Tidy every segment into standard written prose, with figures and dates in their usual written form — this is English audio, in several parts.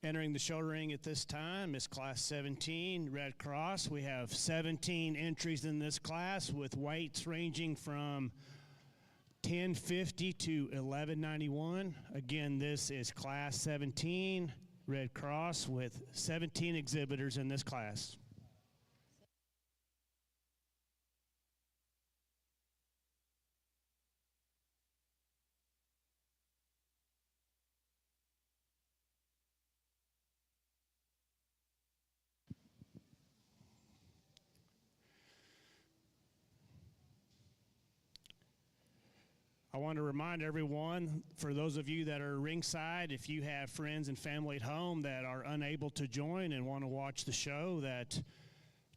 Entering the show ring at this time is Class 17, Red Cross. We have 17 entries in this class with weights ranging from 1050 to 1191. Again, this is Class 17, Red Cross, with 17 exhibitors in this class. I want to remind everyone, for those of you that are ringside, if you have friends and family at home that are unable to join and want to watch the show, that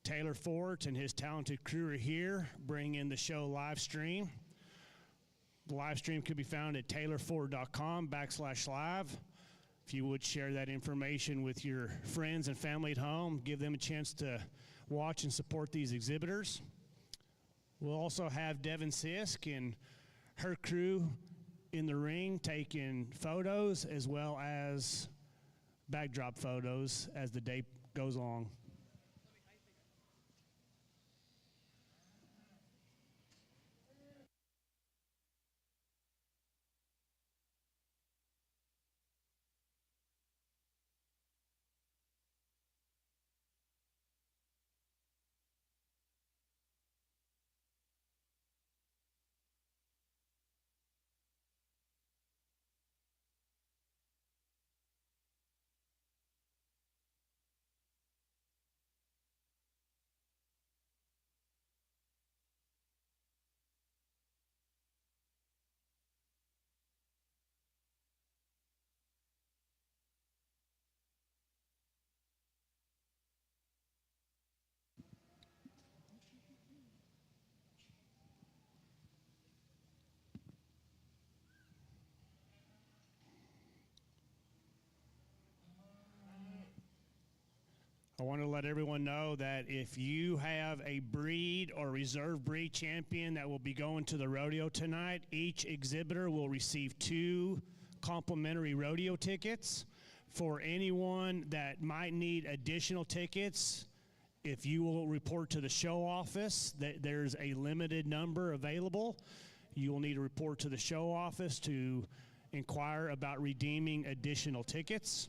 Taylor Fort and his talented crew are here bringing the show live stream. The live stream could be found at taylorfort.com/live. If you would share that information with your friends and family at home, give them a chance to watch and support these exhibitors. We'll also have Devin Sisk and her crew in the ring taking photos as well as backdrop photos as the day goes along. I want to let everyone know that if you have a breed or reserve breed champion that will be going to the rodeo tonight, each exhibitor will receive 2 complimentary rodeo tickets. For anyone that might need additional tickets, if you will report to the show office that there's a limited number available, you will need to report to the show office to inquire about redeeming additional tickets.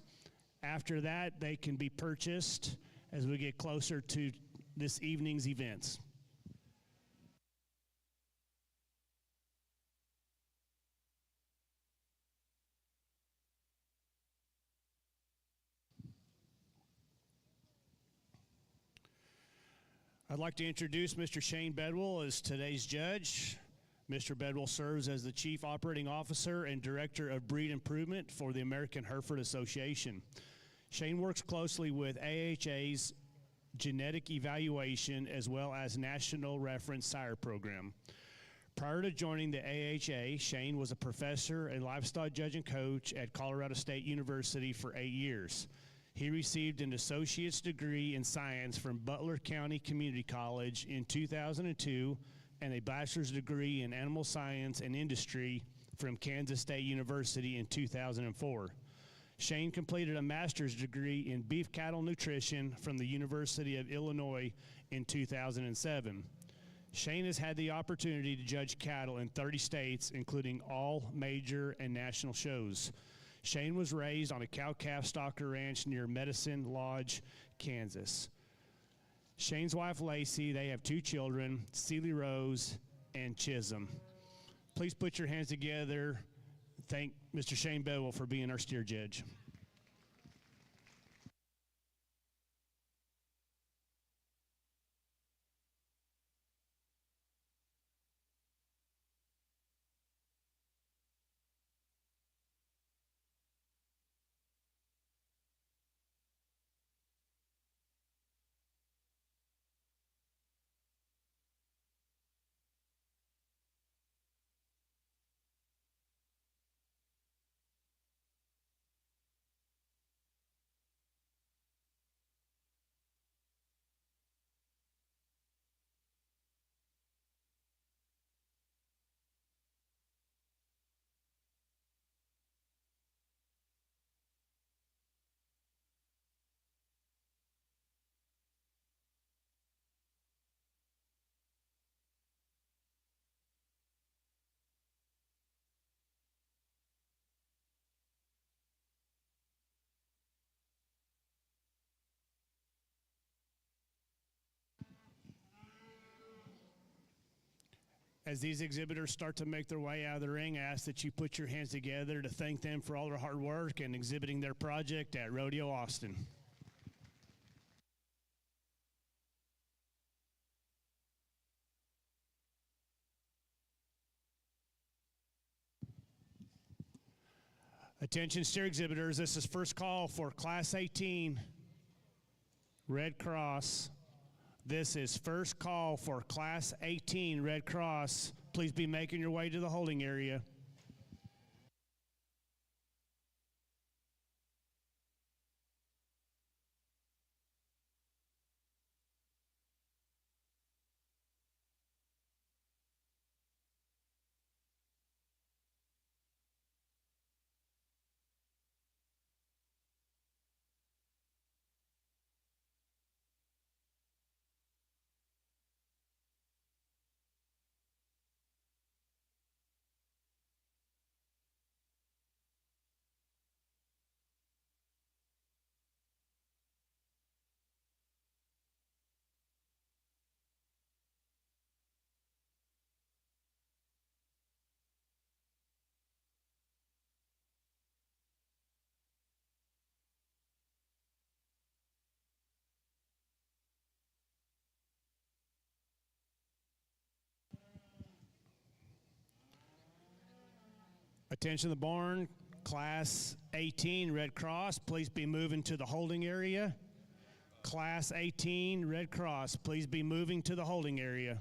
After that, they can be purchased as we get closer to this evening's events. I'd like to introduce Mr. Shane Bedwell as today's judge. Mr. Bedwell serves as the Chief Operating Officer and Director of Breed Improvement for the American Hereford Association. Shane works closely with AHA's genetic evaluation as well as National Reference Sire Program. Prior to joining the AHA, Shane was a professor and livestock judge and coach at Colorado State University for 8 years. He received an associate's degree in science from Butler County Community College in 2002 and a bachelor's degree in animal science and industry from Kansas State University in 2004. Shane completed a master's degree in beef cattle nutrition from the University of Illinois in 2007. Shane has had the opportunity to judge cattle in 30 states, including all major and national shows. Shane was raised on a cow-calf stocker ranch near Medicine Lodge, Kansas. Shane's wife, Lacey, they have 2 children, Celie Rose and Chisholm. Please put your hands together. Thank Mr. Shane Bedwell for being our steer judge. As these exhibitors start to make their way out of the ring, I ask that you put your hands together to thank them for all their hard work and exhibiting their project at Rodeo Austin. Attention steer exhibitors, this is first call for Class 18, Red Cross. This is first call for Class 18 Red Cross. Please be making your way to the holding area. Attention the barn, Class 18 Red Cross, please be moving to the holding area. Class 18 Red Cross, please be moving to the holding area.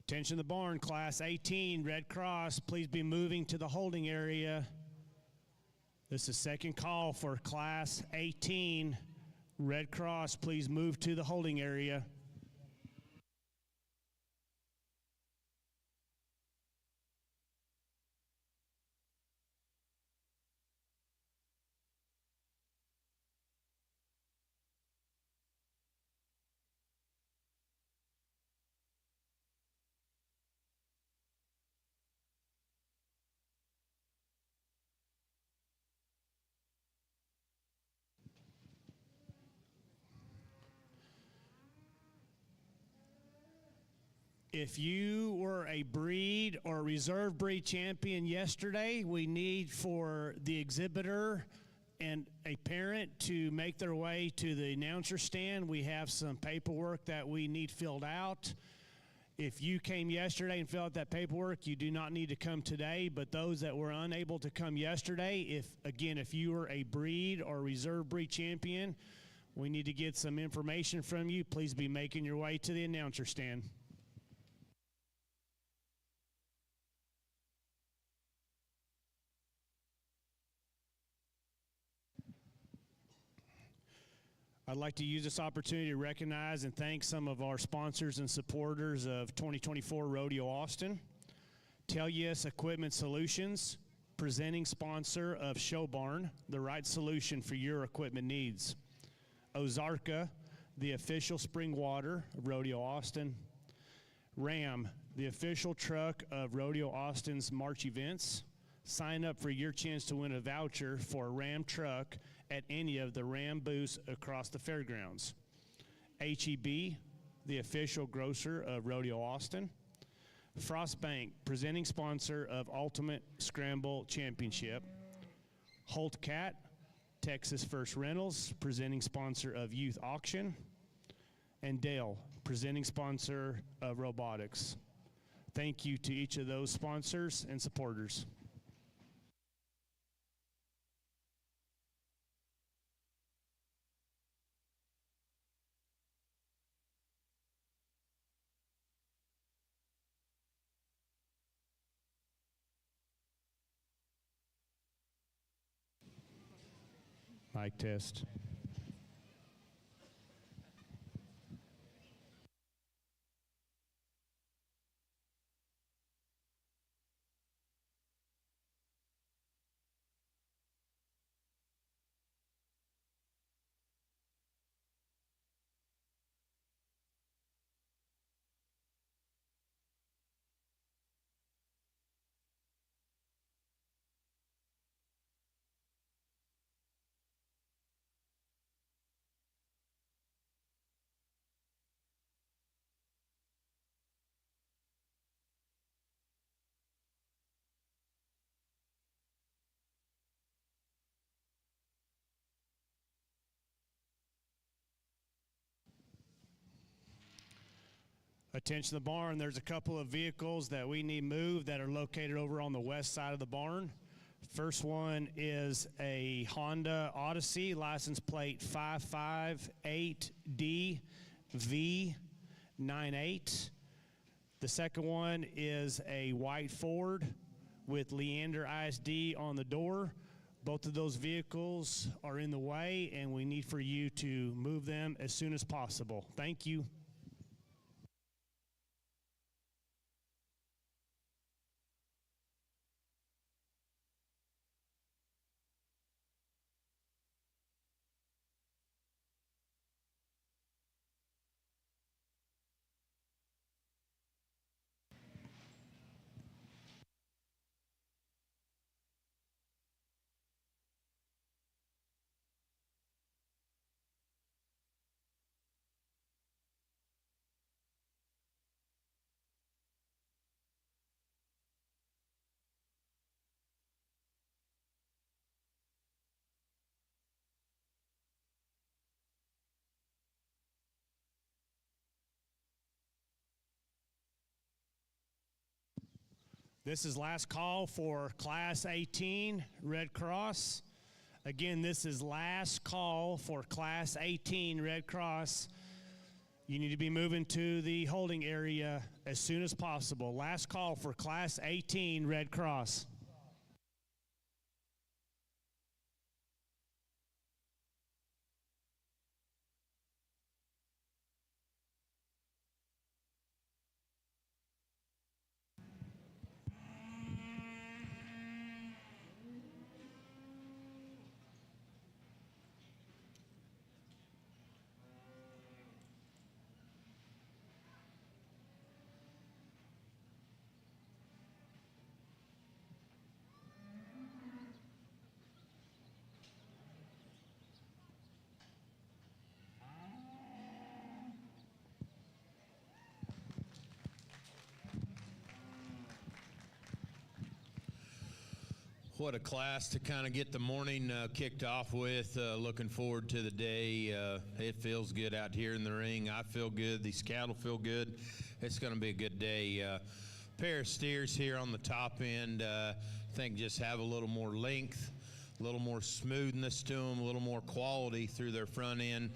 Attention the barn, Class 18 Red Cross, please be moving to the holding area. This is second call for Class 18 Red Cross, please move to the holding area. If you were a breed or reserve breed champion yesterday, we need for the exhibitor and a parent to make their way to the announcer stand. We have some paperwork that we need filled out. If you came yesterday and filled out that paperwork, you do not need to come today, but those that were unable to come yesterday, if you were a breed or reserve breed champion, we need to get some information from you. Please be making your way to the announcer stand. I'd like to use this opportunity to recognize and thank some of our sponsors and supporters of 2024 Rodeo Austin. Telus Equipment Solutions, presenting sponsor of Show Barn, the right solution for your equipment needs. Ozarka, the official spring water of Rodeo Austin. Ram, the official truck of Rodeo Austin's March events. Sign up for your chance to win a voucher for a Ram truck at any of the Ram booths across the fairgrounds. HEB, the official grocer of Rodeo Austin. Frost Bank, presenting sponsor of Ultimate Scramble Championship. Holt Cat, Texas First Rentals, presenting sponsor of Youth Auction. And Dale, presenting sponsor of Robotics. Thank you to each of those sponsors and supporters. Mic test. Attention the barn, there's a couple of vehicles that we need moved that are located over on the west side of the barn. First one is a Honda Odyssey, license plate 558DV98. The second one is a white Ford with Leander ISD on the door. Both of those vehicles are in the way, and we need for you to move them as soon as possible. Thank you. This is last call for Class 18 Red Cross. Again, this is last call for Class 18 Red Cross. You need to be moving to the holding area as soon as possible. Last call for Class 18 Red Cross. What a class to kind of get the morning kicked off with. Looking forward to the day. It feels good out here in the ring. I feel good. These cattle feel good. It's going to be a good day. Pair of steers here on the top end. I think just have a little more length, a little more smoothness to them, a little more quality through their front end.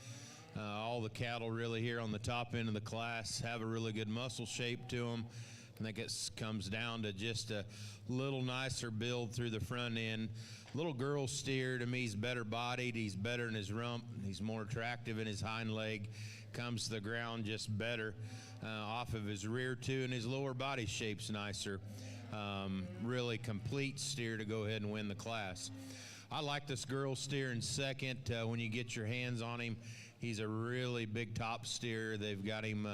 All the cattle really here on the top end of the class have a really good muscle shape to them. I think it comes down to just a little nicer build through the front end. Little girl steer, to me, he's better bodied. He's better in his rump. He's more attractive in his hind leg. Comes to the ground just better off of his rear, too, and his lower body shape's nicer. Really complete steer to go ahead and win the class. I like this girl steer in second. When you get your hands on him, he's a really big top steer. They've got him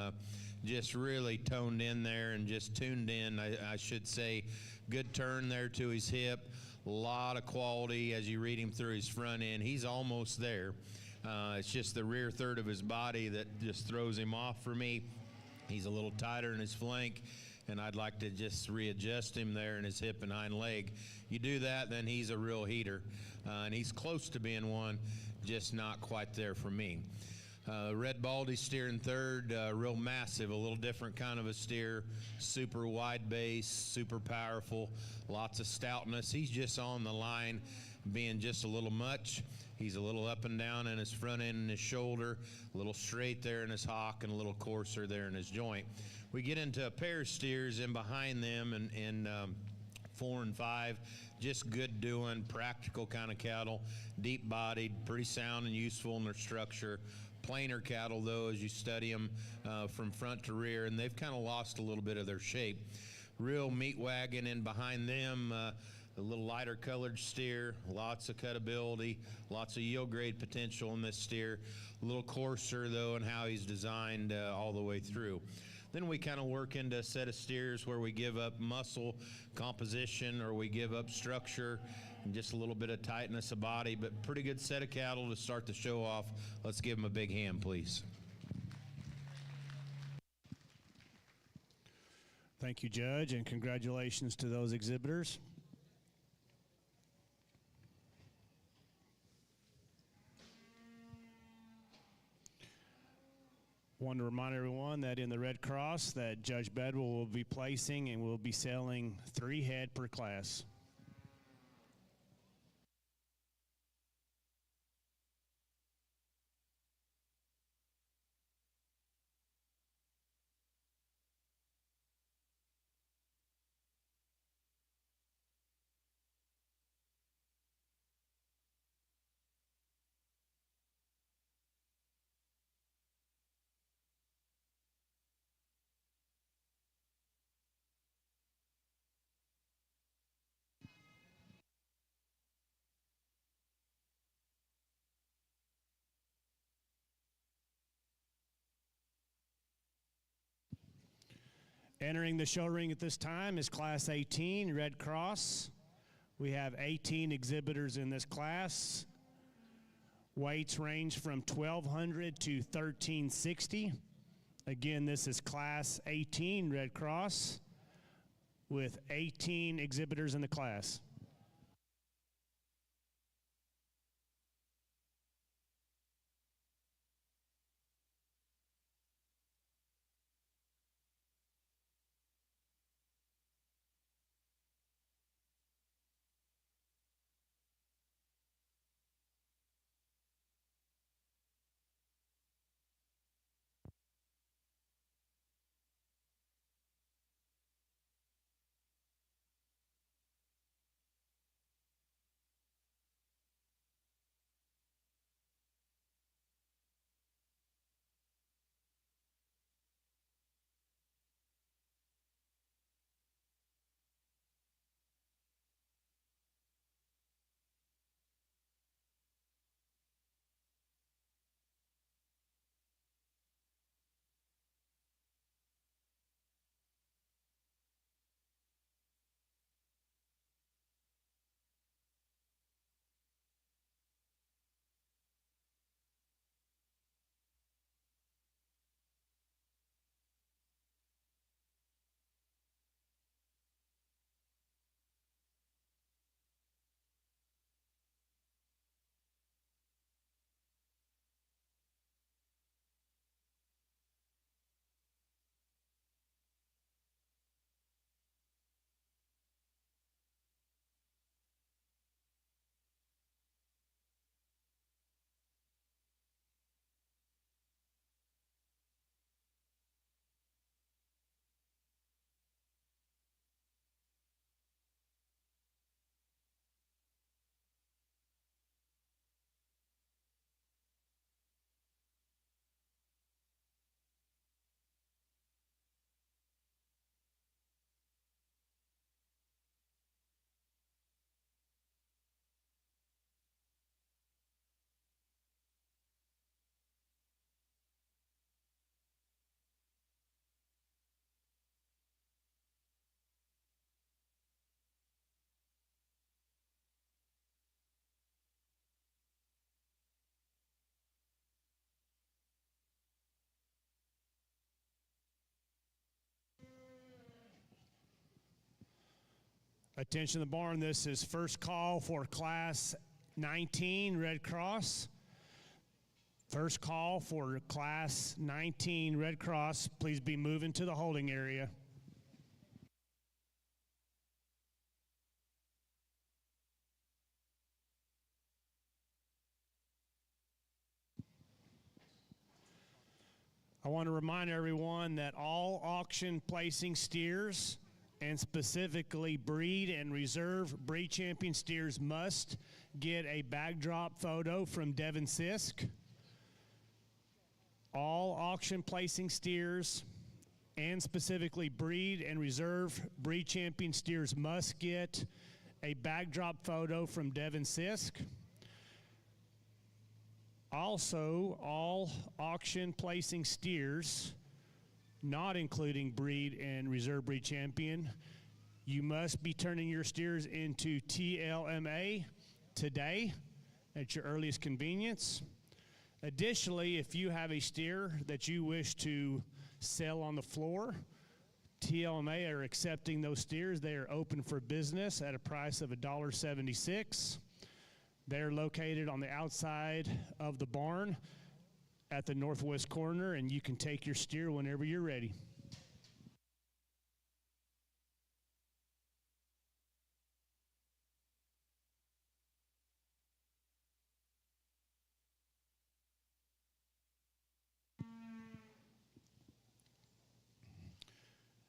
just really toned in there and just tuned in, I should say. Good turn there to his hip. A lot of quality as you read him through his front end. He's almost there. It's just the rear third of his body that just throws him off for me. He's a little tighter in his flank, and I'd like to just readjust him there in his hip and hind leg. You do that, then he's a real heater, and he's close to being one, just not quite there for me. Red Baldy steer in third, real massive, a little different kind of a steer, super wide base, super powerful, lots of stoutness. He's just on the line, being just a little much. He's a little up and down in his front end and his shoulder, a little straight there in his hock, and a little coarser there in his joint. We get into a pair of steers in behind them, and 4 and 5. just good doing, practical kind of cattle, deep bodied, pretty sound and useful in their structure. Plainer cattle, though, as you study them from front to rear, and they've kind of lost a little bit of their shape. Real meat wagon, and behind them, a little lighter colored steer, lots of cutability, lots of yield grade potential in this steer. A little coarser, though, in how he's designed all the way through. Then we kind of work into a set of steers where we give up muscle composition, or we give up structure and just a little bit of tightness of body, but pretty good set of cattle to start the show off. Let's give them a big hand, please. Thank you, Judge, and congratulations to those exhibitors. Want to remind everyone that in the Red Cross that Judge Bedwell will be placing and will be selling 3 head per class. Entering the show ring at this time is Class 18, Red Cross. We have 18 exhibitors in this class. Weights range from 1,200 to 1,360. Again, this is Class 18, Red Cross, with 18 exhibitors in the class. Attention the barn, this is first call for Class 19 Red Cross. First call for Class 19 Red Cross. Please be moving to the holding area. I want to remind everyone that all auction placing steers and specifically breed and reserve breed champion steers must get a backdrop photo from Devin Sisk. All auction placing steers and specifically breed and reserve breed champion steers must get a backdrop photo from Devin Sisk. Also, all auction placing steers, not including breed and reserve breed champion, you must be turning your steers into TLMA today at your earliest convenience. Additionally, if you have a steer that you wish to sell on the floor, TLMA are accepting those steers. They are open for business at a price of $1.76. They're located on the outside of the barn at the northwest corner, and you can take your steer whenever you're ready.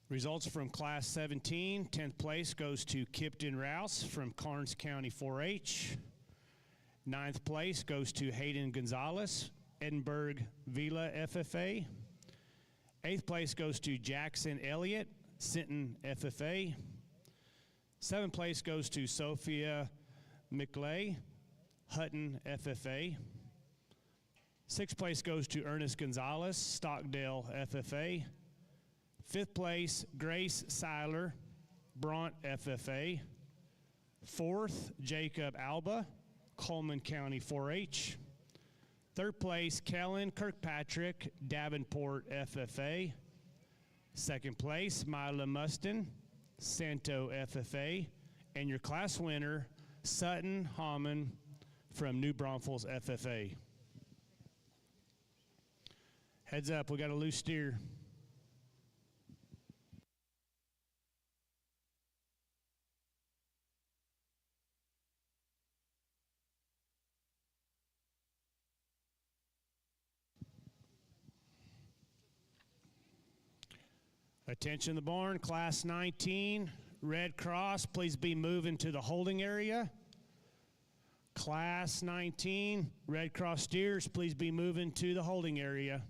Results from Class 17, 10th place goes to Kipton Rouse from Karnes County 4-H. 9th place goes to Hayden Gonzalez, Edinburgh Vila FFA. 8th place goes to Jackson Elliott, Sinton FFA. 7th place goes to Sophia McLay, Hutton FFA. 6th place goes to Ernest Gonzalez, Stockdale FFA. 5th place, Grace Seiler, Bront FFA. 4th, Jacob Alba, Coleman County 4-H. 3rd place, Kellen Kirkpatrick, Davenport FFA. 2nd place, Mila Mustin, Santo FFA. And your class winner, Sutton Hammond from New Braunfels FFA. Heads up, we got a loose steer. Attention the barn, Class 19, Red Cross, please be moving to the holding area. Class 19, Red Cross steers, please be moving to the holding area.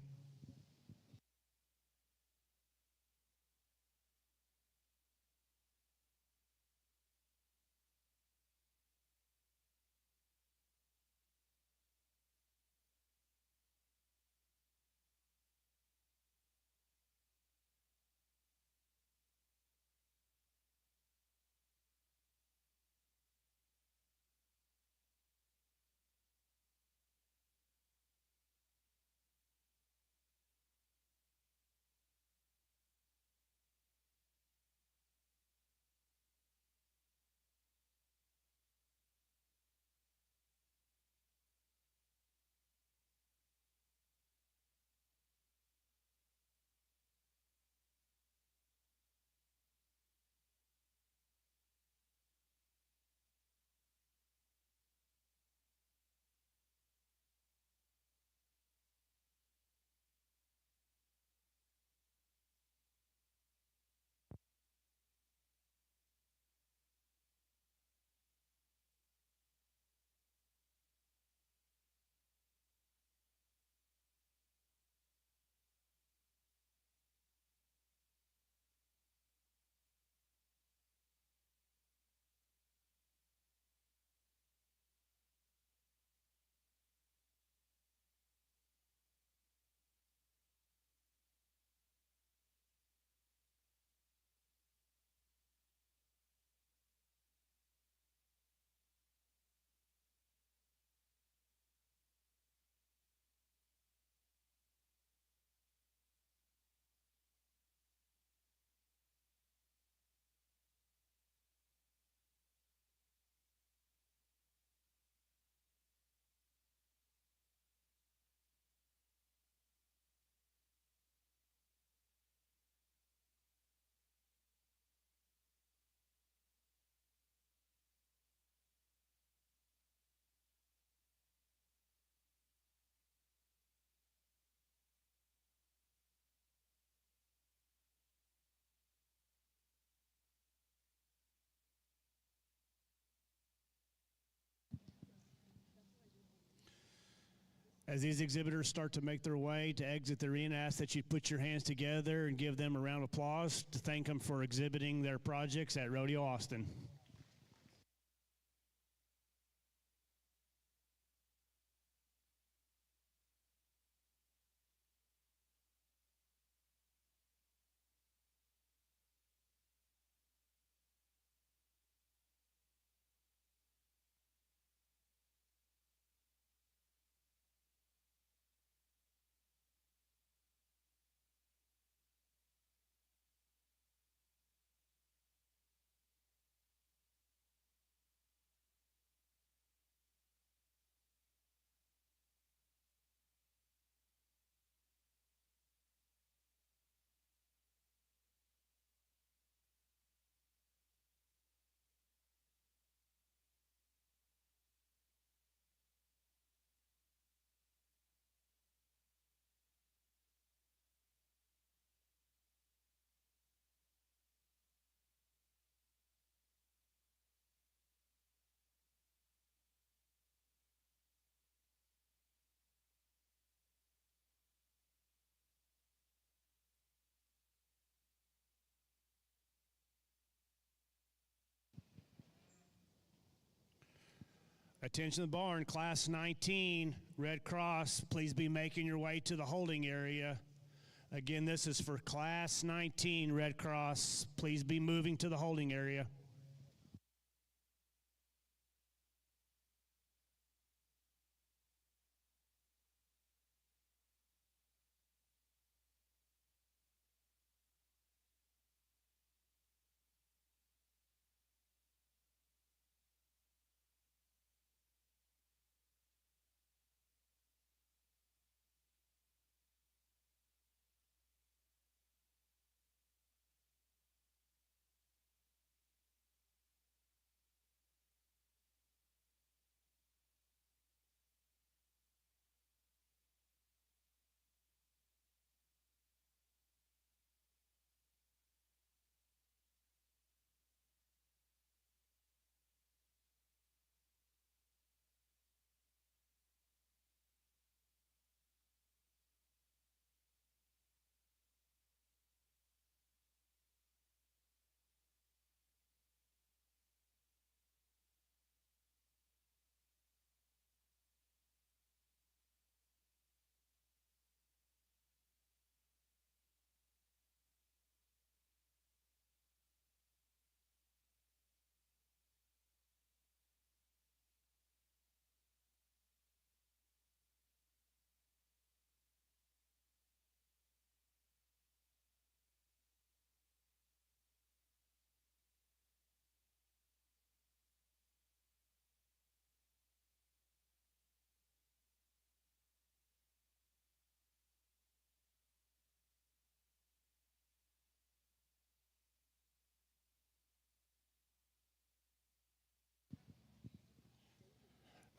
As these exhibitors start to make their way to exit the arena, I ask that you put your hands together and give them a round of applause to thank them for exhibiting their projects at Rodeo Austin. Attention to the barn, Class 19, Red Cross, please be making your way to the holding area. Again, this is for Class 19, Red Cross. Please be moving to the holding area.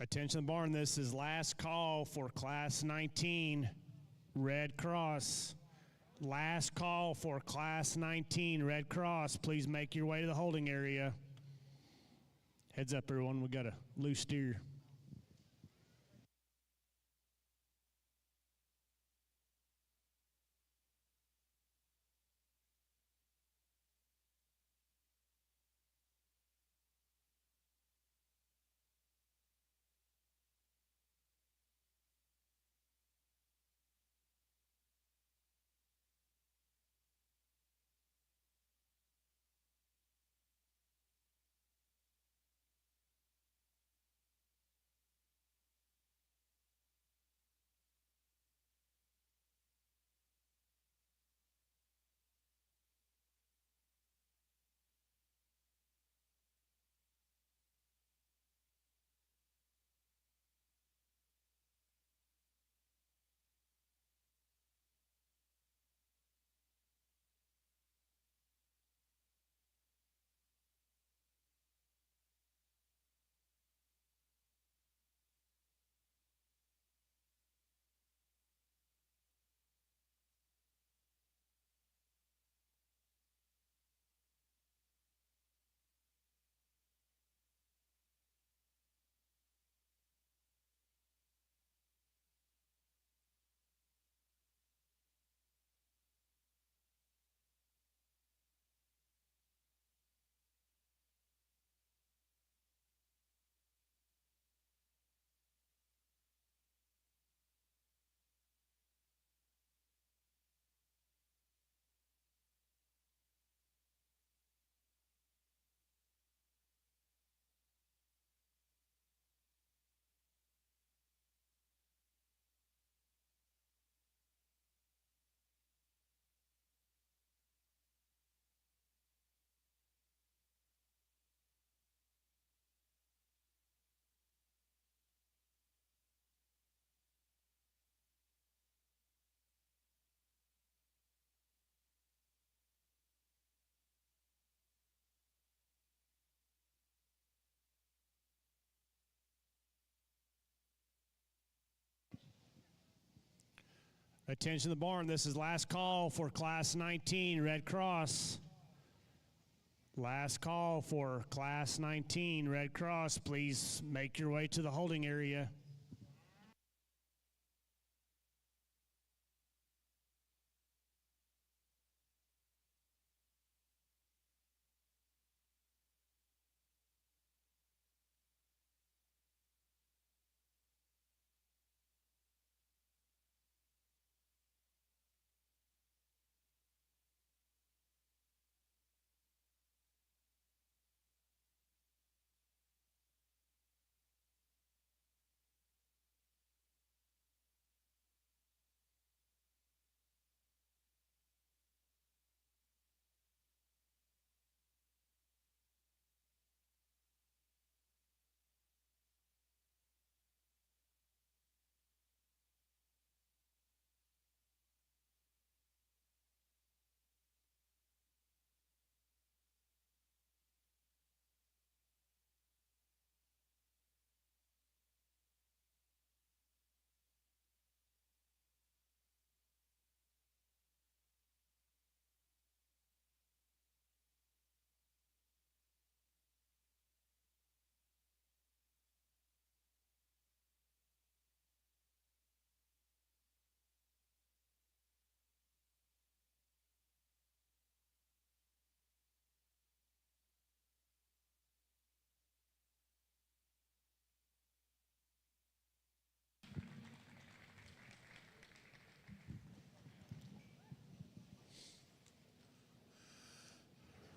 Attention barn, this is last call for Class 19, Red Cross. Last call for Class 19, Red Cross. Please make your way to the holding area. Heads up, everyone, we got a loose steer. Attention to the barn. This is last call for Class 19, Red Cross. Last call for Class 19, Red Cross. Please make your way to the holding area.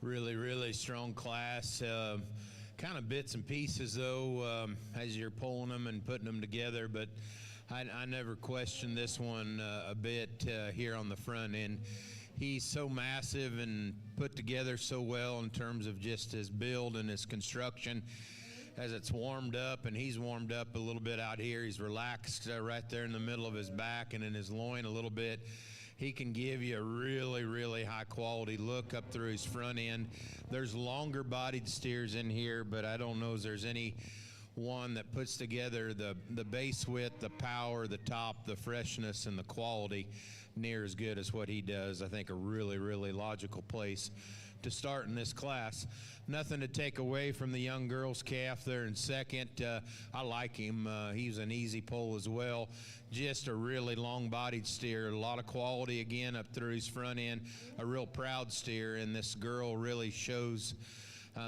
Really, really strong class. Kind of bits and pieces, though, as you're pulling them and putting them together. But I never questioned this one a bit here on the front end. He's so massive and put together so well in terms of just his build and his construction. As it's warmed up, and he's warmed up a little bit out here, he's relaxed right there in the middle of his back and in his loin a little bit. He can give you a really, really high quality look up through his front end. There's longer bodied steers in here, but I don't know if there's any one that puts together the base width, the power, the top, the freshness, and the quality near as good as what he does. I think a really, really logical place to start in this class. Nothing to take away from the young girl's calf there in second. I like him. He's an easy pull as well. Just a really long-bodied steer. A lot of quality again up through his front end. A real proud steer, and this girl really shows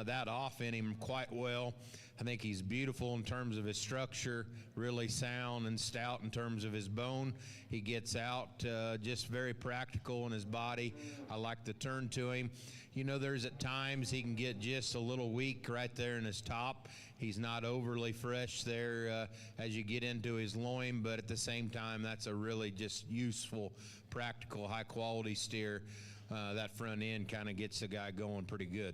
that off in him quite well. I think he's beautiful in terms of his structure, really sound and stout in terms of his bone. He gets out just very practical in his body. I like the turn to him. You know, there's at times he can get just a little weak right there in his top. He's not overly fresh there as you get into his loin, but at the same time, that's a really just useful, practical, high-quality steer. That front end kind of gets the guy going pretty good.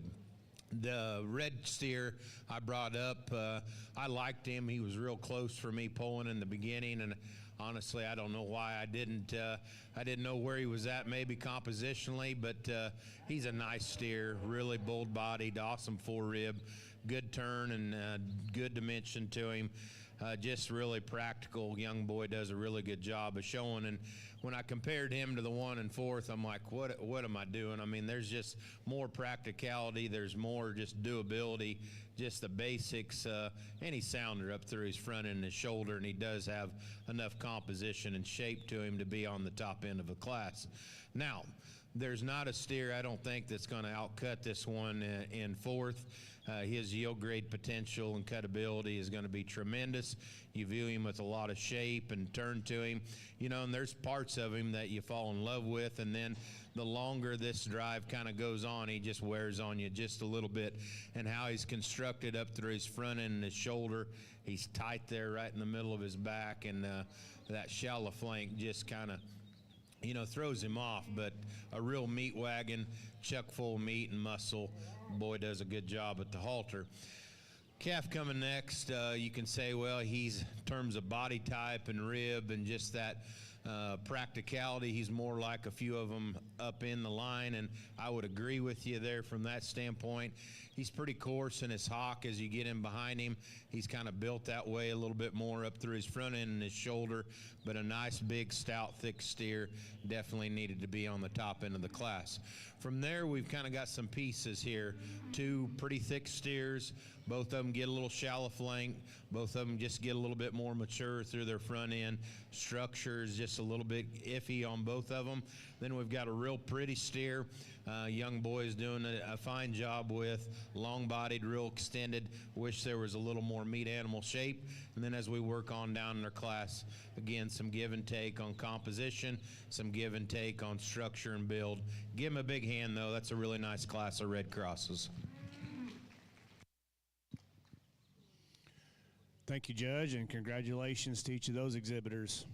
The red steer I brought up, I liked him. He was real close for me pulling in the beginning, and honestly, I don't know why I didn't know where he was at, maybe compositionally, but he's a nice steer, really bold-bodied, awesome forerib, good turn and good dimension to him. Just really practical. Young boy does a really good job of showing. And when I compared him to the 1 and 4th, I'm like, what am I doing? I mean, there's just more practicality. There's more just doability, just the basics. And he's sounder up through his front end and his shoulder, and he does have enough composition and shape to him to be on the top end of a class. Now, there's not a steer, I don't think, that's going to outcut this one in 4th. His yield grade potential and cutability is going to be tremendous. You view him with a lot of shape and turn to him, you know, and there's parts of him that you fall in love with, and then the longer this drive kind of goes on, he just wears on you just a little bit. And how he's constructed up through his front end and his shoulder, he's tight there right in the middle of his back, and that shallow flank just kind of, you know, throws him off. But a real meat wagon, chuck full of meat and muscle. Boy does a good job at the halter. Calf coming next, you can say, well, he's in terms of body type and rib and just that Practicality, he's more like a few of them up in the line, and I would agree with you there from that standpoint. He's pretty coarse in his hock as you get in behind him. He's kind of built that way a little bit more up through his front end and his shoulder, but a nice, big, stout, thick steer. Definitely needed to be on the top end of the class. From there, we've kind of got some pieces here. Two pretty thick steers. Both of them get a little shallow flank. Both of them just get a little bit more mature through their front end. Structure is just a little bit iffy on both of them. Then we've got a real pretty steer. Young boy is doing a fine job with. Long-bodied, real extended. Wish there was a little more meat animal shape. And then as we work on down in our class, again, some give and take on composition, some give and take on structure and build. Give him a big hand, though. That's a really nice class of Red Crosses. Thank you, Judge, and congratulations to each of those exhibitors.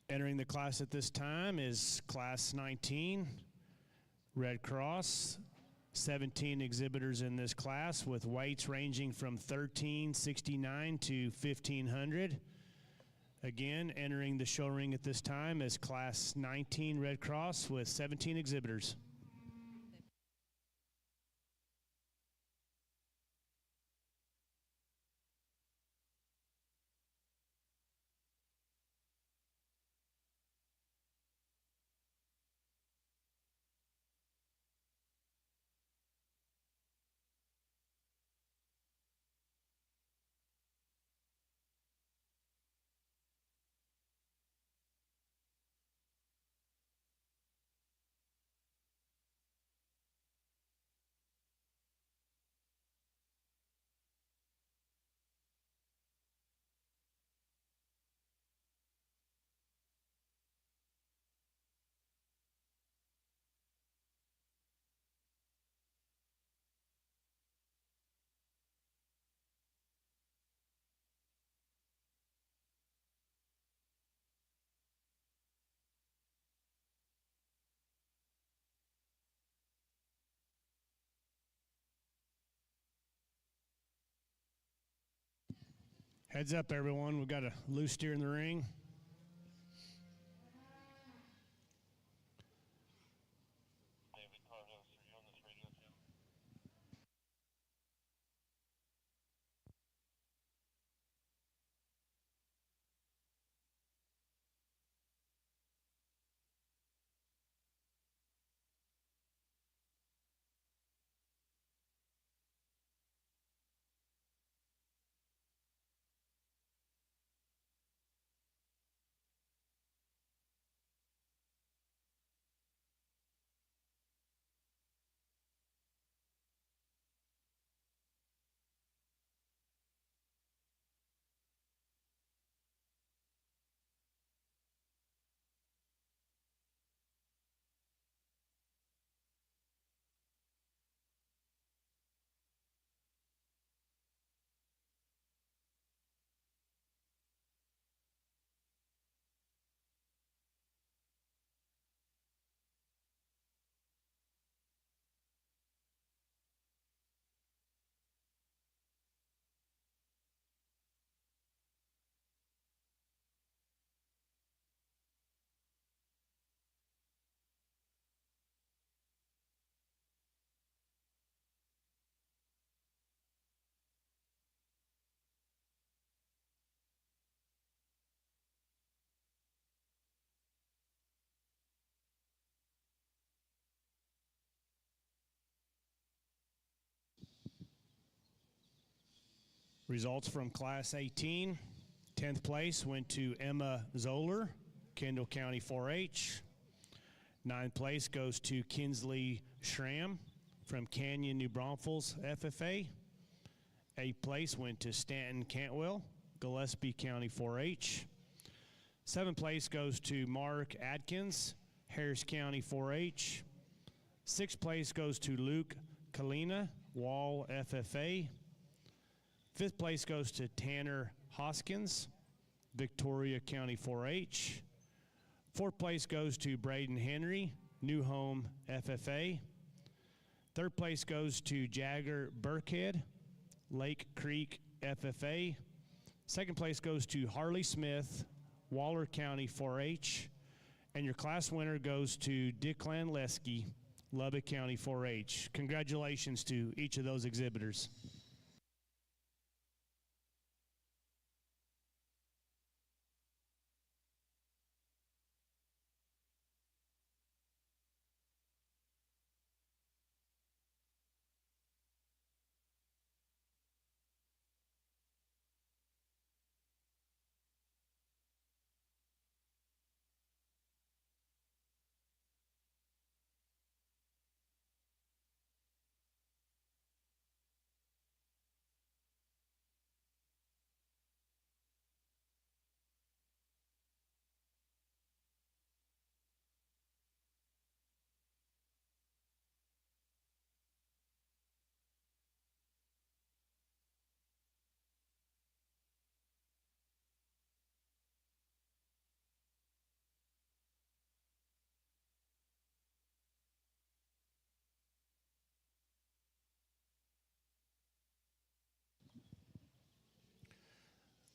Entering the class at this time is Class 19, Red Cross. 17 exhibitors in this class with weights ranging from 1369 to 1500. Again, entering the show ring at this time is Class 19 Red Cross with 17 exhibitors. Heads up, everyone. We've got a loose steer in the ring. Results from Class 18. 10th place went to Emma Zoller, Kendall County 4-H. 9th place goes to Kinsley Schramm from Canyon, New Braunfels FFA. 8th place went to Stanton Cantwell, Gillespie County 4-H. 7th place goes to Mark Adkins, Harris County 4-H. 6th place goes to Luke Kalina, Wall FFA. 5th place goes to Tanner Hoskins, Victoria County 4-H. 4th place goes to Braden Henry, New Home FFA. 3rd place goes to Jagger Burkhead, Lake Creek FFA. 2nd place goes to Harley Smith, Waller County 4-H. And your class winner goes to Dickland Lesky, Lubbock County 4-H. Congratulations to each of those exhibitors.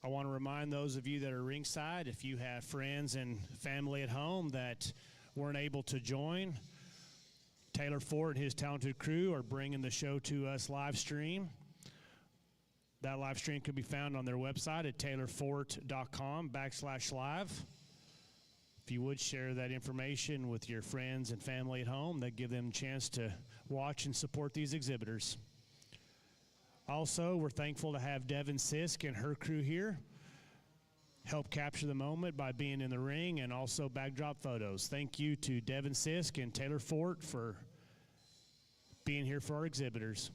I want to remind those of you that are ringside, if you have friends and family at home that weren't able to join, Taylor Fort and his talented crew are bringing the show to us live stream. That live stream can be found on their website at taylorfort.com/live. If you would share that information with your friends and family at home, that give them a chance to watch and support these exhibitors. Also, we're thankful to have Devin Sisk and her crew here help capture the moment by being in the ring and also backdrop photos. Thank you to Devin Sisk and Taylor Fort for being here for our exhibitors.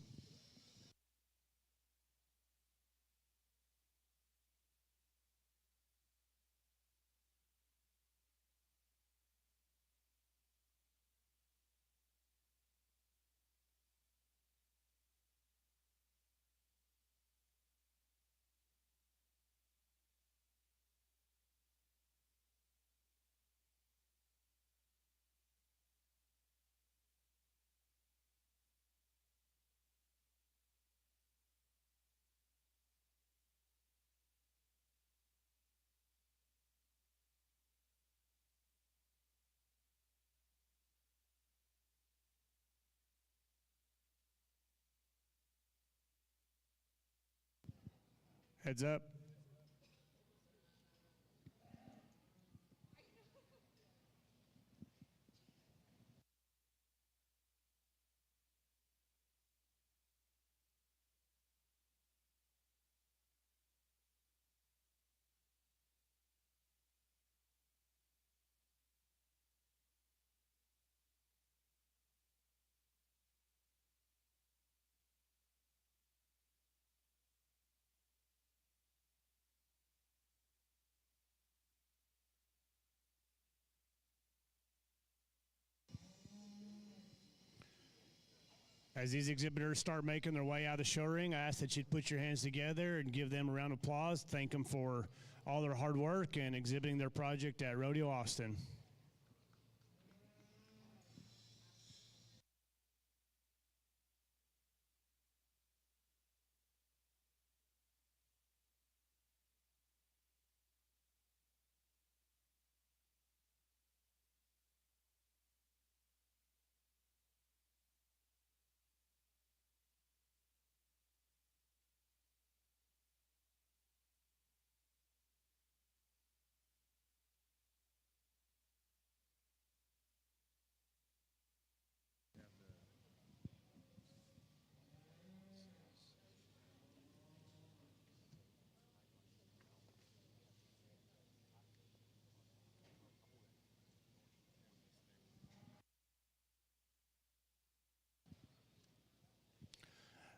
Heads up. As these exhibitors start making their way out of the show ring, I ask that you'd put your hands together and give them a round of applause. Thank them for all their hard work and exhibiting their project at Rodeo Austin.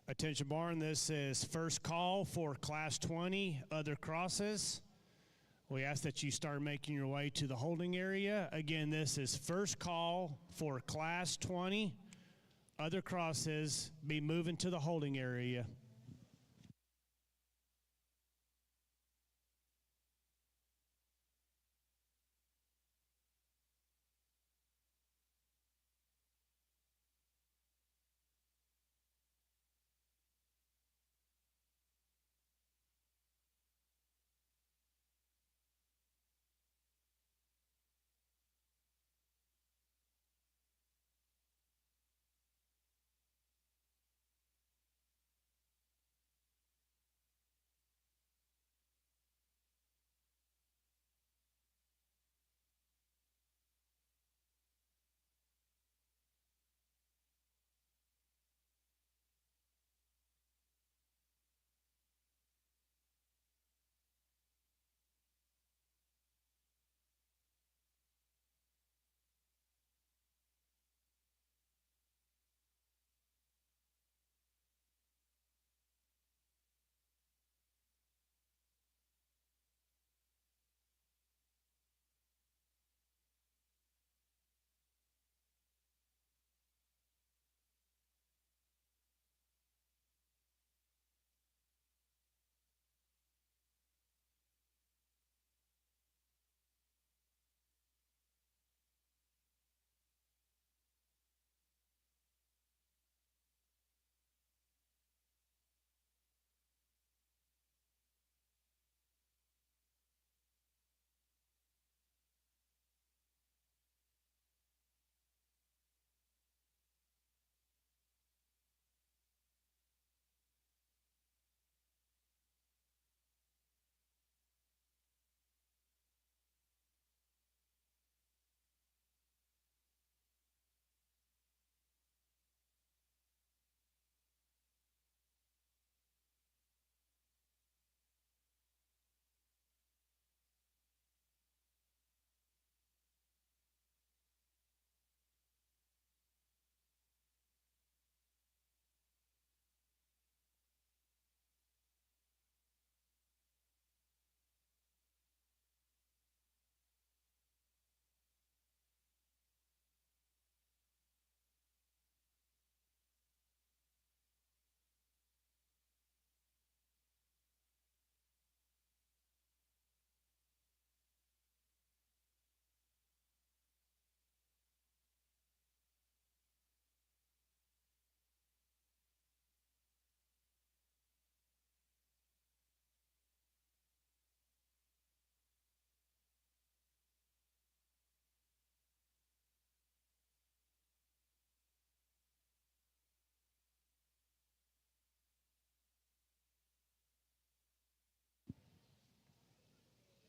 Attention barn, this is first call for Class 20, other crosses. We ask that you start making your way to the holding area. Again, this is first call for Class 20, other crosses. Be moving to the holding area.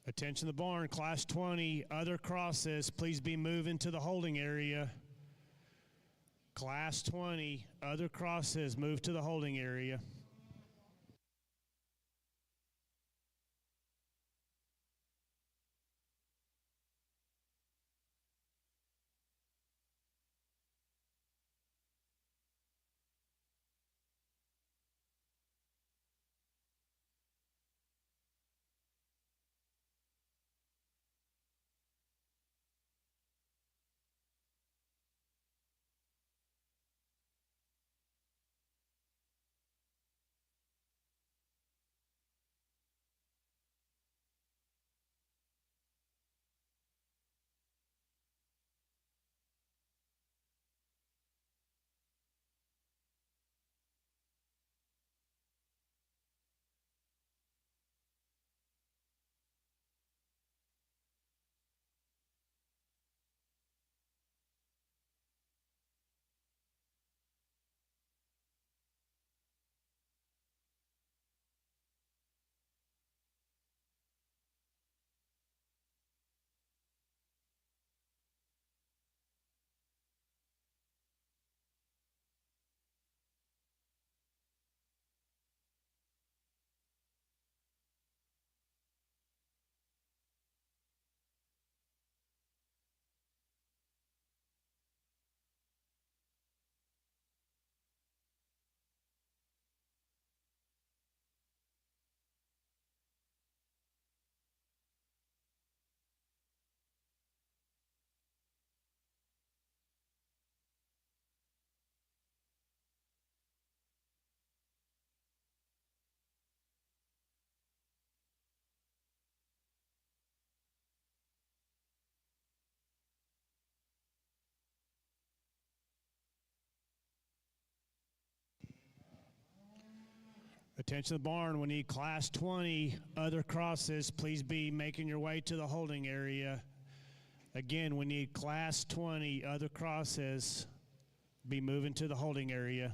Attention the barn, Class 20, other crosses. Please be moving to the holding area. Class 20, other crosses, move to the holding area. Attention to the barn, we need class 20 other crosses. Please be making your way to the holding area. Again, we need class 20 other crosses. Be moving to the holding area.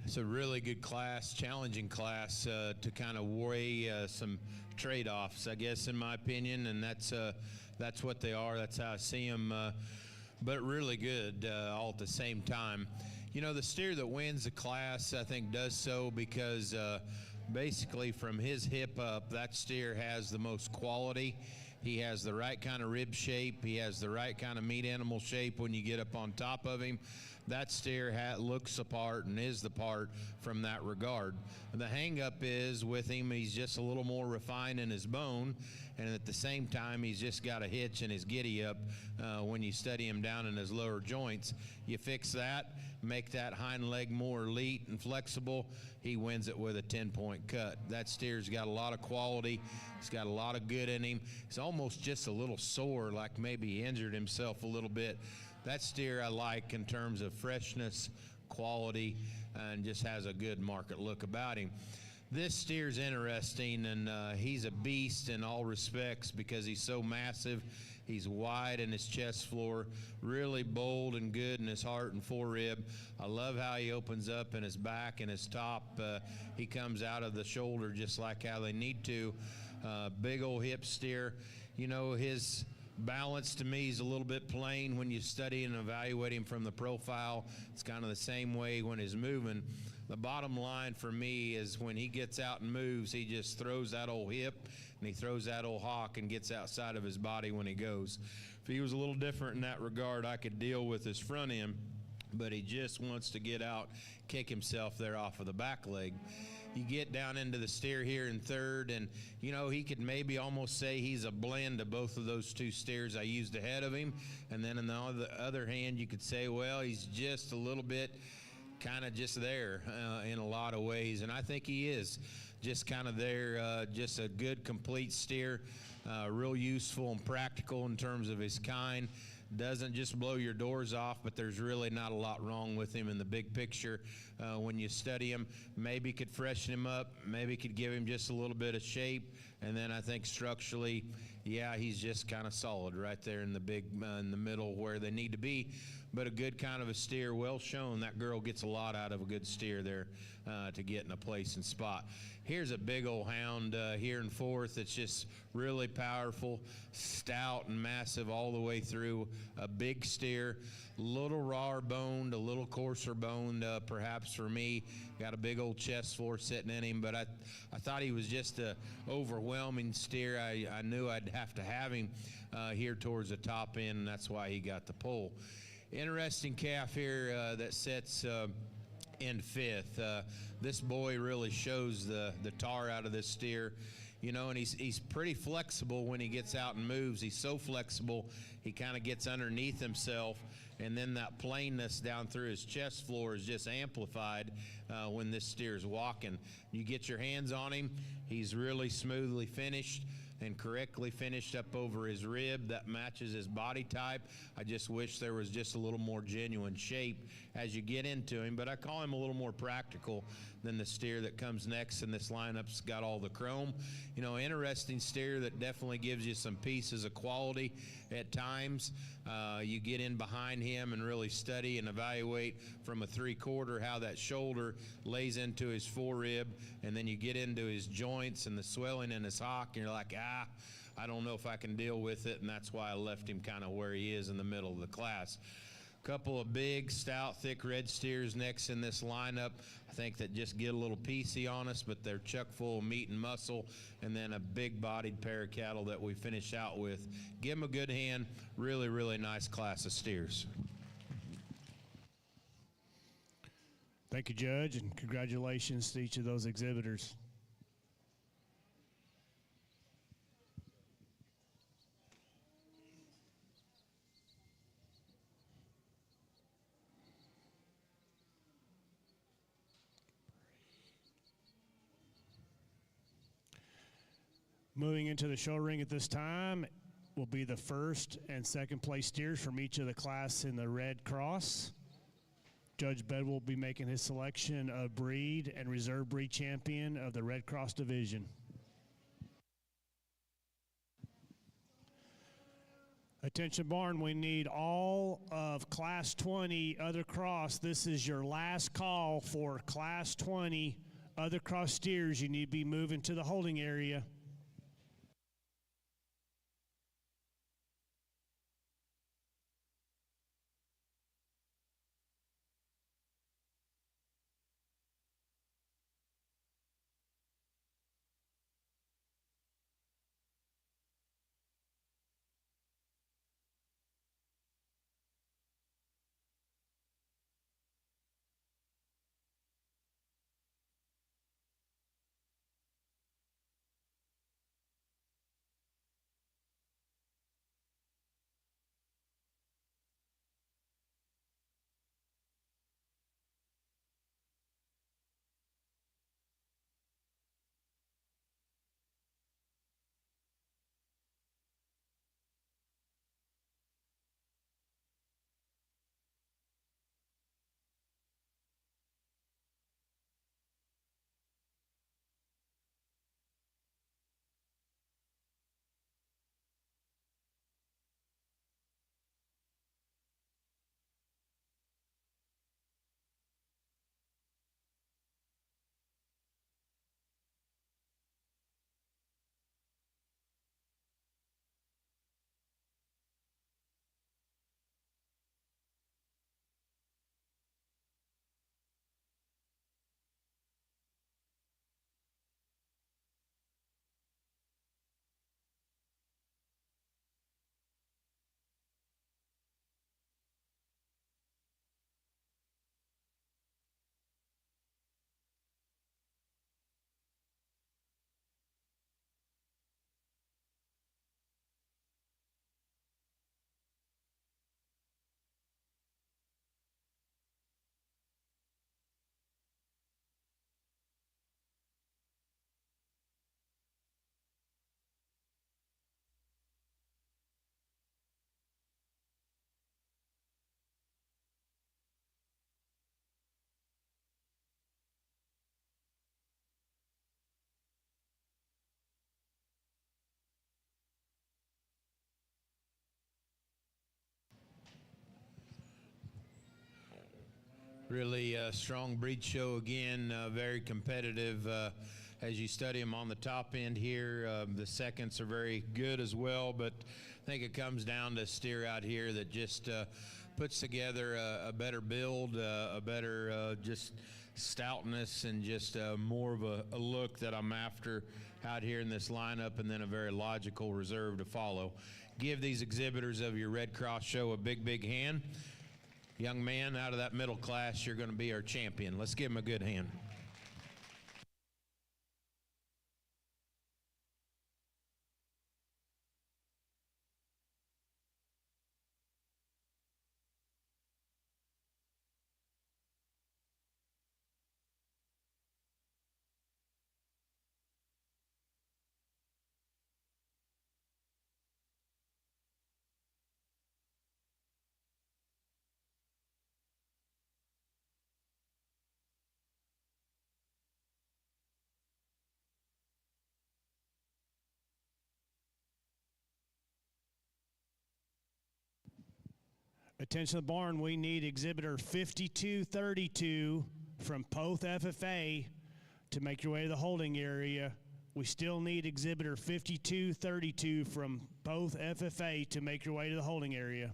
It's a really good class, challenging class to kind of weigh some trade-offs, I guess, in my opinion, and that's what they are. That's how I see them, but really good all at the same time. You know, the steer that wins the class, I think, does so because basically from his hip up, that steer has the most quality. He has the right kind of rib shape. He has the right kind of meat animal shape when you get up on top of him. That steer looks the part and is the part from that regard. The hang-up is with him, he's just a little more refined in his bone, and at the same time, he's just got a hitch in his giddy-up when you study him down in his lower joints. You fix that, make that hind leg more elite and flexible, he wins it with a 10-point cut. That steer's got a lot of quality. He's got a lot of good in him. He's almost just a little sore, like maybe he injured himself a little bit. That steer I like in terms of freshness, quality, and just has a good market look about him. This steer's interesting, and he's a beast in all respects because he's so massive. He's wide in his chest floor, really bold and good in his heart and forerib. I love how he opens up in his back and his top. He comes out of the shoulder just like how they need to. Big old hip steer. You know, his balance to me is a little bit plain when you study and evaluate him from the profile. It's kind of the same way when he's moving. The bottom line for me is when he gets out and moves, he just throws that old hip and he throws that old hock and gets outside of his body when he goes. If he was a little different in that regard, I could deal with his front end, but he just wants to get out, kick himself there off of the back leg. You get down into the steer here in third, and you know, he could maybe almost say he's a blend of both of those two steers I used ahead of him. And then on the other hand, you could say, well, he's just a little bit kind of just there in a lot of ways, and I think he is just kind of there, just a good complete steer, real useful and practical in terms of his kind. Doesn't just blow your doors off, but there's really not a lot wrong with him in the big picture. When you study him, maybe could freshen him up, maybe could give him just a little bit of shape, and then I think structurally, yeah, he's just kind of solid right there in the in the middle where they need to be. but a good kind of a steer, well shown. That girl gets a lot out of a good steer there to get in a place and spot. Here's a big old hound here in fourth. It's just really powerful, stout and massive all the way through. A big steer, little rawer boned, a little coarser boned, perhaps for me. Got a big old chest floor sitting in him, but I thought he was just a overwhelming steer. I knew I'd have to have him here towards the top end, and that's why he got the pole. Interesting calf here that sits in fifth. This boy really shows the tar out of this steer, you know, and he's pretty flexible when he gets out and moves. He's so flexible, he kind of gets underneath himself, and then that plainness down through his chest floor is just amplified when this steer is walking. You get your hands on him, he's really smoothly finished and correctly finished up over his rib. That matches his body type. I just wish there was just a little more genuine shape as you get into him, but I call him a little more practical than the steer that comes next, and this lineup's got all the chrome. You know, interesting steer that definitely gives you some pieces of quality at times. You get in behind him and really study and evaluate from a 3/4 how that shoulder lays into his forerib, and then you get into his joints and the swelling in his hock, and you're like, I don't know if I can deal with it, and that's why I left him kind of where he is in the middle of the class. Couple of big, stout, thick red steers next in this lineup. I think that just get a little piecey on us, but they're chock full of meat and muscle, and then a big-bodied pair of cattle that we finish out with. Give them a good hand. Really, really nice class of steers. Thank you, Judge, and congratulations to each of those exhibitors. Moving into the show ring at this time will be the first and second place steers from each of the class in the Red Cross. Judge Bedwell will be making his selection of breed and reserve breed champion of the Red Cross division. Attention barn, we need all of Class 20 other cross. This is your last call for Class 20 other cross steers. You need to be moving to the holding area. Really strong breed show again, very competitive. As you study them on the top end here, the seconds are very good as well, but I think it comes down to a steer out here that just puts together a better build, a better just stoutness, and just more of a look that I'm after out here in this lineup, and then a very logical reserve to follow. Give these exhibitors of your Red Cross show a big, big hand. Young man, out of that middle class, you're going to be our champion. Let's give him a good hand. Attention to the barn, we need exhibitor 5232 from Poth FFA to make your way to the holding area. We still need exhibitor 5232 from Poth FFA to make your way to the holding area.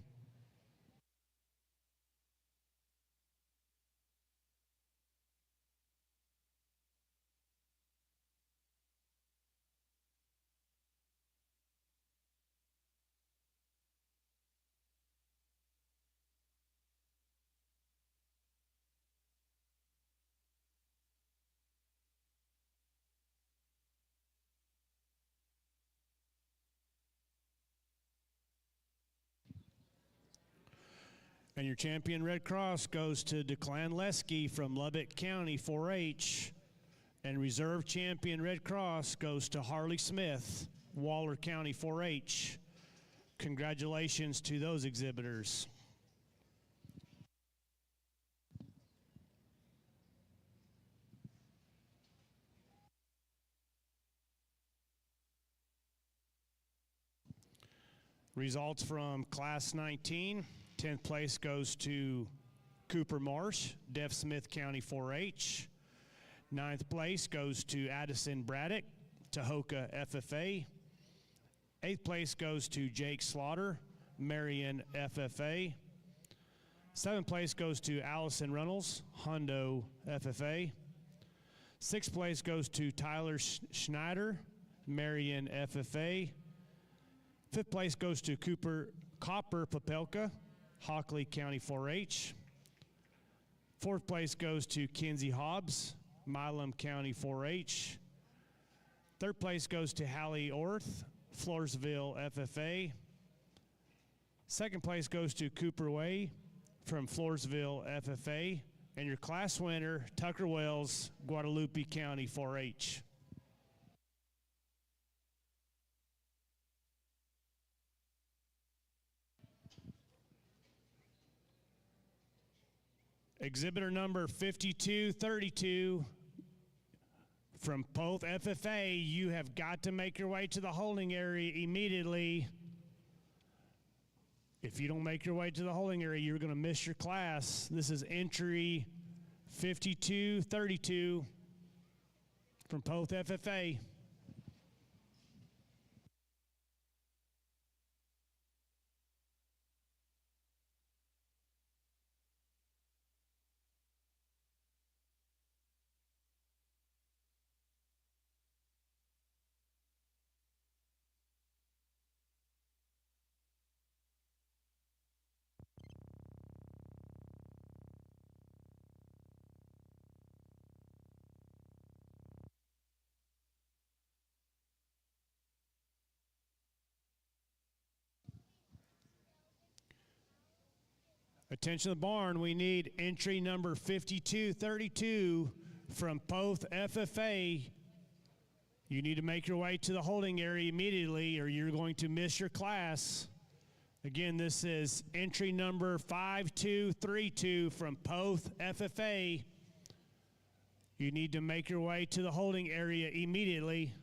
And your champion Red Cross goes to Declan Lesky from Lubbock County 4-H. And reserve champion Red Cross goes to Harley Smith, Waller County 4-H. Congratulations to those exhibitors. Results from Class 19. 10th place goes to Cooper Marsh, Deaf Smith County 4-H. 9th place goes to Addison Braddock, Tahoka FFA. 8th place goes to Jake Slaughter, Marion FFA. 7th place goes to Allison Reynolds, Hondo FFA. 6th place goes to Tyler Schneider, Marion FFA. 5th place goes to Copper Popelka, Hockley County 4-H. 4th place goes to Kenzie Hobbs, Milam County 4-H. 3rd place goes to Hallie Orth, Floresville FFA. 2nd place goes to Cooper Way from Floresville FFA. And your class winner, Tucker Wells, Guadalupe County 4-H. Exhibitor number 5232 from Poth FFA, you have got to make your way to the holding area immediately. If you don't make your way to the holding area, you're going to miss your class. This is entry 5232 from Poth FFA. Attention to the barn, we need entry number 5232 from Poth FFA. You need to make your way to the holding area immediately or you're going to miss your class. Again, this is entry number 5232 from Poth FFA. You need to make your way to the holding area immediately.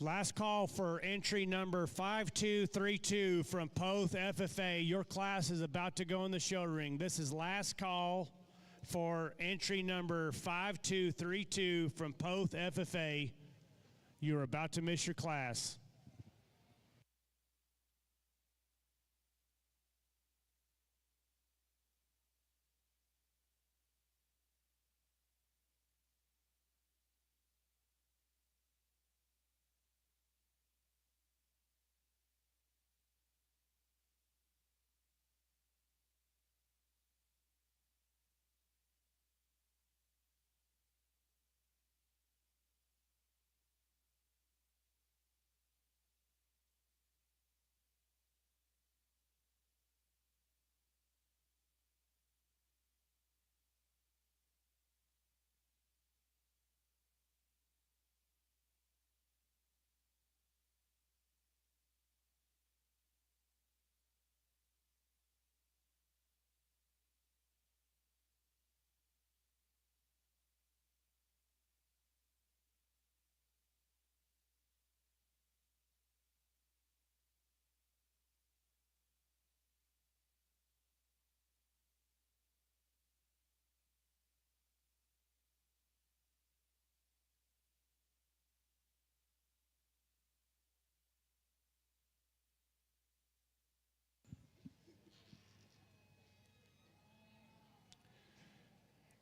Last call for entry number 5232 from Poth FFA. Your class is about to go in the show ring. This is last call for entry number 5232 from Poth FFA. You're about to miss your class.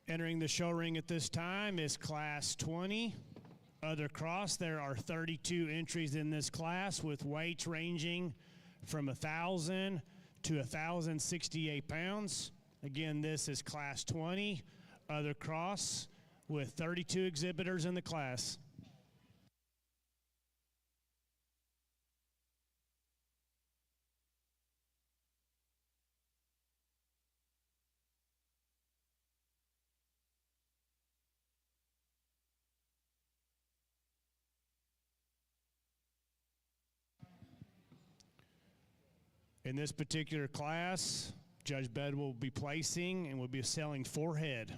Entering the show ring at this time is Class 20. Other cross, there are 32 entries in this class with weights ranging from 1,000 to 1,068 pounds. Again, this is Class 20. Other cross with 32 exhibitors in the class. In this particular class, Judge Bed will be placing and will be selling 4 head.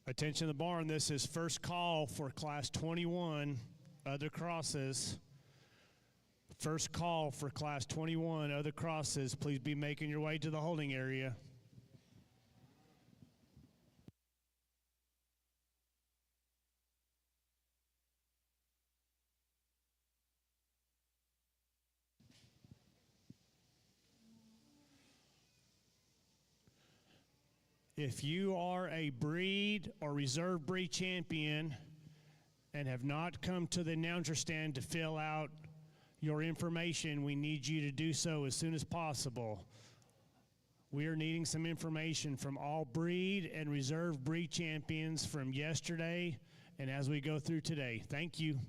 Attention to the barn, this is first call for Class 21, other crosses. First call for Class 21, other crosses. Please be making your way to the holding area. If you are a breed or reserve breed champion and have not come to the announcer stand to fill out your information, we need you to do so as soon as possible. We are needing some information from all breed and reserve breed champions from yesterday and as we go through today. Thank you.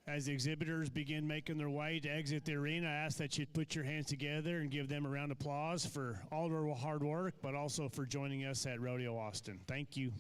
As the exhibitors begin making their way to exit the arena, I ask that you put your hands together and give them a round of applause for all of their hard work, but also for joining us at Rodeo Austin. Thank you.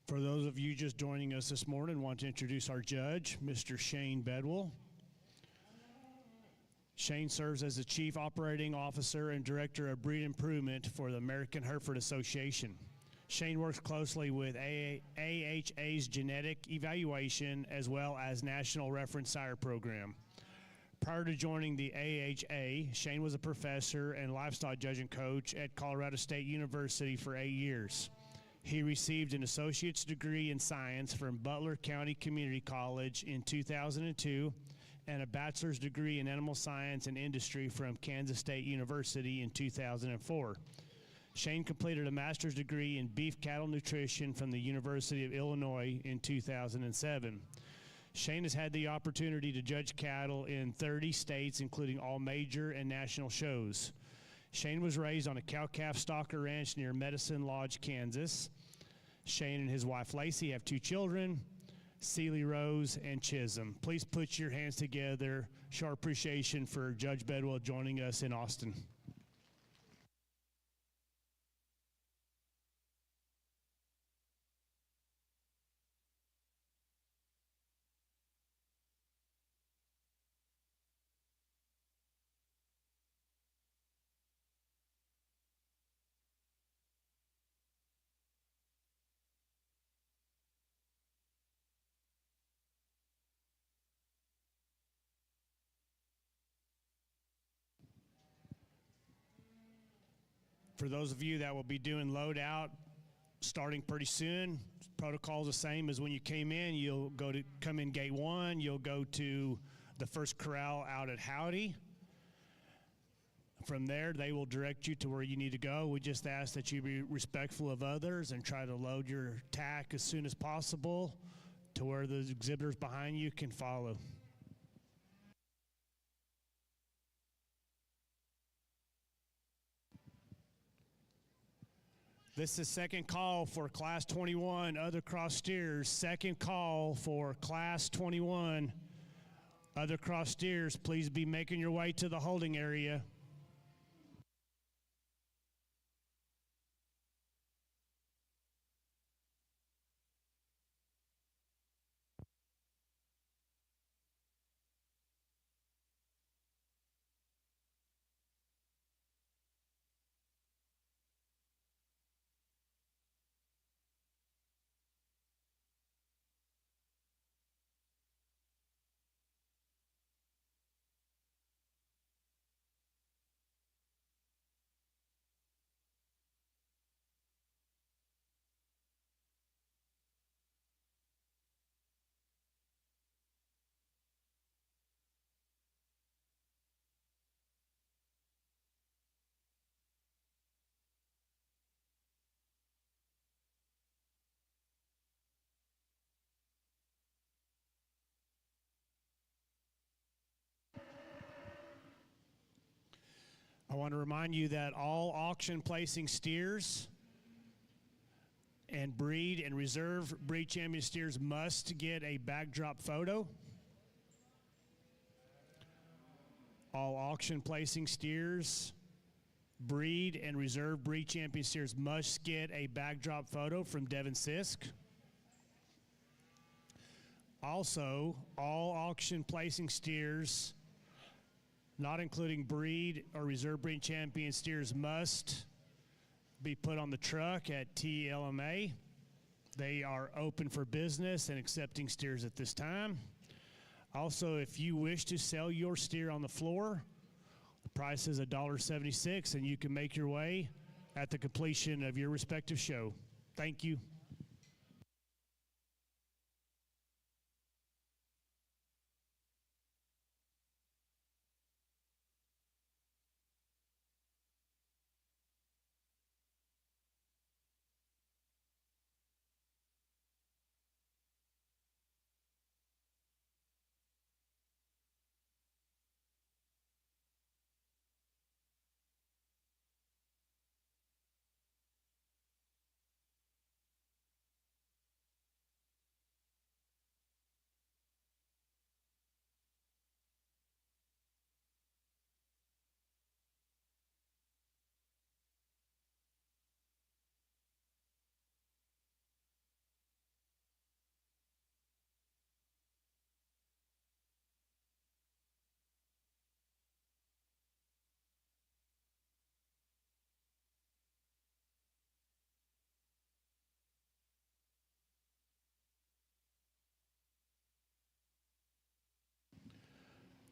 For those of you just joining us this morning, I want to introduce our judge, Mr. Shane Bedwell. Shane serves as the Chief Operating Officer and Director of Breed Improvement for the American Hereford Association. Shane works closely with AHA's genetic evaluation as well as National Reference Sire Program. Prior to joining the AHA, Shane was a professor and livestock judging coach at Colorado State University for 8 years. He received an associate's degree in science from Butler County Community College in 2002 and a bachelor's degree in animal science and industry from Kansas State University in 2004. Shane completed a master's degree in beef cattle nutrition from the University of Illinois in 2007. Shane has had the opportunity to judge cattle in 30 states, including all major and national shows. Shane was raised on a cow-calf stocker ranch near Medicine Lodge, Kansas. Shane and his wife Lacey have 2 children, Celie Rose and Chisholm. Please put your hands together. Show our appreciation for Judge Bedwell joining us in Austin. For those of you that will be doing load out starting pretty soon, protocol's the same as when you came in. You'll come in gate 1, you'll go to the first corral out at Howdy. From there, they will direct you to where you need to go. We just ask that you be respectful of others and try to load your tack as soon as possible to where the exhibitors behind you can follow. This is second call for Class 21 other cross steers. Second call for Class 21 other cross steers. Please be making your way to the holding area. I want to remind you that all auction placing steers and breed and reserve breed champion steers must get a backdrop photo. All auction placing steers, breed and reserve breed champion steers must get a backdrop photo from Devin Sisk. Also, all auction placing steers, not including breed or reserve breed champion steers, must be put on the truck at TLMA. They are open for business and accepting steers at this time. Also, if you wish to sell your steer on the floor, the price is $1.76, and you can make your way at the completion of your respective show. Thank you.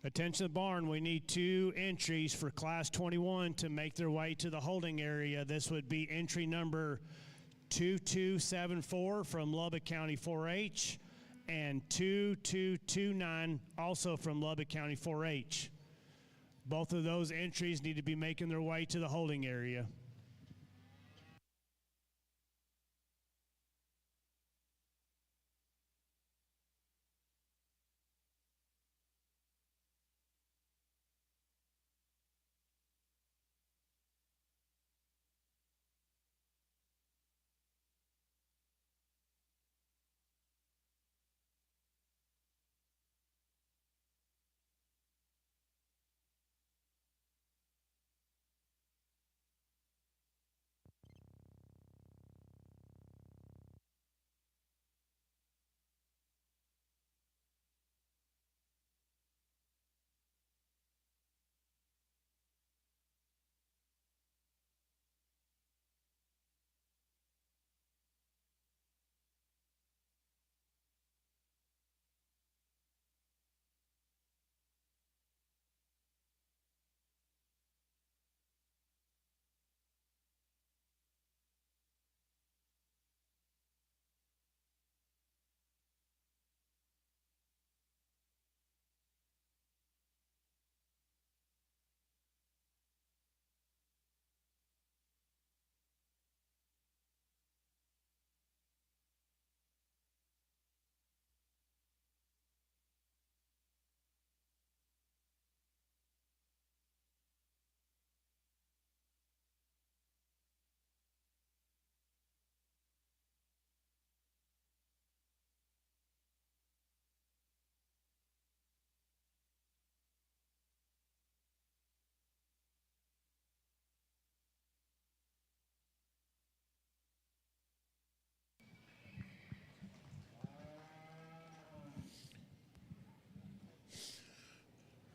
Attention to the barn, we need 2 entries for Class 21 to make their way to the holding area. This would be entry number 2274 from Lubbock County 4-H and 2229 also from Lubbock County 4-H. Both of those entries need to be making their way to the holding area.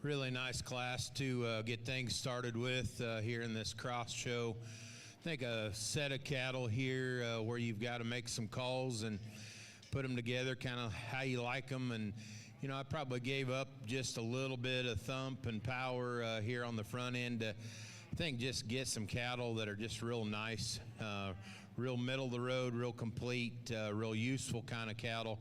Really nice class to get things started with here in this cross show. I think a set of cattle here where you've got to make some calls and put them together kind of how you like them. And, you know, I probably gave up just a little bit of thump and power here on the front end to, I think, just get some cattle that are just real nice, real middle of the road, real complete, real useful kind of cattle.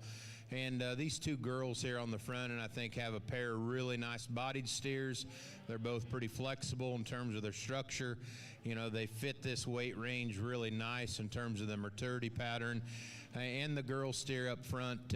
And these two girls here on the front, and I think have a pair of really nice bodied steers. They're both pretty flexible in terms of their structure. You know, they fit this weight range really nice in terms of the maturity pattern. And the girl steer up front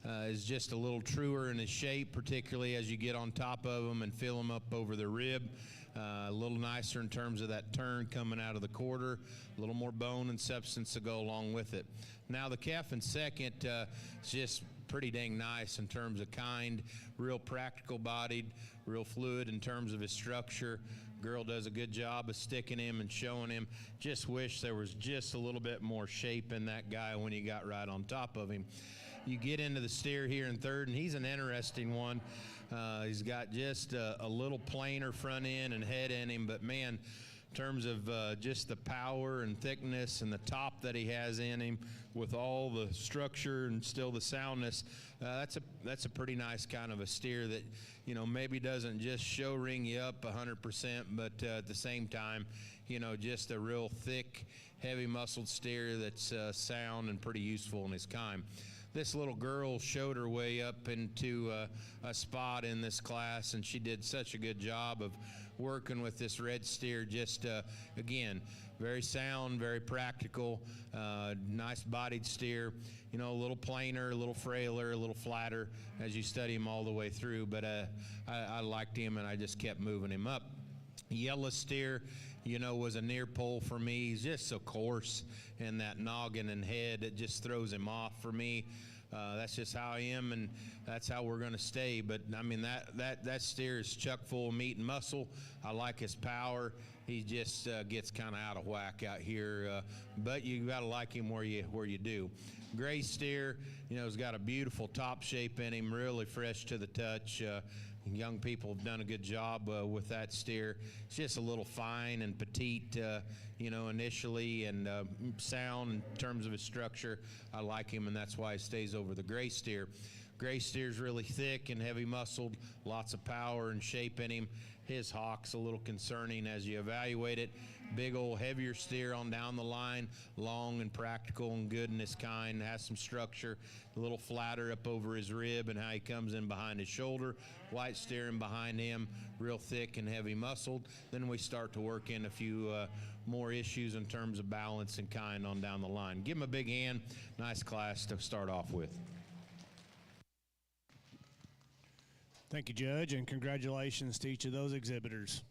is just a little truer in his shape, particularly as you get on top of them and fill them up over the rib. A little nicer in terms of that turn coming out of the quarter, a little more bone and substance to go along with it. Now the calf in second is just pretty dang nice in terms of kind, real practical bodied, real fluid in terms of his structure. Girl does a good job of sticking him and showing him. Just wish there was just a little bit more shape in that guy when you got right on top of him. You get into the steer here in third, and he's an interesting one. He's got just a little plainer front end and head in him, but man, in terms of just the power and thickness and the top that he has in him with all the structure and still the soundness, that's a pretty nice kind of a steer that, you know, maybe doesn't just show ring you up 100%, but at the same time, you know, just a real thick, heavy muscled steer that's sound and pretty useful in his kind. This little girl showed her way up into a spot in this class, and she did such a good job of working with this red steer. Just, again, very sound, very practical, nice bodied steer. You know, a little plainer, a little frailer, a little flatter as you study him all the way through, but I liked him, and I just kept moving him up. Yellow steer, you know, was a near pull for me. He's just so coarse in that noggin and head. It just throws him off for me. That's just how I am, and that's how we're going to stay. But, I mean, that steer is chock full of meat and muscle. I like his power. He just gets kind of out of whack out here, but you got to like him where you do. Gray steer, you know, has got a beautiful top shape in him, really fresh to the touch. Young people have done a good job with that steer. It's just a little fine and petite, you know, initially, and sound in terms of his structure. I like him, and that's why he stays over the gray steer. Gray steer's really thick and heavy muscled, lots of power and shape in him. His hock's a little concerning as you evaluate it. Big old heavier steer on down the line, long and practical and good in his kind, has some structure, a little flatter up over his rib and how he comes in behind his shoulder. White steer in behind him, real thick and heavy muscled. Then we start to work in a few more issues in terms of balance and kind on down the line. Give him a big hand. Nice class to start off with. Thank you, Judge, and congratulations to each of those exhibitors.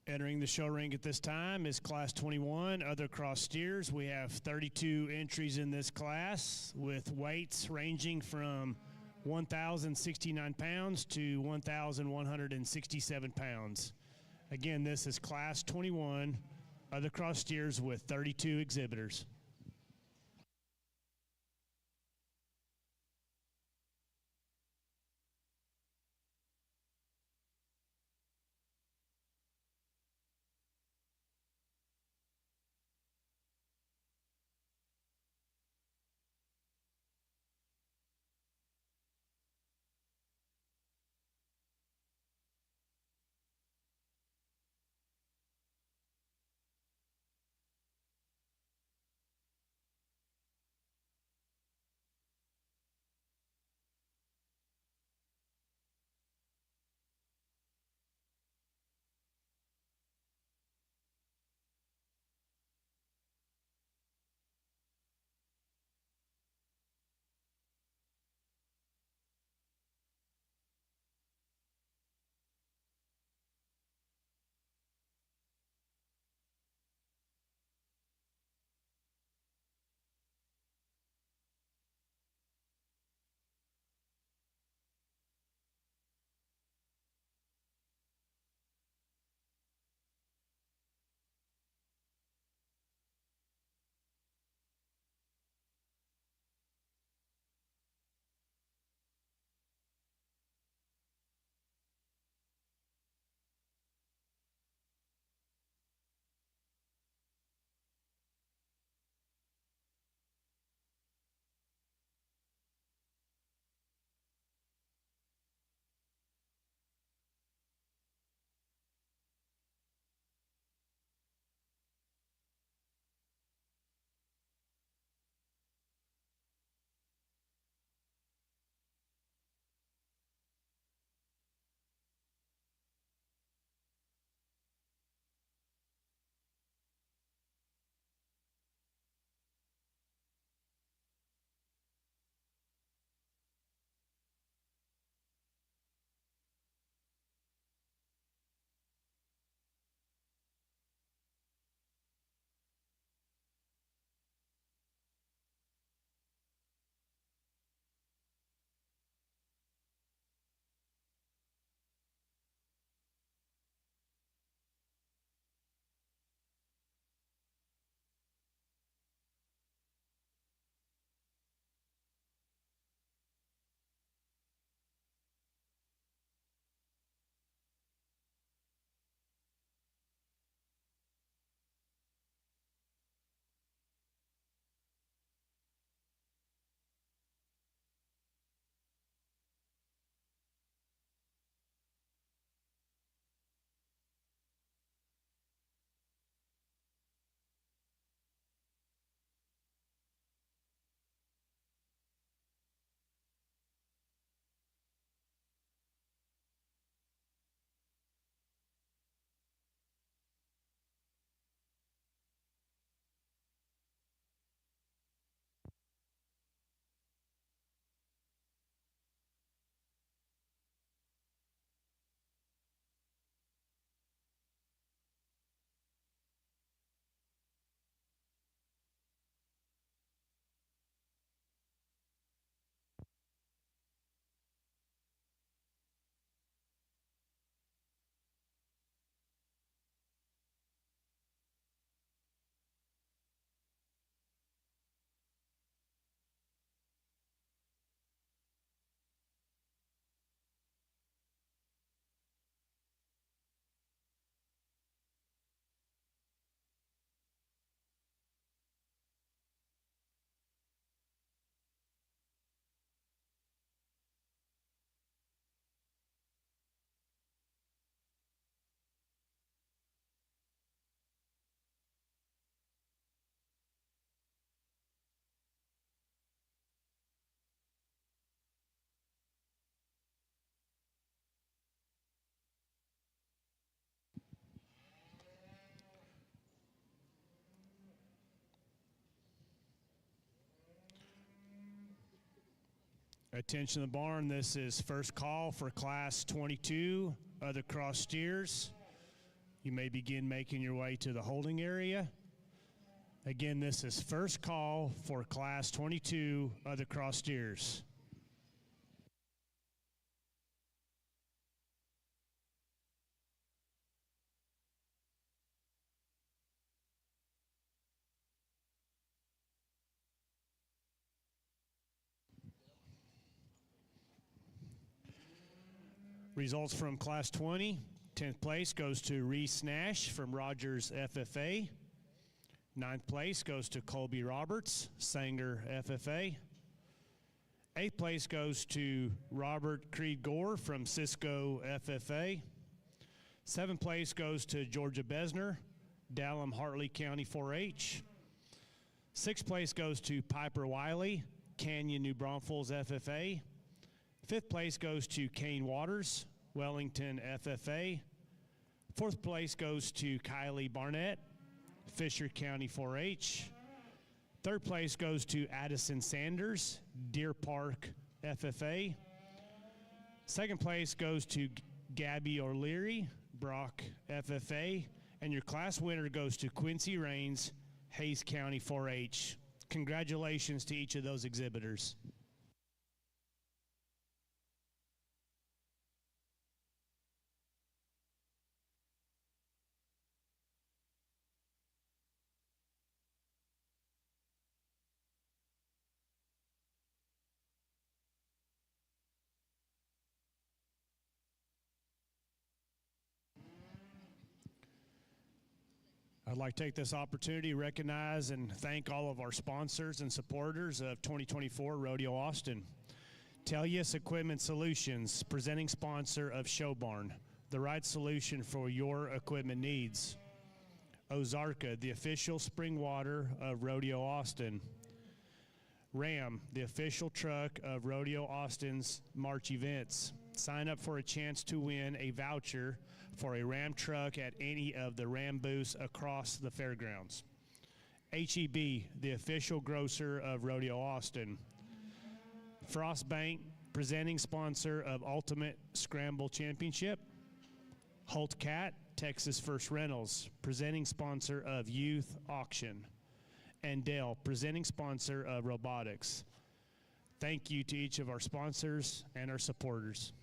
Entering the show ring at this time is Class 21, Other Cross Steers. We have 32 entries in this class with weights ranging from 1,069 pounds to 1,167 pounds. Again, this is Class 21, Other Cross Steers with 32 exhibitors. Attention the barn, this is first call for Class 22, other cross steers. You may begin making your way to the holding area. Again, this is first call for Class 22, other cross steers. Results from Class 20. 10th place goes to Reese Nash from Rogers FFA. 9th place goes to Colby Roberts, Sanger FFA. 8th place goes to Robert Creed Gore from Cisco FFA. 7th place goes to Georgia Besner, Dallam Hartley County 4-H. 6th place goes to Piper Wiley, Canyon New Braunfels FFA. 5th place goes to Kane Waters, Wellington FFA. 4th place goes to Kylie Barnett, Fisher County 4-H. 3rd place goes to Addison Sanders, Deer Park FFA. 2nd place goes to Gabby O'Leary, Brock FFA. And your class winner goes to Quincy Rains, Hayes County 4-H. Congratulations to each of those exhibitors. I'd like to take this opportunity to recognize and thank all of our sponsors and supporters of 2024 Rodeo Austin. Tellius Equipment Solutions, presenting sponsor of Show Barn, the right solution for your equipment needs. Ozarka, the official spring water of Rodeo Austin. Ram, the official truck of Rodeo Austin's March events. Sign up for a chance to win a voucher for a Ram truck at any of the Ram booths across the fairgrounds. HEB, the official grocer of Rodeo Austin. Frost Bank, presenting sponsor of Ultimate Scramble Championship. Holt Cat, Texas First Rentals, presenting sponsor of Youth Auction. And Dell, presenting sponsor of Robotics. Thank you to each of our sponsors and our supporters.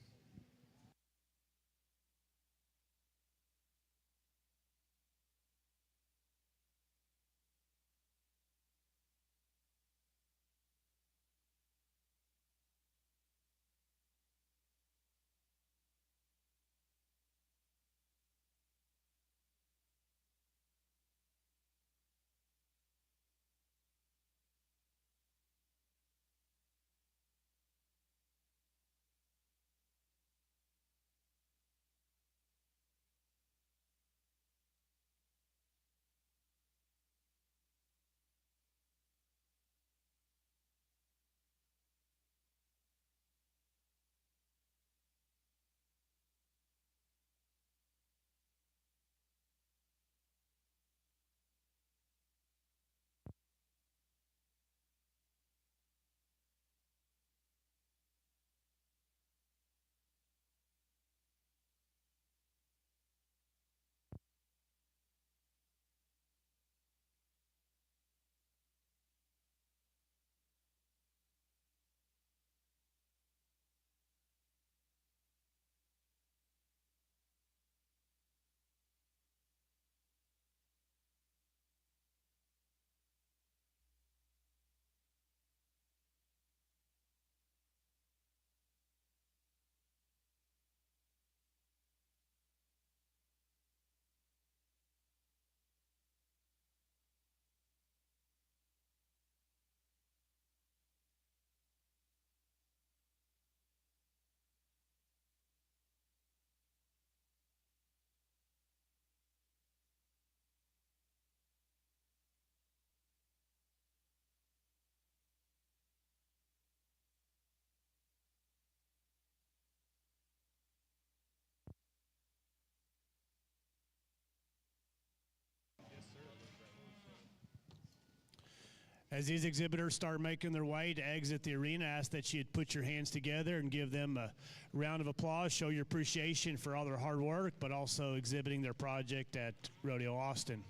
As these exhibitors start making their way to exit the arena, I ask that you'd put your hands together and give them a round of applause, show your appreciation for all their hard work, but also exhibiting their project at Rodeo Austin.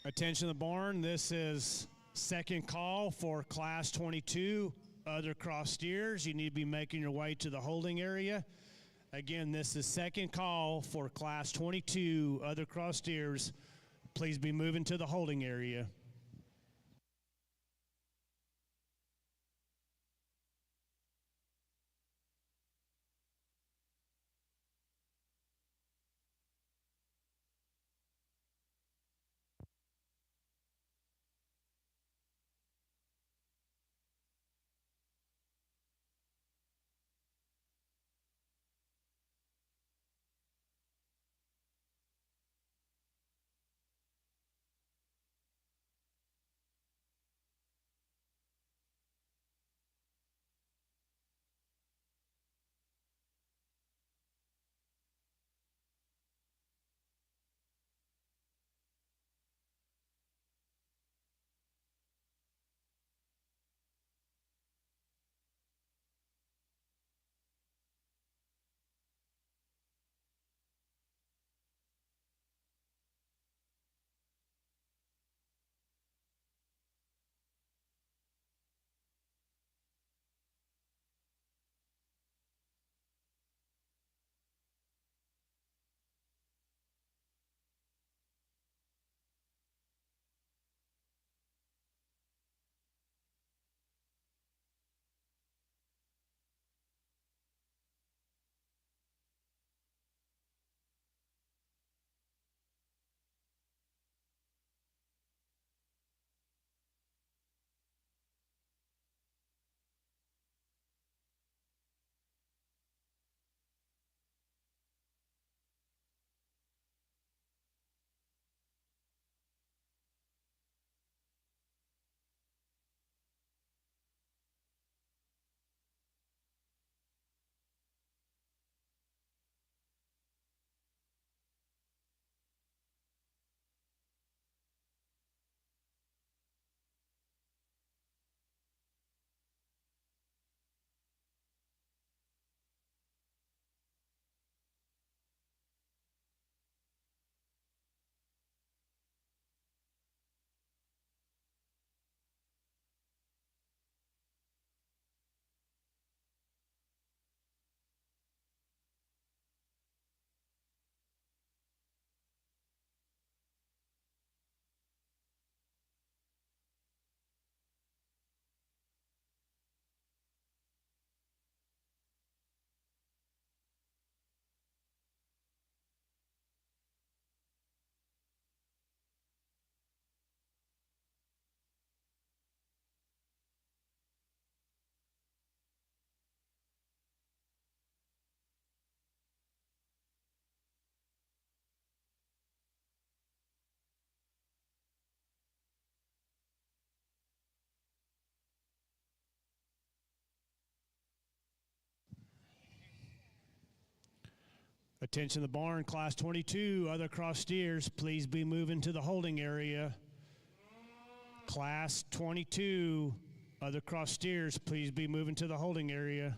Attention the barn, this is second call for Class 22 other cross steers. You need to be making your way to the holding area. Again, this is second call for Class 22 other cross steers. Please be moving to the holding area. Attention the barn, class 22, other cross steers, please be moving to the holding area. Class 22, other cross steers, please be moving to the holding area.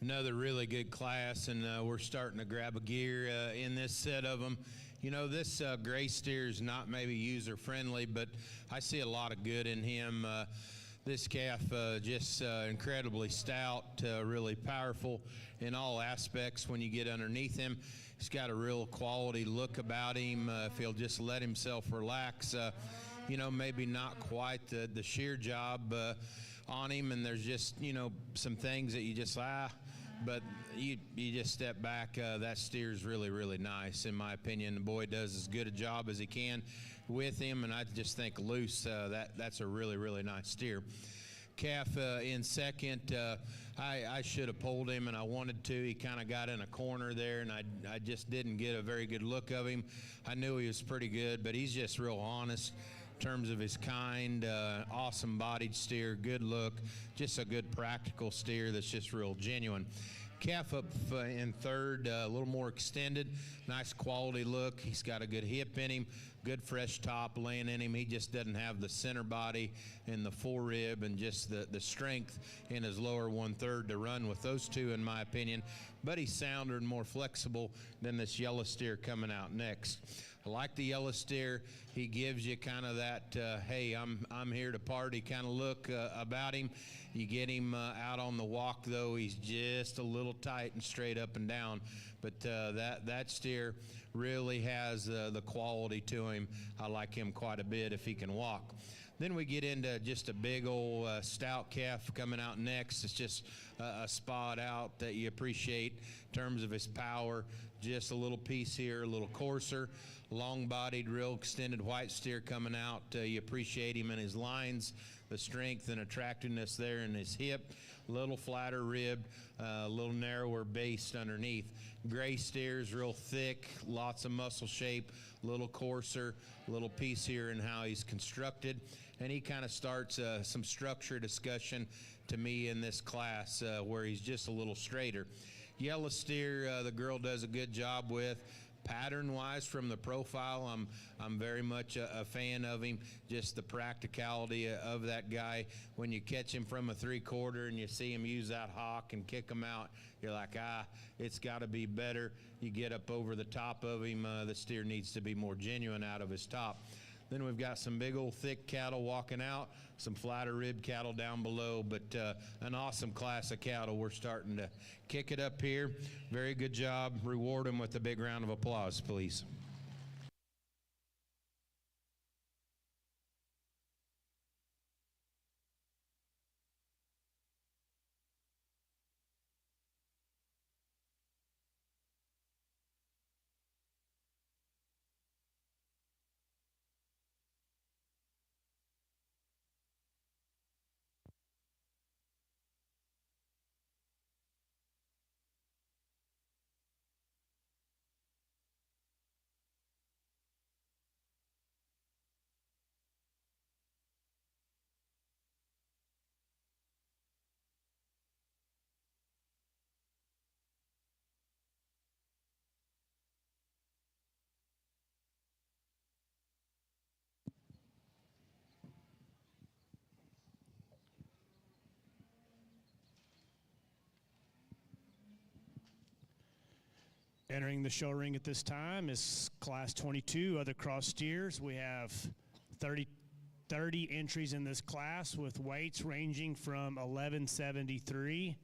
Another really good class, and we're starting to grab a gear in this set of them. You know, this gray steer is not maybe user-friendly, but I see a lot of good in him. This calf just incredibly stout, really powerful in all aspects when you get underneath him. He's got a real quality look about him. If he'll just let himself relax, you know, maybe not quite the sheer job on him, and there's just, you know, some things that you just, but you just step back. That steer's really, really nice, in my opinion. The boy does as good a job as he can with him, and I just think loose, that's a really, really nice steer. Calf in second, I should have pulled him, and I wanted to. He kind of got in a corner there, and I just didn't get a very good look of him. I knew he was pretty good, but he's just real honest in terms of his kind. Awesome bodied steer, good look, just a good practical steer that's just real genuine. Calf up in third, a little more extended, nice quality look. He's got a good hip in him, good fresh top laying in him. He just doesn't have the center body and the forerib and just the strength in his lower 1/3 to run with those two, in my opinion. But he's sounder and more flexible than this yellow steer coming out next. I like the yellow steer. He gives you kind of that, hey, I'm here to party kind of look about him. You get him out on the walk, though, he's just a little tight and straight up and down. But that steer really has the quality to him. I like him quite a bit if he can walk. Then we get into just a big old stout calf coming out next. It's just a spot out that you appreciate in terms of his power. Just a little piece here, a little coarser, long-bodied, real extended white steer coming out. You appreciate him in his lines. the strength and attractiveness there in his hip, a little flatter ribbed, a little narrower base underneath. Gray steers, real thick, lots of muscle shape, a little coarser, a little piece here in how he's constructed. And he kind of starts some structure discussion to me in this class where he's just a little straighter. Yellow steer, the girl does a good job with. Pattern-wise, from the profile, I'm very much a fan of him. Just the practicality of that guy. When you catch him from a 3/4 and you see him use that hock and kick him out, you're like, it's got to be better. You get up over the top of him, the steer needs to be more genuine out of his top. Then we've got some big old thick cattle walking out, some flatter rib cattle down below, but an awesome class of cattle. We're starting to kick it up here. Very good job. Reward them with a big round of applause, please. Entering the show ring at this time is Class 22, other cross steers. We have 30 entries in this class with weights ranging from 1173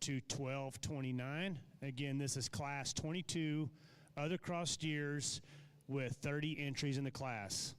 to 1229. Again, this is Class 22, other cross steers with 30 entries in the class.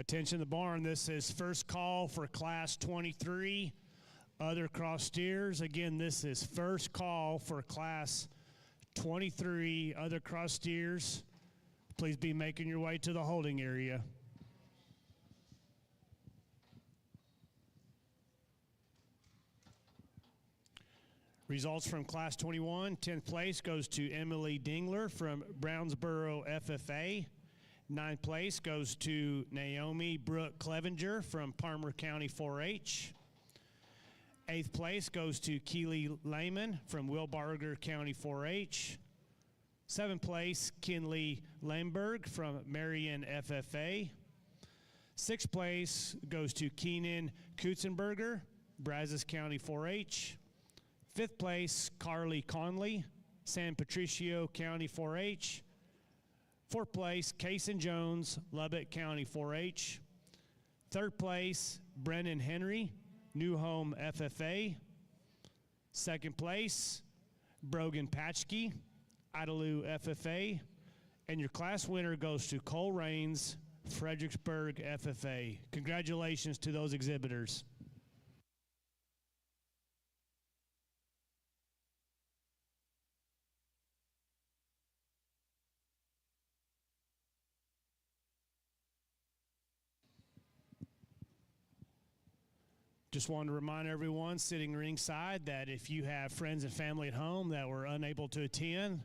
Attention the barn, this is first call for class 23, other cross steers. Again, this is first call for class 23, other cross steers. Please be making your way to the holding area. Results from class 21, 10th place goes to Emily Dingler from Brownsboro FFA. 9th place goes to Naomi Brooke Clevenger from Palmer County 4-H. 8th place goes to Keely Lehman from Wilbarger County 4-H. 7th place, Kinley Lemberg from Marion FFA. 6th place goes to Keenan Kutzenberger, Brazos County 4-H. 5th place, Carly Conley, San Patricio County 4-H. 4th place, Kason Jones, Lubbock County 4-H. 3rd place, Brennan Henry, New Home FFA. 2nd place, Brogan Patchke, Idalou FFA. And your class winner goes to Cole Rains, Fredericksburg FFA. Congratulations to those exhibitors. Just wanted to remind everyone sitting ringside that if you have friends and family at home that were unable to attend,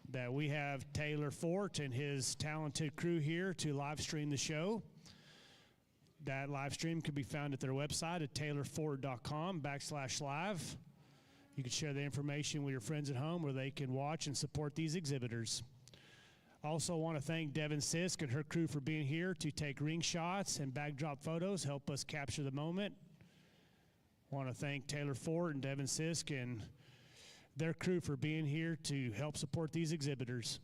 that we have Taylor Fort and his talented crew here to live stream the show. That live stream can be found at their website at taylorfort.com/live. You can share the information with your friends at home where they can watch and support these exhibitors. Also want to thank Devin Sisk and her crew for being here to take ring shots and backdrop photos, help us capture the moment. Want to thank Taylor Ford and Devin Sisk and their crew for being here to help support these exhibitors.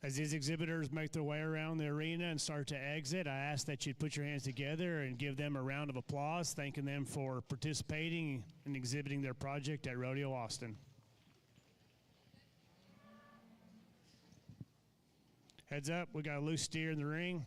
As these exhibitors make their way around the arena and start to exit, I ask that you put your hands together and give them a round of applause, thanking them for participating and exhibiting their project at Rodeo Austin. Heads up, we got a loose steer in the ring.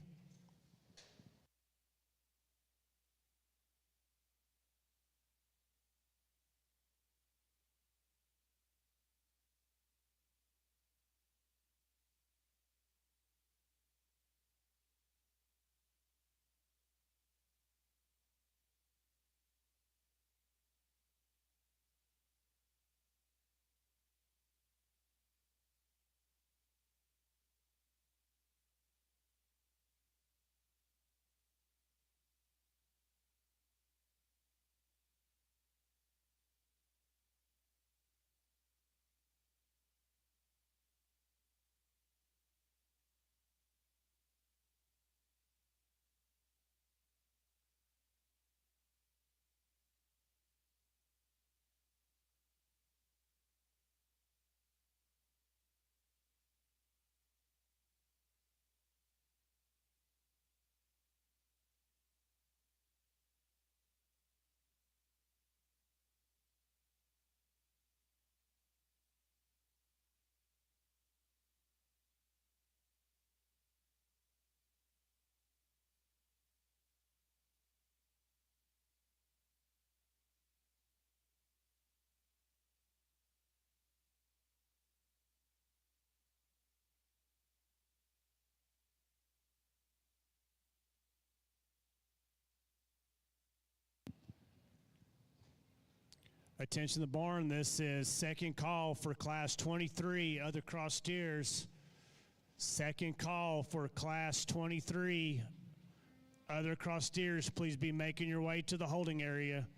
Attention the barn, this is second call for Class 23, other cross steers. Second call for Class 23, other cross steers. Please be making your way to the holding area.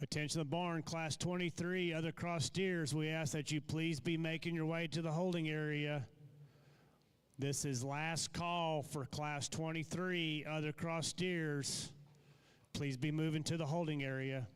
Attention the barn, Class 23, other cross steers. We ask that you please be making your way to the holding area. This is last call for Class 23, other cross steers. Please be moving to the holding area.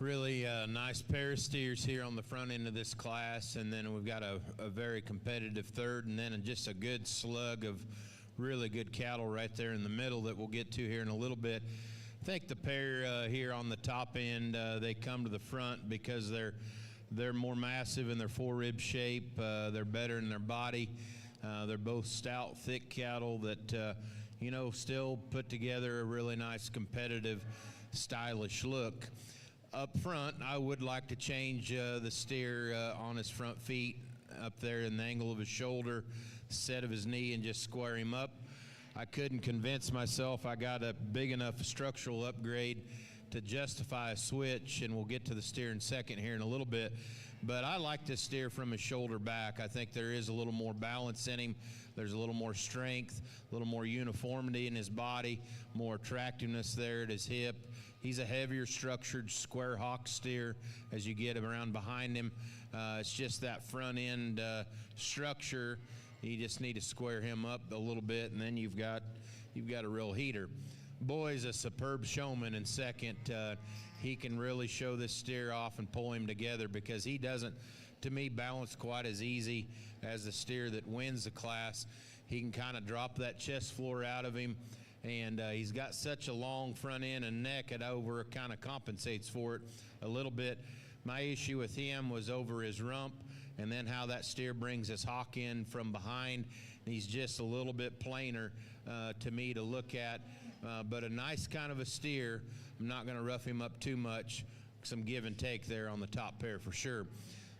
Really nice pair of steers here on the front end of this class, and then we've got a very competitive third, and then just a good slug of really good cattle right there in the middle that we'll get to here in a little bit. I think the pair here on the top end, they come to the front because they're more massive in their forerib shape. They're better in their body. They're both stout, thick cattle that, still put together a really nice, competitive, stylish look. Up front, I would like to change the steer on his front feet up there in the angle of his shoulder, set of his knee, and just square him up. I couldn't convince myself I got a big enough structural upgrade to justify a switch, and we'll get to the steer in a second here in a little bit. But I like this steer from his shoulder back. I think there is a little more balance in him. There's a little more strength, a little more uniformity in his body, more attractiveness there at his hip. He's a heavier structured square hock steer as you get around behind him. It's just that front end structure. You just need to square him up a little bit, and then you've got a real heater. Boy's a superb showman in second. He can really show this steer off and pull him together because he doesn't, to me, balance quite as easy as the steer that wins the class. He can kind of drop that chest floor out of him, and he's got such a long front end and neck, it over kind of compensates for it a little bit. My issue with him was over his rump, and then how that steer brings his hock in from behind. He's just a little bit plainer to me to look at, but a nice kind of a steer. I'm not going to rough him up too much. Some give and take there on the top pair for sure.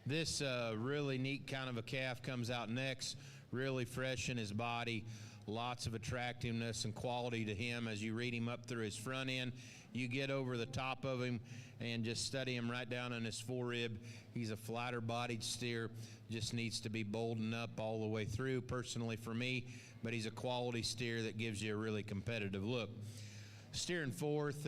This really neat kind of a calf comes out next, really fresh in his body, lots of attractiveness and quality to him as you read him up through his front end. You get over the top of him and just study him right down on his forerib. He's a flatter bodied steer, just needs to be boldened up all the way through personally for me, but he's a quality steer that gives you a really competitive look. Steering fourth,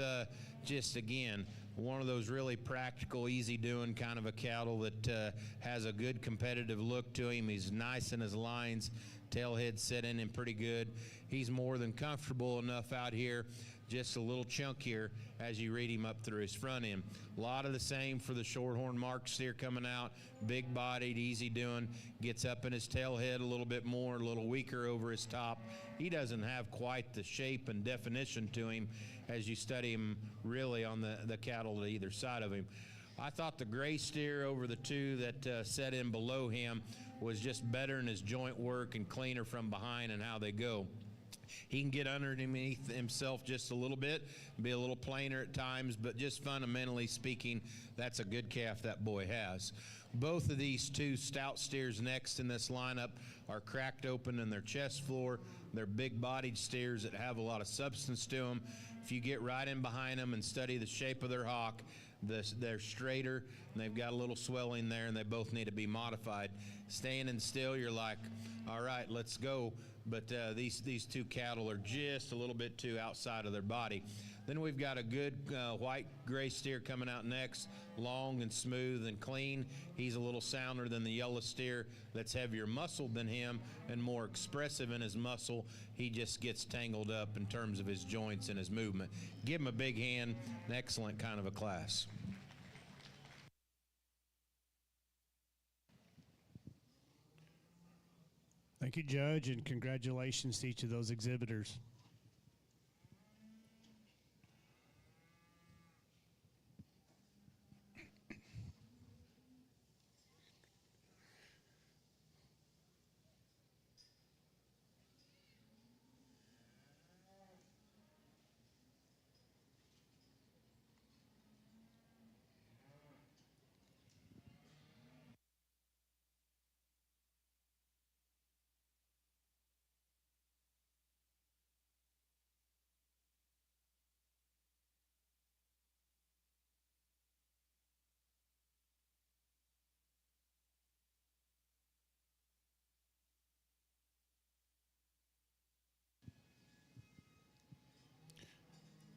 just again, one of those really practical, easy doing kind of a cattle that has a good competitive look to him. He's nice in his lines, tailhead set in him pretty good. He's more than comfortable enough out here, just a little chunkier as you read him up through his front end. A lot of the same for the shorthorn mark steer coming out, big bodied, easy doing, gets up in his tailhead a little bit more, a little weaker over his top. He doesn't have quite the shape and definition to him as you study him really on the cattle to either side of him. I thought the gray steer over the two that set in below him was just better in his joint work and cleaner from behind and how they go. He can get underneath himself just a little bit, be a little plainer at times, but just fundamentally speaking, that's a good calf that boy has. Both of these two stout steers next in this lineup are cracked open in their chest floor. They're big-bodied steers that have a lot of substance to them. If you get right in behind them and study the shape of their hock, they're straighter, and they've got a little swelling there, and they both need to be modified. Standing still, you're like, all right, let's go. But these two cattle are just a little bit too outside of their body. Then we've got a good white gray steer coming out next, long and smooth and clean. He's a little sounder than the yellow steer that's heavier muscled than him and more expressive in his muscle. He just gets tangled up in terms of his joints and his movement. Give him a big hand, an excellent kind of a class. Thank you, Judge, and congratulations to each of those exhibitors.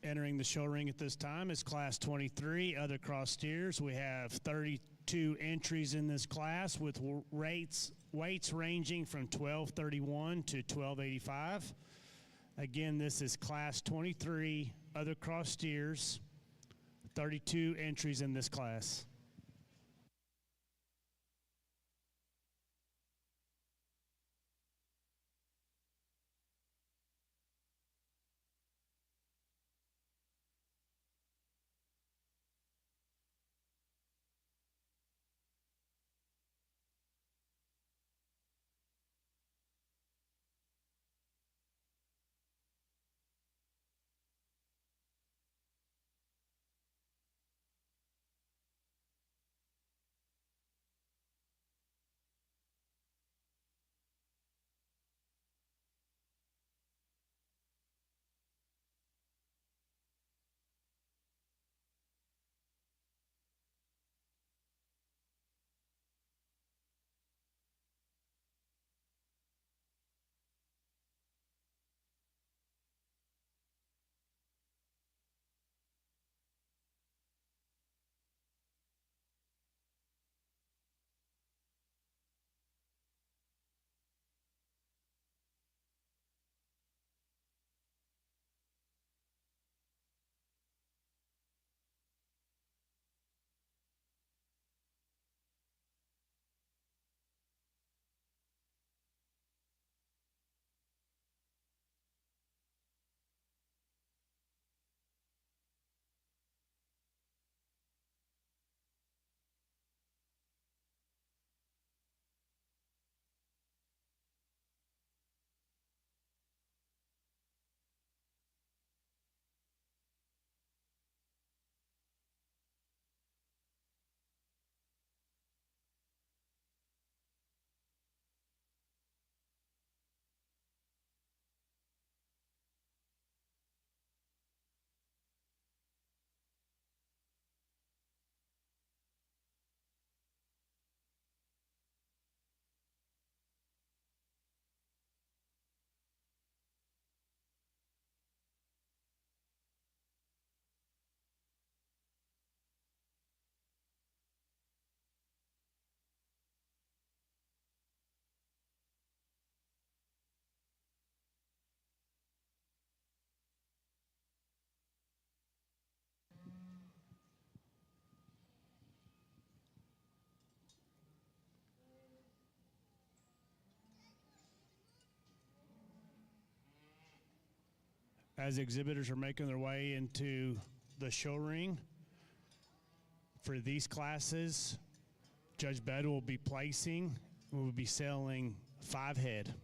Entering the show ring at this time is Class 23, other cross steers. We have 32 entries in this class with weights ranging from 1231 to 1285. Again, this is Class 23, other cross steers, 32 entries in this class. As exhibitors are making their way into the show ring, for these classes, Judge Bedwell will be placing, we'll be selling 5 head.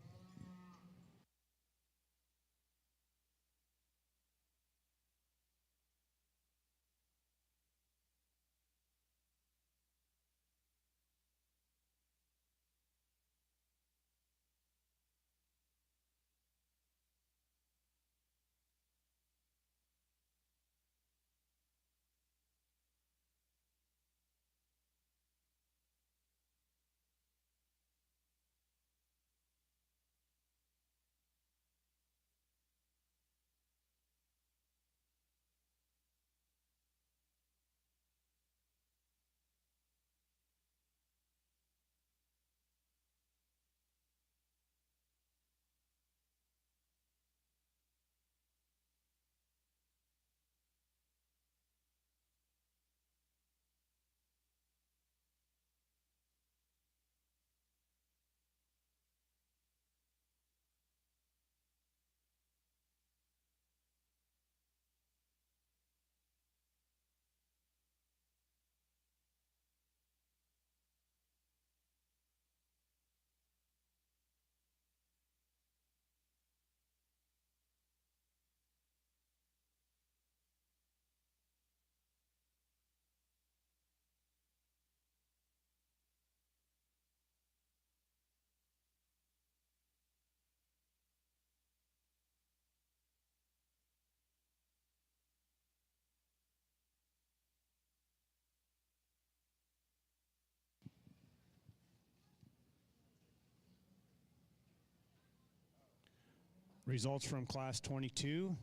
Results from Class 22.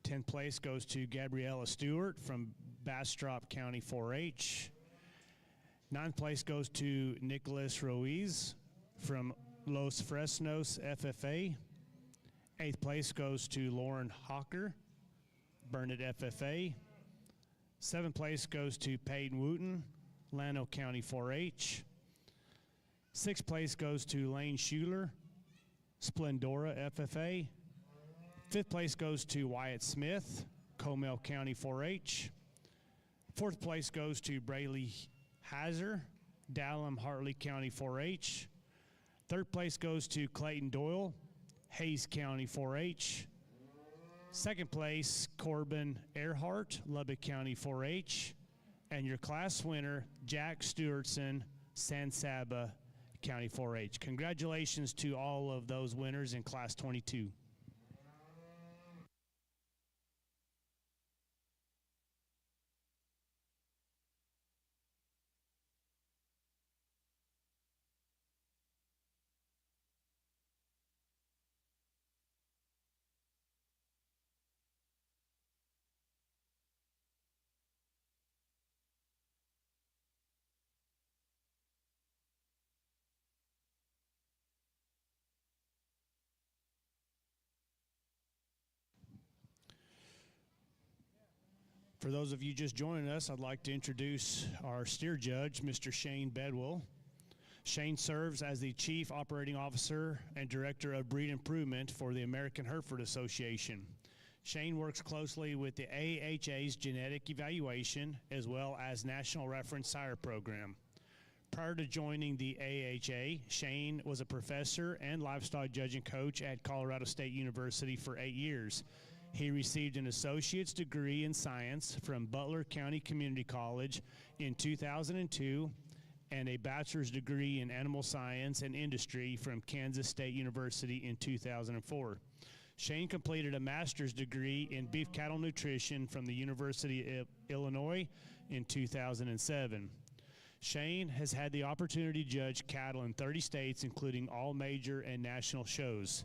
10th place goes to Gabriella Stewart from Bastrop County 4-H. 9th place goes to Nicholas Ruiz from Los Fresnos FFA. 8th place goes to Lauren Hawker, Burnett FFA. Seventh place goes to Peyton Wooten, Llano County 4-H. Sixth place goes to Lane Schuler, Splendora FFA. Fifth place goes to Wyatt Smith, Comel County 4-H. Fourth place goes to Brayley Hazer, Dallam Hartley County 4-H. Third place goes to Clayton Doyle, Hayes County 4-H. Second place, Corbin Earhart, Lubbock County 4-H. And your class winner, Jack Stewartson, San Saba County 4-H. Congratulations to all of those winners in Class 22. For those of you just joining us, I'd like to introduce our steer judge, Mr. Shane Bedwell. Shane serves as the Chief Operating Officer and Director of Breed Improvement for the American Hereford Association. Shane works closely with the AHA's genetic evaluation as well as National Reference Sire Program. Prior to joining the AHA, Shane was a professor and livestock judging coach at Colorado State University for 8 years. He received an associate's degree in science from Butler County Community College in 2002 and a bachelor's degree in animal science and industry from Kansas State University in 2004. Shane completed a master's degree in beef cattle nutrition from the University of Illinois in 2007. Shane has had the opportunity to judge cattle in 30 states, including all major and national shows.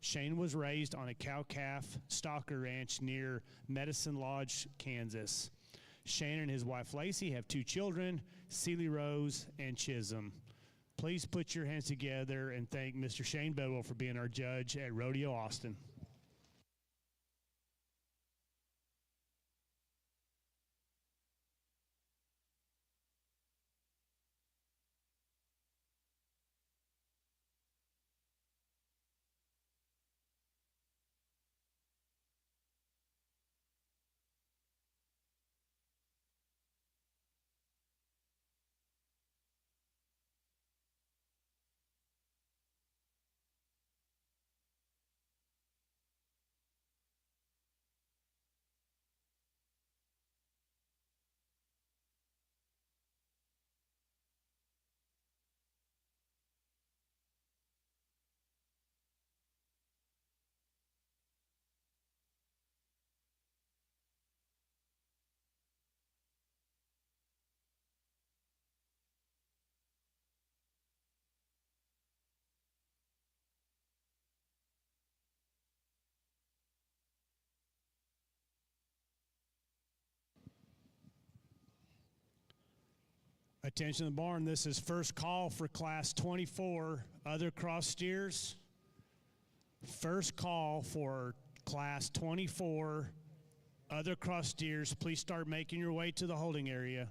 Shane was raised on a cow-calf stocker ranch near Medicine Lodge, Kansas. Shane and his wife Lacey have 2 children, Celie Rose and Chisholm. Please put your hands together and thank Mr. Shane Bedwell for being our judge at Rodeo Austin. Attention to the barn, this is first call for Class 24, other cross steers. First call for Class 24, other cross steers. Please start making your way to the holding area.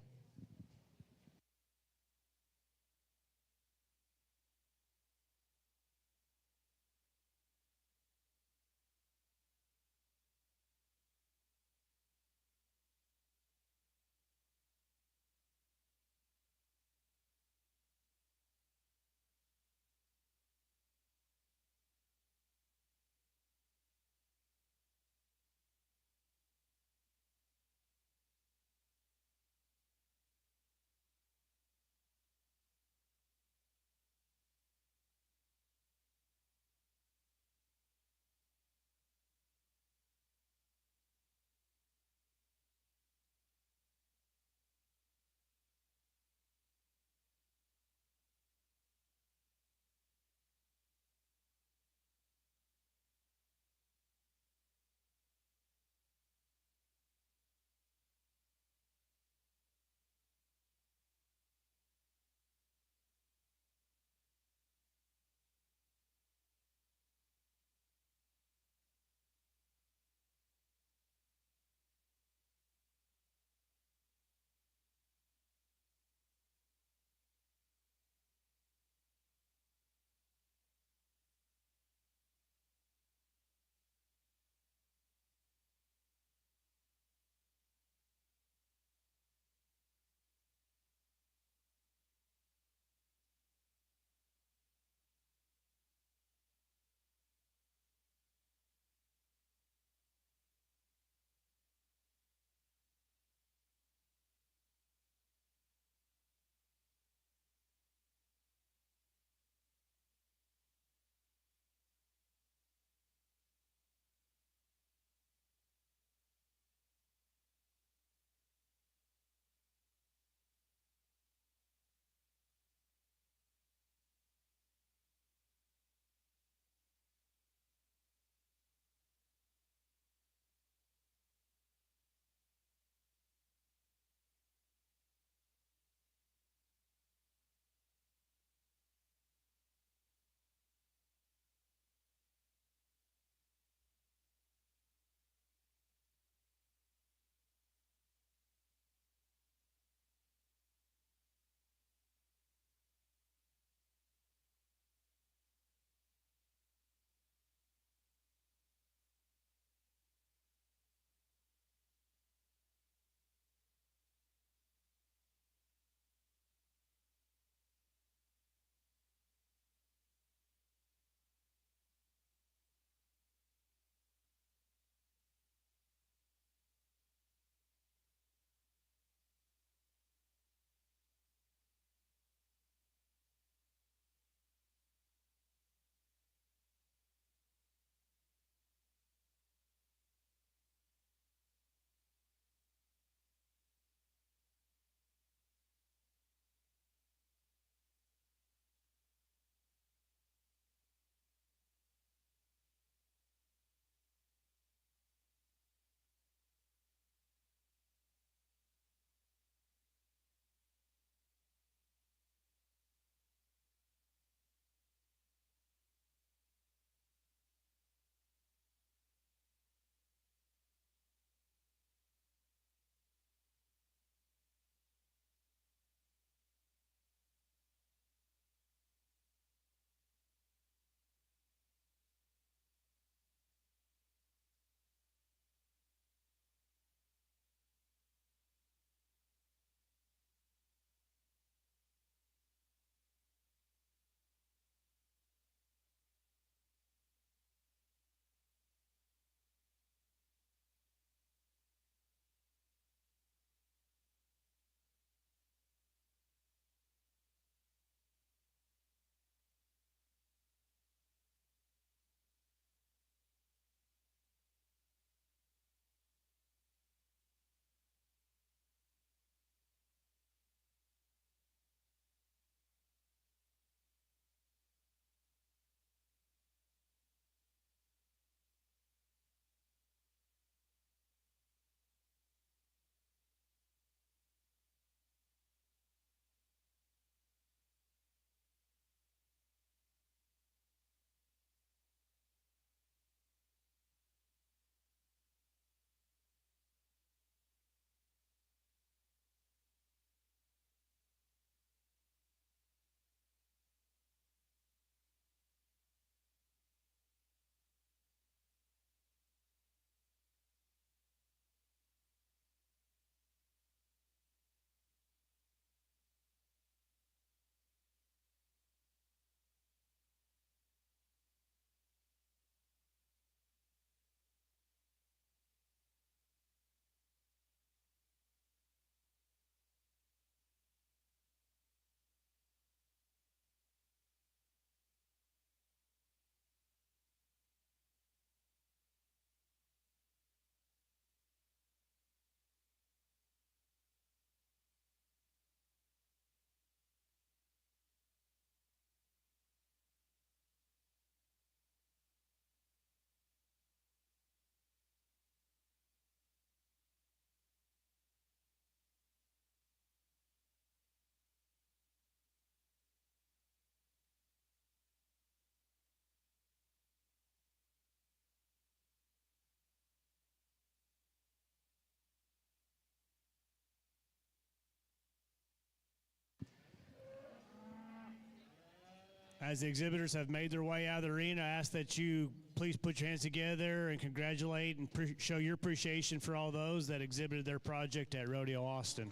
As the exhibitors have made their way out of the arena, I ask that you please put your hands together and congratulate and show your appreciation for all those that exhibited their project at Rodeo Austin.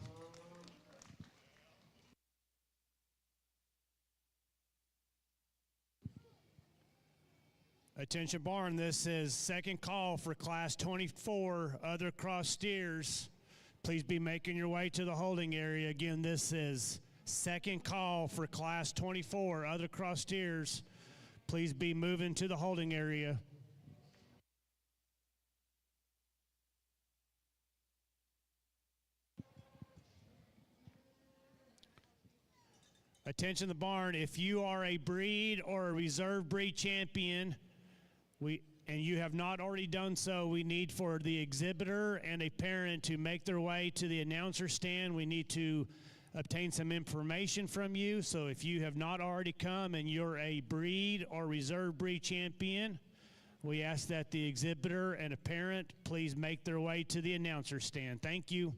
Attention barn, this is second call for Class 24 other cross steers. Please be making your way to the holding area. Again, this is second call for Class 24 other cross steers. Please be moving to the holding area. Attention the barn, if you are a breed or a reserve breed champion, and you have not already done so, we need for the exhibitor and a parent to make their way to the announcer stand. We need to obtain some information from you. So if you have not already come and you're a breed or reserve breed champion, we ask that the exhibitor and a parent please make their way to the announcer stand. Thank you.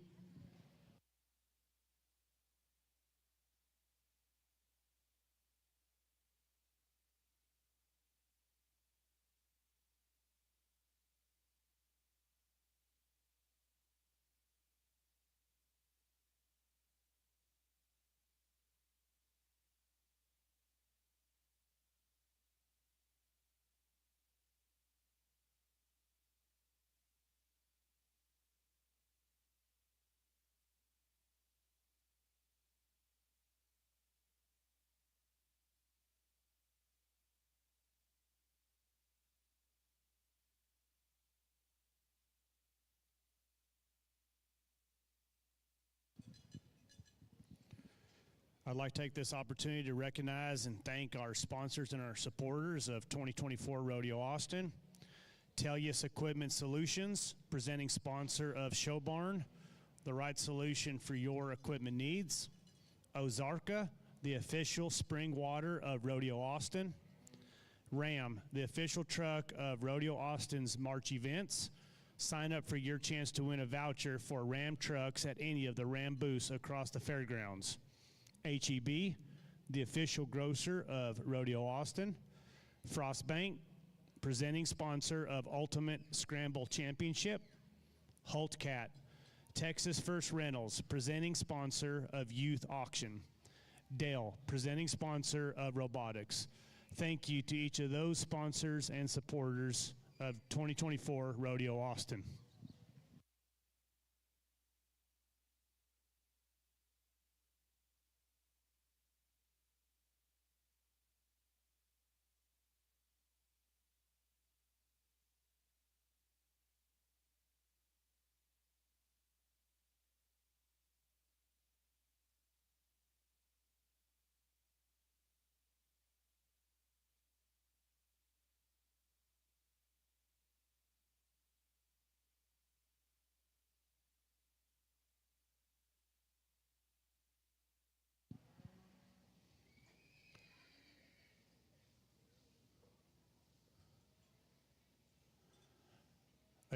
I'd like to take this opportunity to recognize and thank our sponsors and our supporters of 2024 Rodeo Austin. Tellius Equipment Solutions, presenting sponsor of Show Barn, the right solution for your equipment needs. Ozarka, the official spring water of Rodeo Austin. Ram, the official truck of Rodeo Austin's March events. Sign up for your chance to win a voucher for Ram trucks at any of the Ram booths across the fairgrounds. HEB, the official grocer of Rodeo Austin. Frostbank, presenting sponsor of Ultimate Scramble Championship. Holtcat, Texas First Rentals, presenting sponsor of Youth Auction. Dale, presenting sponsor of Robotics. Thank you to each of those sponsors and supporters of 2024 Rodeo Austin.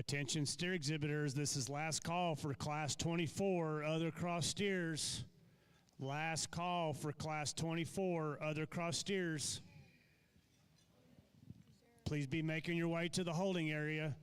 Attention steer exhibitors, this is last call for Class 24 other cross steers. Last call for Class 24 other cross steers. Please be making your way to the holding area.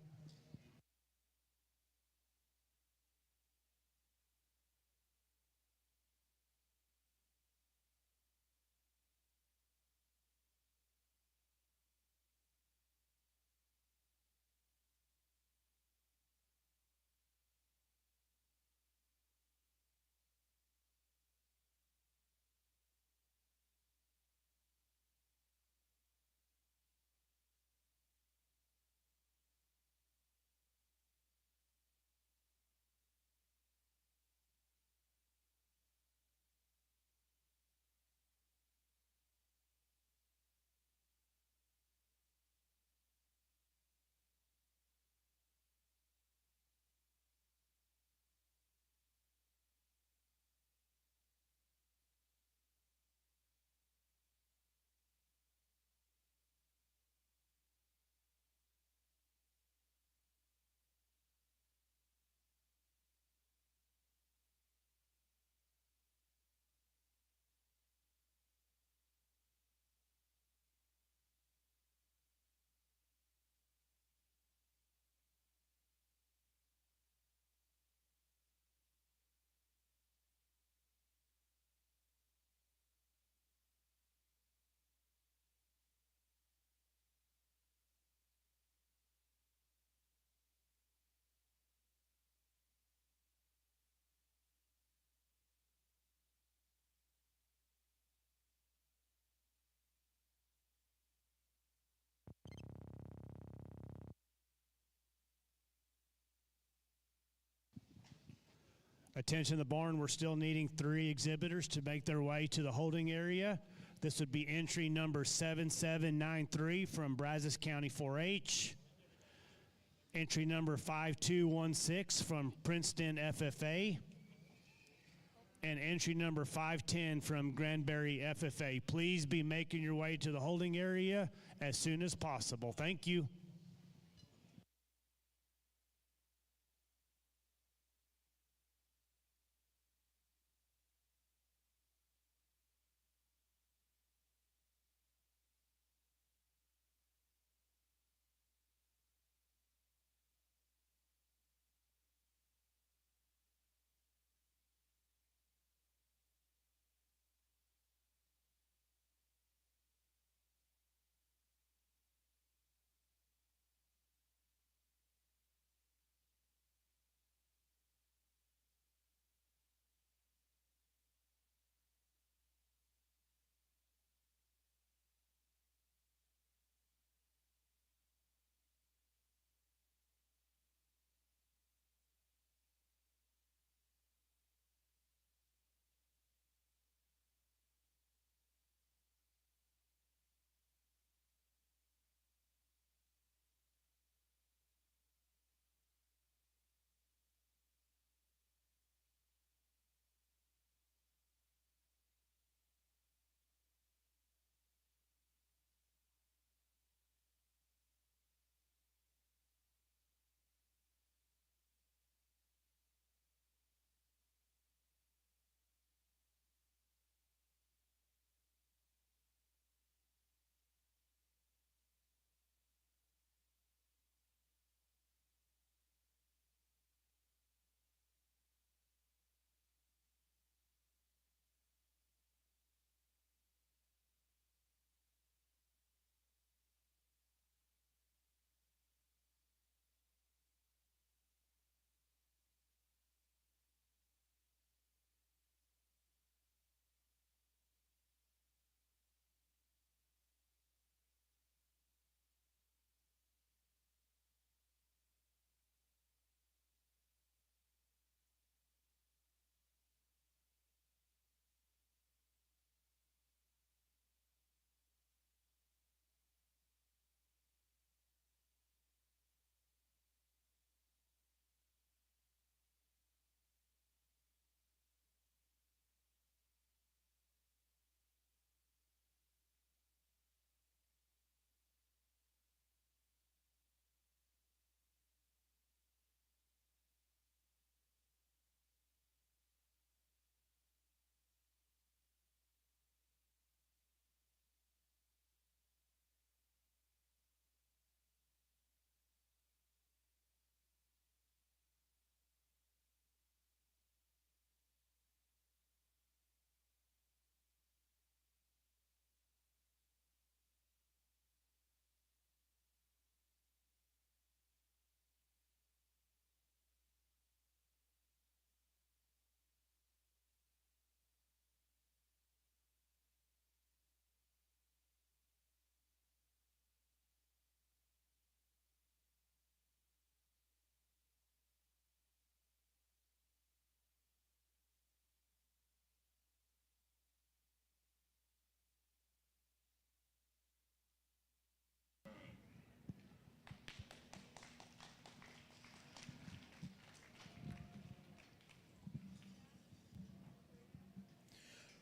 Attention the barn, we're still needing 3 exhibitors to make their way to the holding area. This would be entry number 7793 from Brazos County 4-H. Entry number 5216 from Princeton FFA. And entry number 510 from Granbury FFA. Please be making your way to the holding area as soon as possible. Thank you.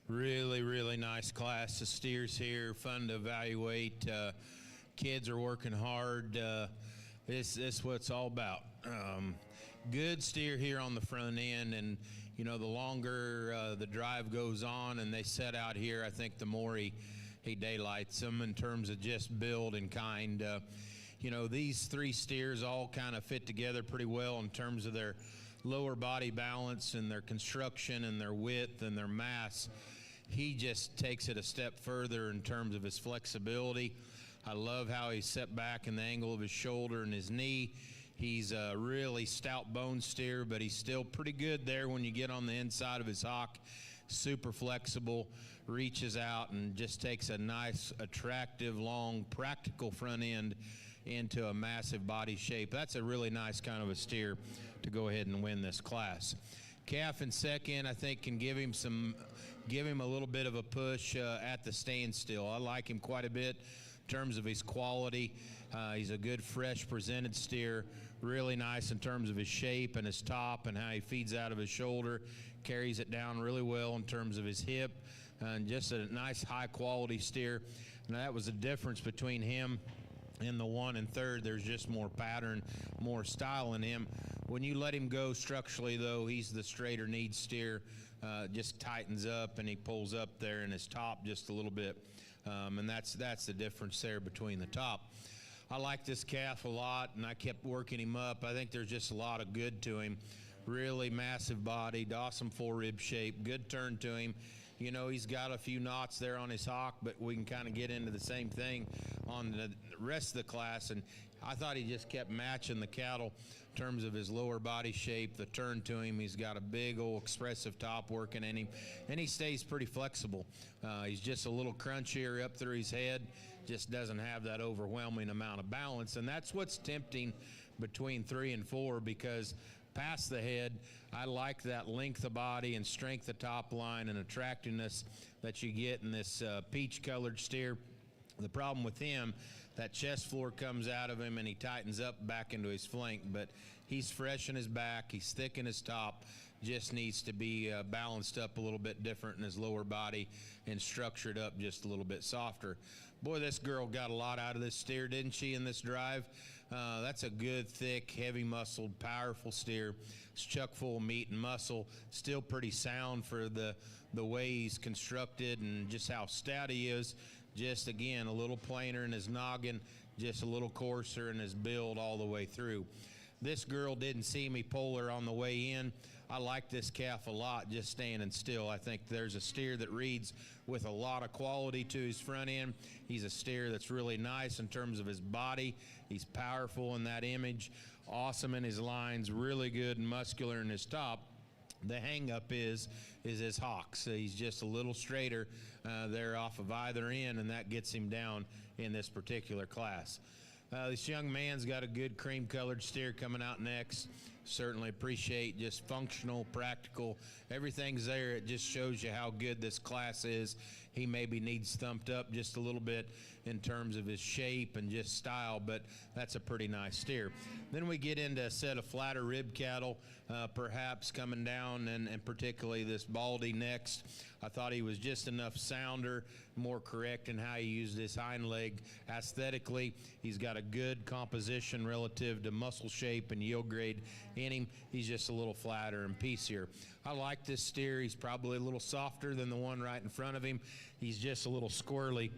Really, really nice class of steers here. Fun to evaluate. Kids are working hard. This what it's all about. Good steer here on the front end, and you know, the longer the drive goes on and they set out here, I think the more he daylights them in terms of just build and kind. You know, these 3 steers all kind of fit together pretty well in terms of their lower body balance and their construction and their width and their mass. He just takes it a step further in terms of his flexibility. I love how he's set back in the angle of his shoulder and his knee. He's a really stout bone steer, but he's still pretty good there when you get on the inside of his hock. Super flexible, reaches out and just takes a nice, attractive, long, practical front end into a massive body shape. That's a really nice kind of a steer to go ahead and win this class. Calf in second, I think, can give him a little bit of a push at the standstill. I like him quite a bit in terms of his quality. He's a good, fresh, presented steer. Really nice in terms of his shape and his top and how he feeds out of his shoulder. Carries it down really well in terms of his hip. And just a nice, high-quality steer. Now, that was the difference between him and the 1 and third. There's just more pattern, more style in him. When you let him go structurally, though, he's the straighter need steer. Just tightens up and he pulls up there in his top just a little bit. And that's the difference there between the top. I like this calf a lot, and I kept working him up. I think there's just a lot of good to him. Really massive body, awesome full rib shape, good turn to him. You know, he's got a few knots there on his hock, but we can kind of get into the same thing on the rest of the class. And I thought he just kept matching the cattle in terms of his lower body shape, the turn to him. He's got a big old expressive top working in him, and he stays pretty flexible. He's just a little crunchier up through his head, just doesn't have that overwhelming amount of balance. And that's what's tempting between 3 and 4, because past the head, I like that length of body and strength of top line and attractiveness that you get in this peach-colored steer. The problem with him, that chest floor comes out of him and he tightens up back into his flank, but he's fresh in his back, he's thick in his top, just needs to be balanced up a little bit different in his lower body and structured up just a little bit softer. Boy, this girl got a lot out of this steer, didn't she, in this drive? That's a good, thick, heavy-muscled, powerful steer. It's chock full of meat and muscle. Still pretty sound for the way he's constructed and just how stout he is. Just, again, a little plainer in his noggin, just a little coarser in his build all the way through. This girl didn't see me pull her on the way in. I like this calf a lot just standing still. I think there's a steer that reads with a lot of quality to his front end. He's a steer that's really nice in terms of his body. He's powerful in that image, awesome in his lines, really good and muscular in his top. The hang-up is his hocks. He's just a little straighter there off of either end, and that gets him down in this particular class. This young man's got a good cream-colored steer coming out next. Certainly appreciate just functional, practical, everything's there. It just shows you how good this class is. He maybe needs thumped up just a little bit in terms of his shape and just style, but that's a pretty nice steer. Then we get into a set of flatter rib cattle, perhaps coming down, and particularly this Baldy next. I thought he was just enough sounder, more correct in how he used his hind leg. Aesthetically, he's got a good composition relative to muscle shape and yield grade in him. He's just a little flatter and piecier. I like this steer. He's probably a little softer than the one right in front of him. He's just a little squirrely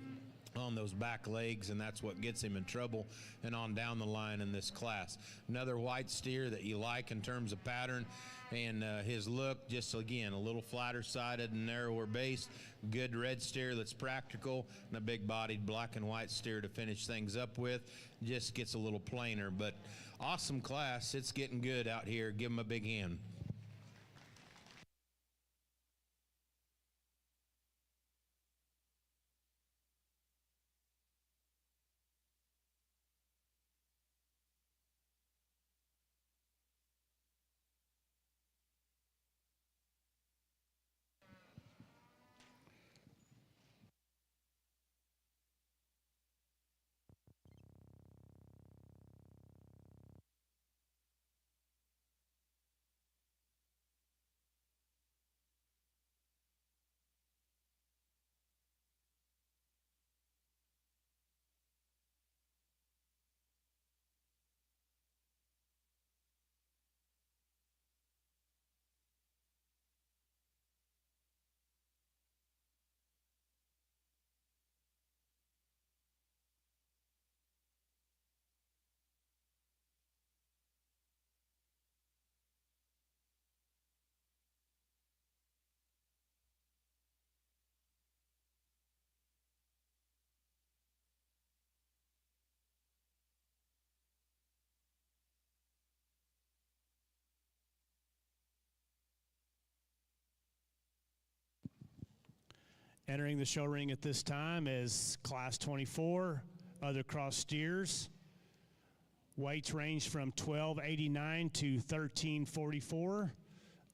on those back legs, and that's what gets him in trouble and on down the line in this class. Another white steer that you like in terms of pattern and his look, just again a little flatter sided and narrower base. Good red steer that's practical, and a big bodied black and white steer to finish things up with. Just gets a little plainer, but awesome class. It's getting good out here. Give them a big hand. Entering the show ring at this time is Class 24, other cross steers. Weights range from 1289 to 1344.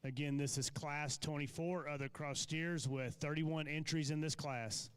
Again, this is Class 24, other cross steers with 31 entries in this class.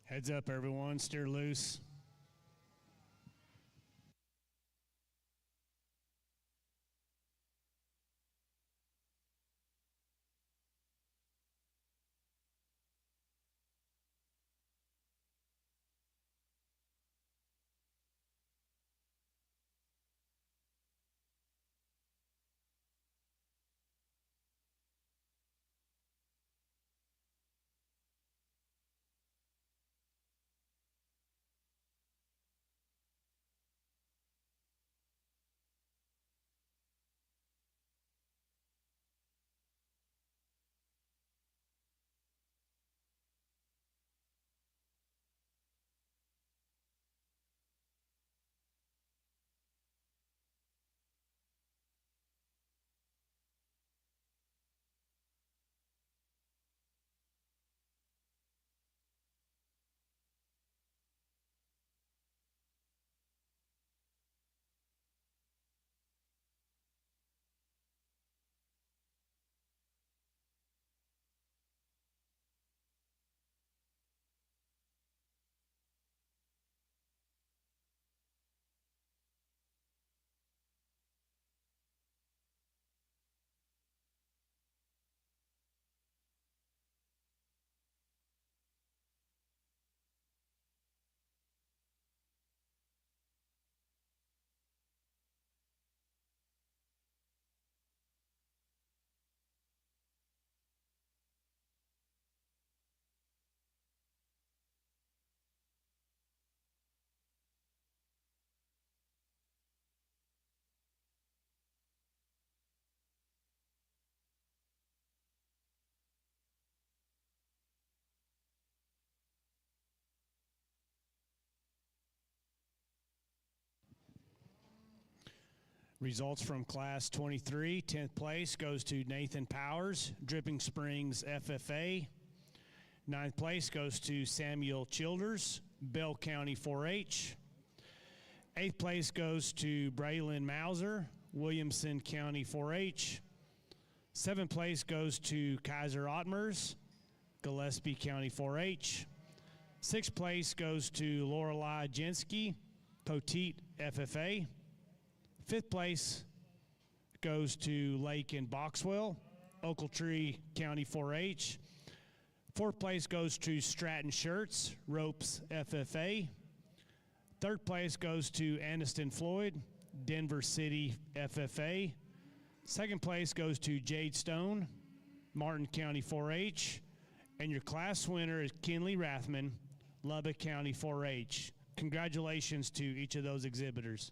Heads up, everyone. Steer loose. Results from Class 23, 10th place goes to Nathan Powers, Dripping Springs FFA. 9th place goes to Samuel Childers, Bell County 4-H. 8th place goes to Braylon Mauser, Williamson County 4-H. 7th place goes to Kaiser Ottmers, Gillespie County 4-H. 6th place goes to Lorelei Jensky, Poteet FFA. 5th place goes to Lake and Boxwell, Ochiltree County 4-H. 4th place goes to Stratton Shirts, Ropes FFA. 3rd place goes to Aniston Floyd, Denver City FFA. 2nd place goes to Jade Stone, Martin County 4-H. And your class winner is Kinley Rathman, Lubbock County 4-H. Congratulations to each of those exhibitors.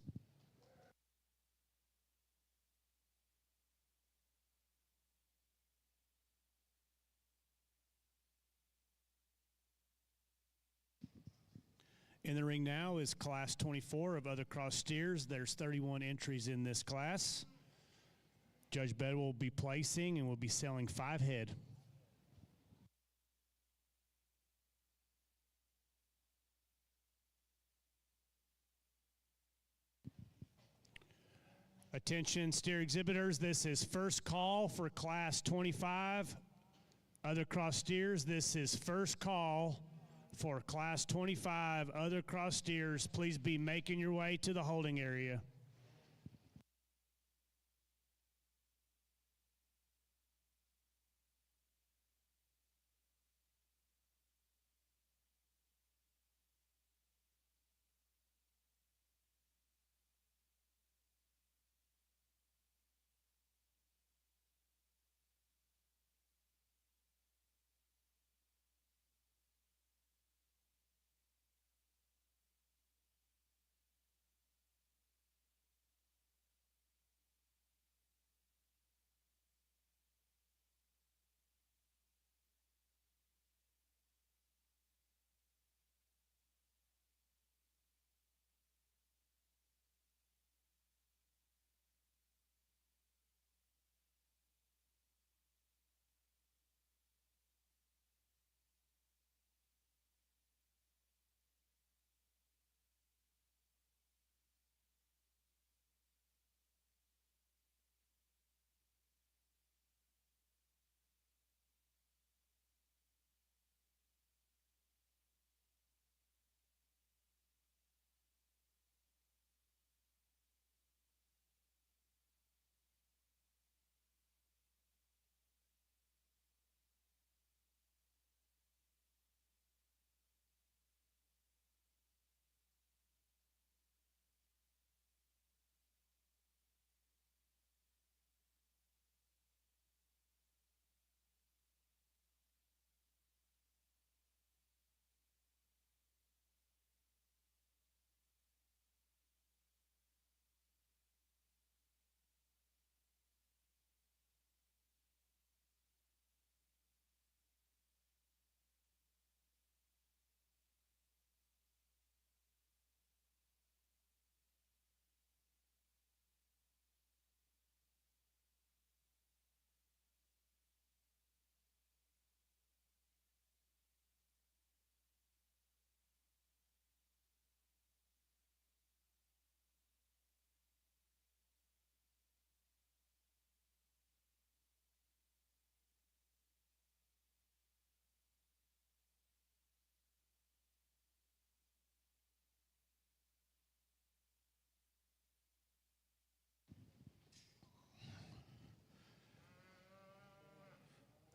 In the ring now is Class 24 of other cross steers. There's 31 entries in this class. Judge Bedwell will be placing and will be selling 5 head. Attention steer exhibitors, this is first call for Class 25. Other cross steers, this is first call for Class 25 other cross steers. Please be making your way to the holding area.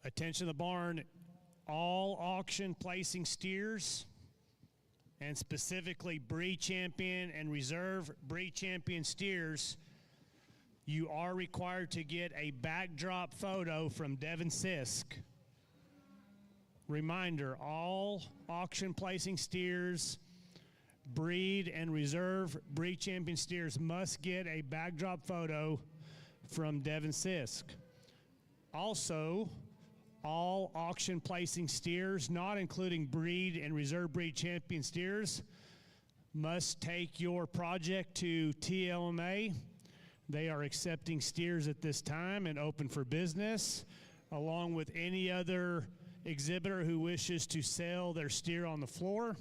Attention the barn, all auction placing steers, and specifically breed champion and reserve breed champion steers, you are required to get a backdrop photo from Devin Sisk. Reminder, all auction placing steers, breed and reserve breed champion steers must get a backdrop photo from Devin Sisk. Also, all auction placing steers, not including breed and reserve breed champion steers, must take your project to TLMA. They are accepting steers at this time and open for business, along with any other exhibitor who wishes to sell their steer on the floor.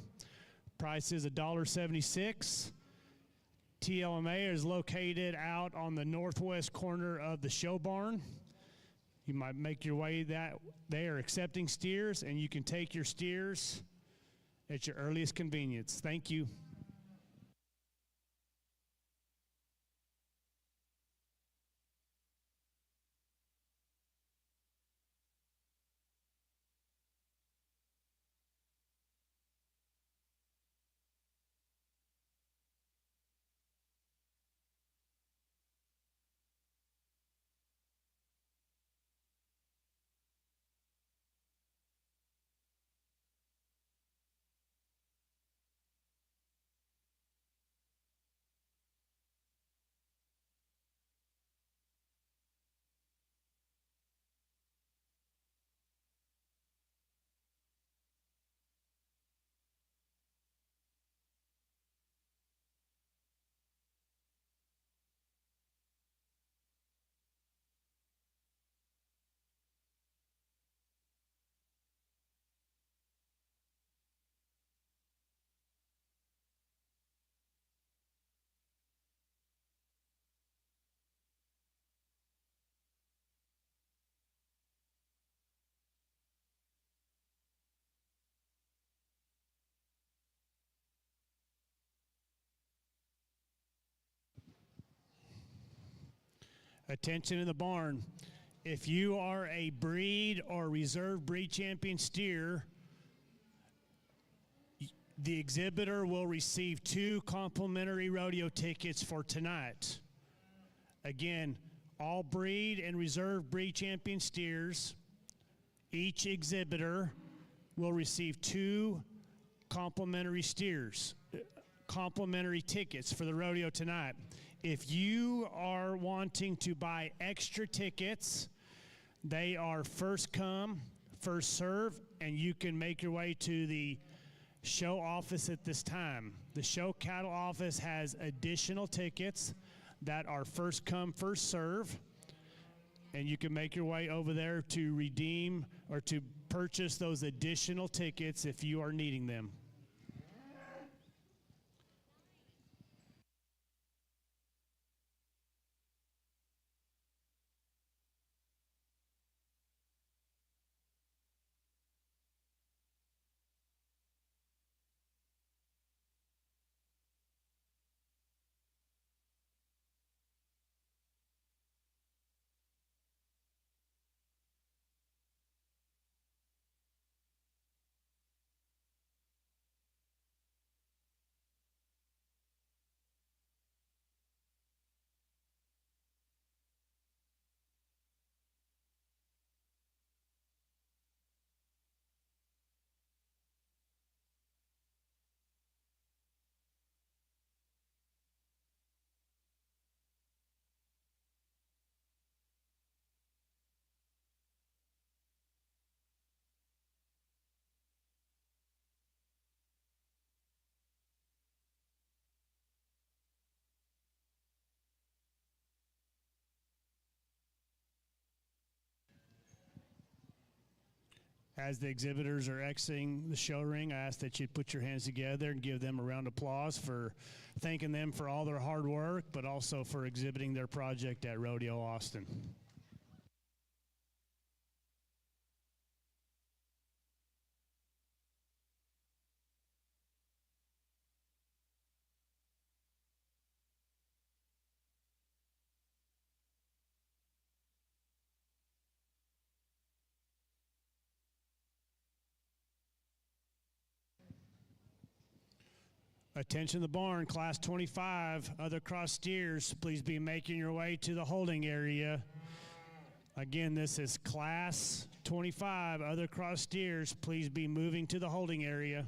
Price is $1.76. TLMA is located out on the northwest corner of the show barn. You might make your way that they are accepting steers, and you can take your steers at your earliest convenience. Thank you. Attention in the barn. If you are a breed or reserve breed champion steer, the exhibitor will receive 2 complimentary rodeo tickets for tonight. Again, all breed and reserve breed champion steers, each exhibitor will receive 2 complimentary tickets for the rodeo tonight. If you are wanting to buy extra tickets, they are first come, first serve, and you can make your way to the show office at this time. The show cattle office has additional tickets that are first come, first serve, and you can make your way over there to redeem or to purchase those additional tickets if you are needing them. As the exhibitors are exiting the show ring, I ask that you put your hands together and give them a round of applause for thanking them for all their hard work, but also for exhibiting their project at Rodeo Austin. Attention the barn, class 25, other cross steers, please be making your way to the holding area. Again, this is class 25, other cross steers, please be moving to the holding area.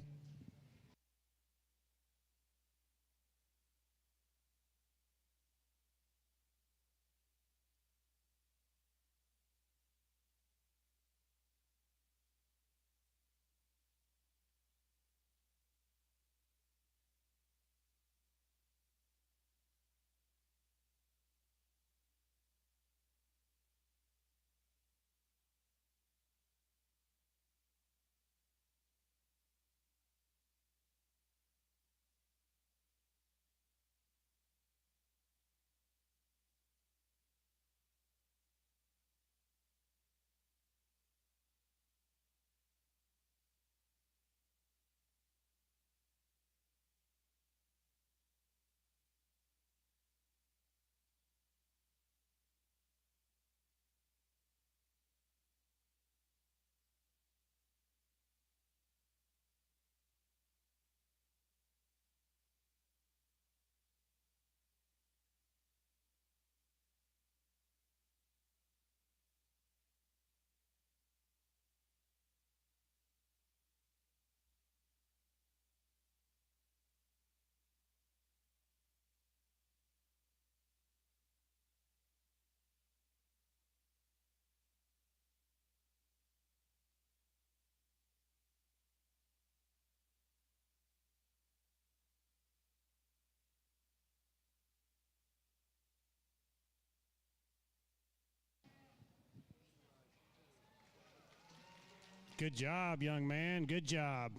Good job, young man. Good job.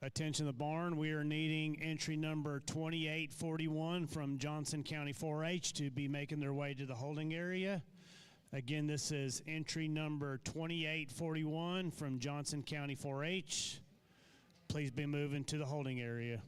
Attention the barn, we are needing entry number 2841 from Johnson County 4-H to be making their way to the holding area. Again, this is entry number 2841 from Johnson County 4-H. Please be moving to the holding area.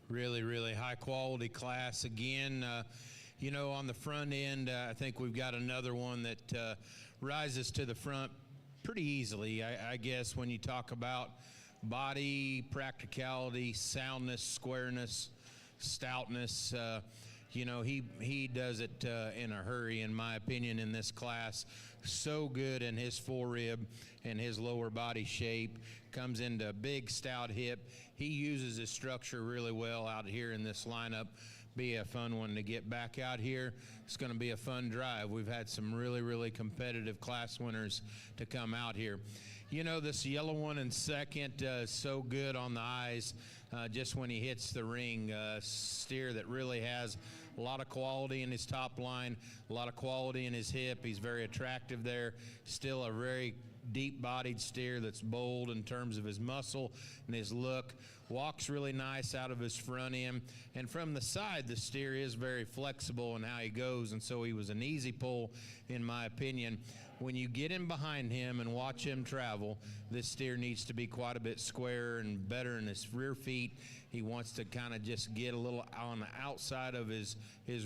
Really, really high quality class again. You know, on the front end, I think we've got another one that rises to the front pretty easily. I guess when you talk about body, practicality, soundness, squareness, stoutness, you know, he does it in a hurry, in my opinion, in this class. So good in his forerib and his lower body shape. Comes into a big, stout hip. He uses his structure really well out here in this lineup. Be a fun one to get back out here. It's going to be a fun drive. We've had some really, really competitive class winners to come out here. You know, this yellow one in second is so good on the eyes just when he hits the ring. Steer that really has a lot of quality in his top line, a lot of quality in his hip. He's very attractive there. Still a very deep-bodied steer that's bold in terms of his muscle and his look. Walks really nice out of his front end. And from the side, the steer is very flexible in how he goes, and so he was an easy pull, in my opinion. When you get in behind him and watch him travel, this steer needs to be quite a bit squarer and better in his rear feet. He wants to kind of just get a little on the outside of his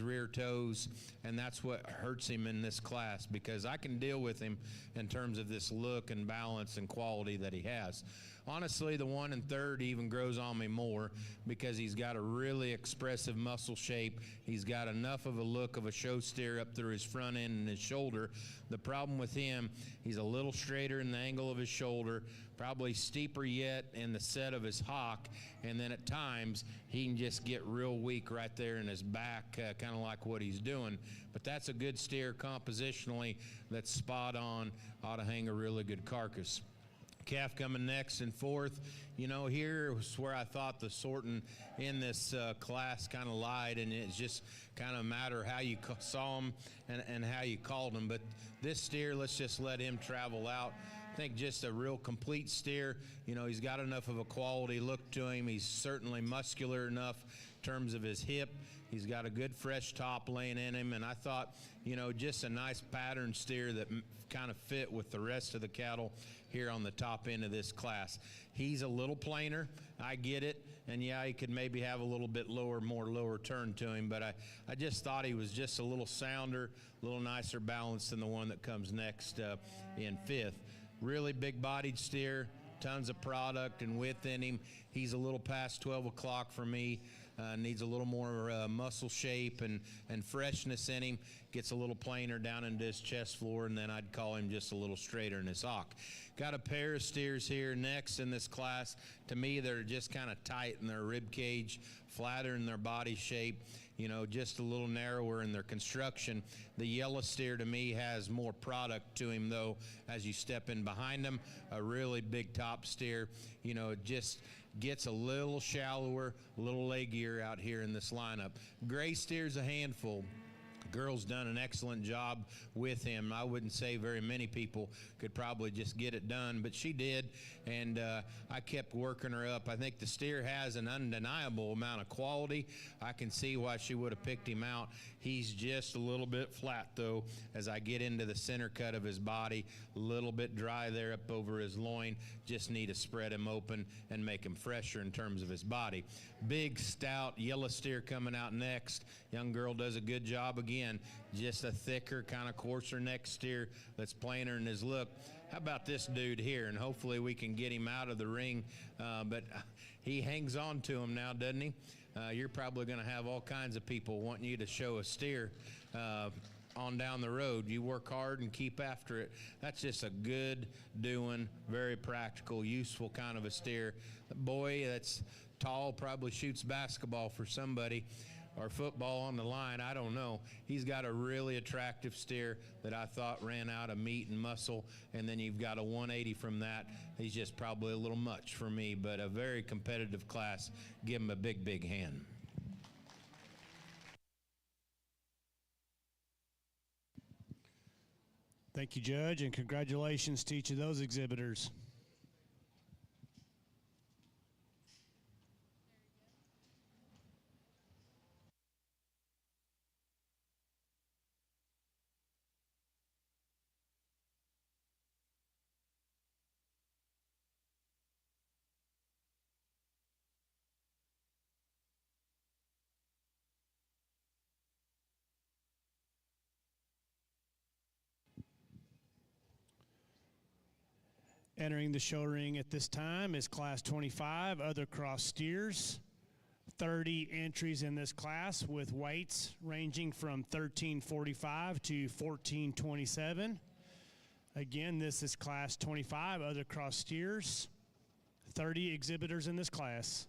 rear toes, and that's what hurts him in this class, because I can deal with him in terms of this look and balance and quality that he has. Honestly, the one in third even grows on me more because he's got a really expressive muscle shape. He's got enough of a look of a show steer up through his front end and his shoulder. The problem with him, he's a little straighter in the angle of his shoulder, probably steeper yet in the set of his hock, and then at times he can just get real weak right there in his back, kind of like what he's doing. But that's a good steer compositionally that's spot on, ought to hang a really good carcass. Calf coming next in fourth. You know, here was where I thought the sorting in this class kind of lied, and it's just kind of a matter how you saw him and how you called him. But this steer, let's just let him travel out. I think just a real complete steer. You know, he's got enough of a quality look to him. He's certainly muscular enough in terms of his hip. He's got a good fresh top laying in him, and I thought, you know, just a nice pattern steer that kind of fit with the rest of the cattle here on the top end of this class. He's a little plainer, I get it, and yeah, he could maybe have a little bit lower, more lower turn to him, but I just thought he was just a little sounder, a little nicer balanced than the one that comes next in fifth. Really big-bodied steer, tons of product and width in him. He's a little past 12 o'clock for me. Needs a little more muscle shape and freshness in him. Gets a little plainer down into his chest floor, and then I'd call him just a little straighter in his hock. Got a pair of steers here next in this class. To me, they're just kind of tight in their rib cage, flatter in their body shape, you know, just a little narrower in their construction. The yellow steer to me has more product to him, though, as you step in behind him. A really big top steer, you know, it just gets a little shallower, a little leggier out here in this lineup. Gray steer's a handful. Girl's done an excellent job with him. I wouldn't say very many people could probably just get it done, but she did, and I kept working her up. I think the steer has an undeniable amount of quality. I can see why she would have picked him out. He's just a little bit flat, though, as I get into the center cut of his body. A little bit dry there up over his loin. Just need to spread him open and make him fresher in terms of his body. Big, stout, yellow steer coming out next. Young girl does a good job again. Just a thicker, kind of coarser neck steer that's plainer in his look. How about this dude here? And hopefully we can get him out of the ring, but he hangs on to him now, doesn't he? You're probably going to have all kinds of people wanting you to show a steer on down the road. You work hard and keep after it. That's just a good doing, very practical, useful kind of a steer. Boy that's tall probably shoots basketball for somebody, or football on the line, I don't know. He's got a really attractive steer that I thought ran out of meat and muscle, and then you've got a 180 from that. He's just probably a little much for me, but a very competitive class. Give him a big, big hand. Thank you, Judge, and congratulations to each of those exhibitors. Entering the show ring at this time is Class 25, other cross steers. 30 entries in this class with weights ranging from 1345 to 1427. Again, this is Class 25, other cross steers. 30 exhibitors in this class.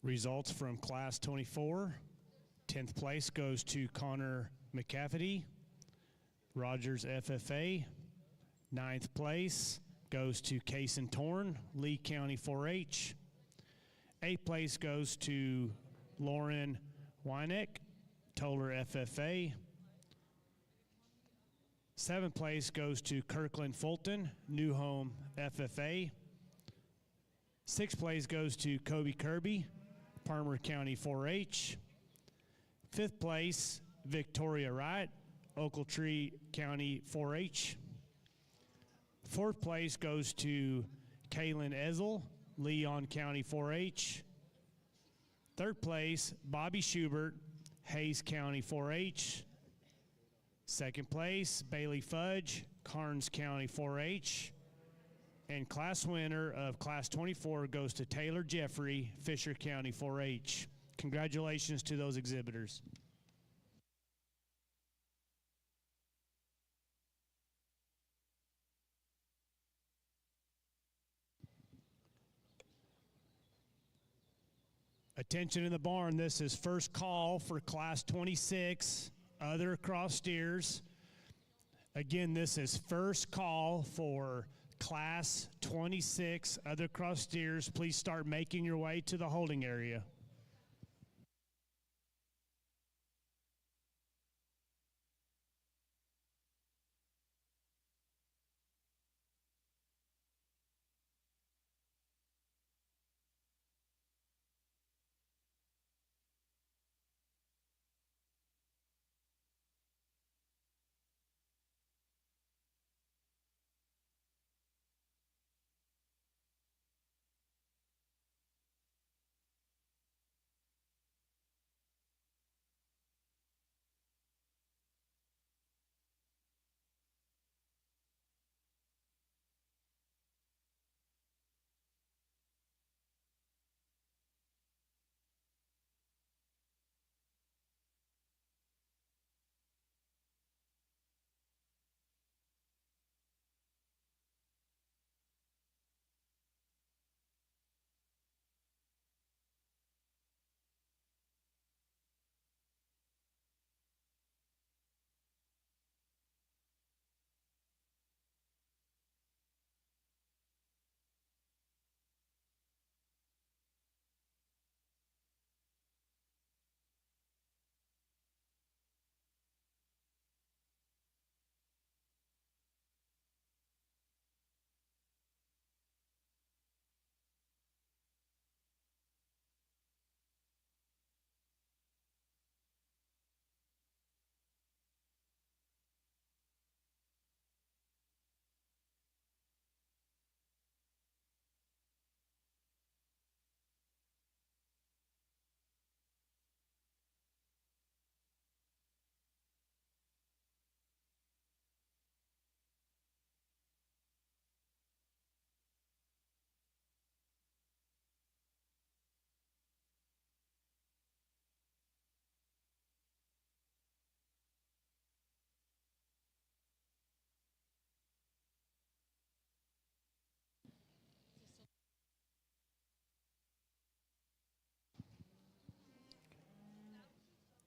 Results from Class 24. 10th place goes to Connor McCafferty, Rogers FFA. 9th place goes to Kason Torn, Lee County 4-H. 8th place goes to Lauren Weineck, Toller FFA. 7th place goes to Kirkland Fulton, New Home FFA. 6th place goes to Kobe Kirby, Palmer County 4-H. 5th place, Victoria Wright, Ochiltree County 4-H. 4th place goes to Kaylin Ezel, Leon County 4-H. 3rd place, Bobby Schubert, Hayes County 4-H. 2nd place, Bailey Fudge, Karnes County 4-H. And class winner of Class 24 goes to Taylor Jeffrey, Fisher County 4-H. Congratulations to those exhibitors. Attention in the barn, this is first call for Class 26, other cross steers. Again, this is first call for Class 26, other cross steers. Please start making your way to the holding area.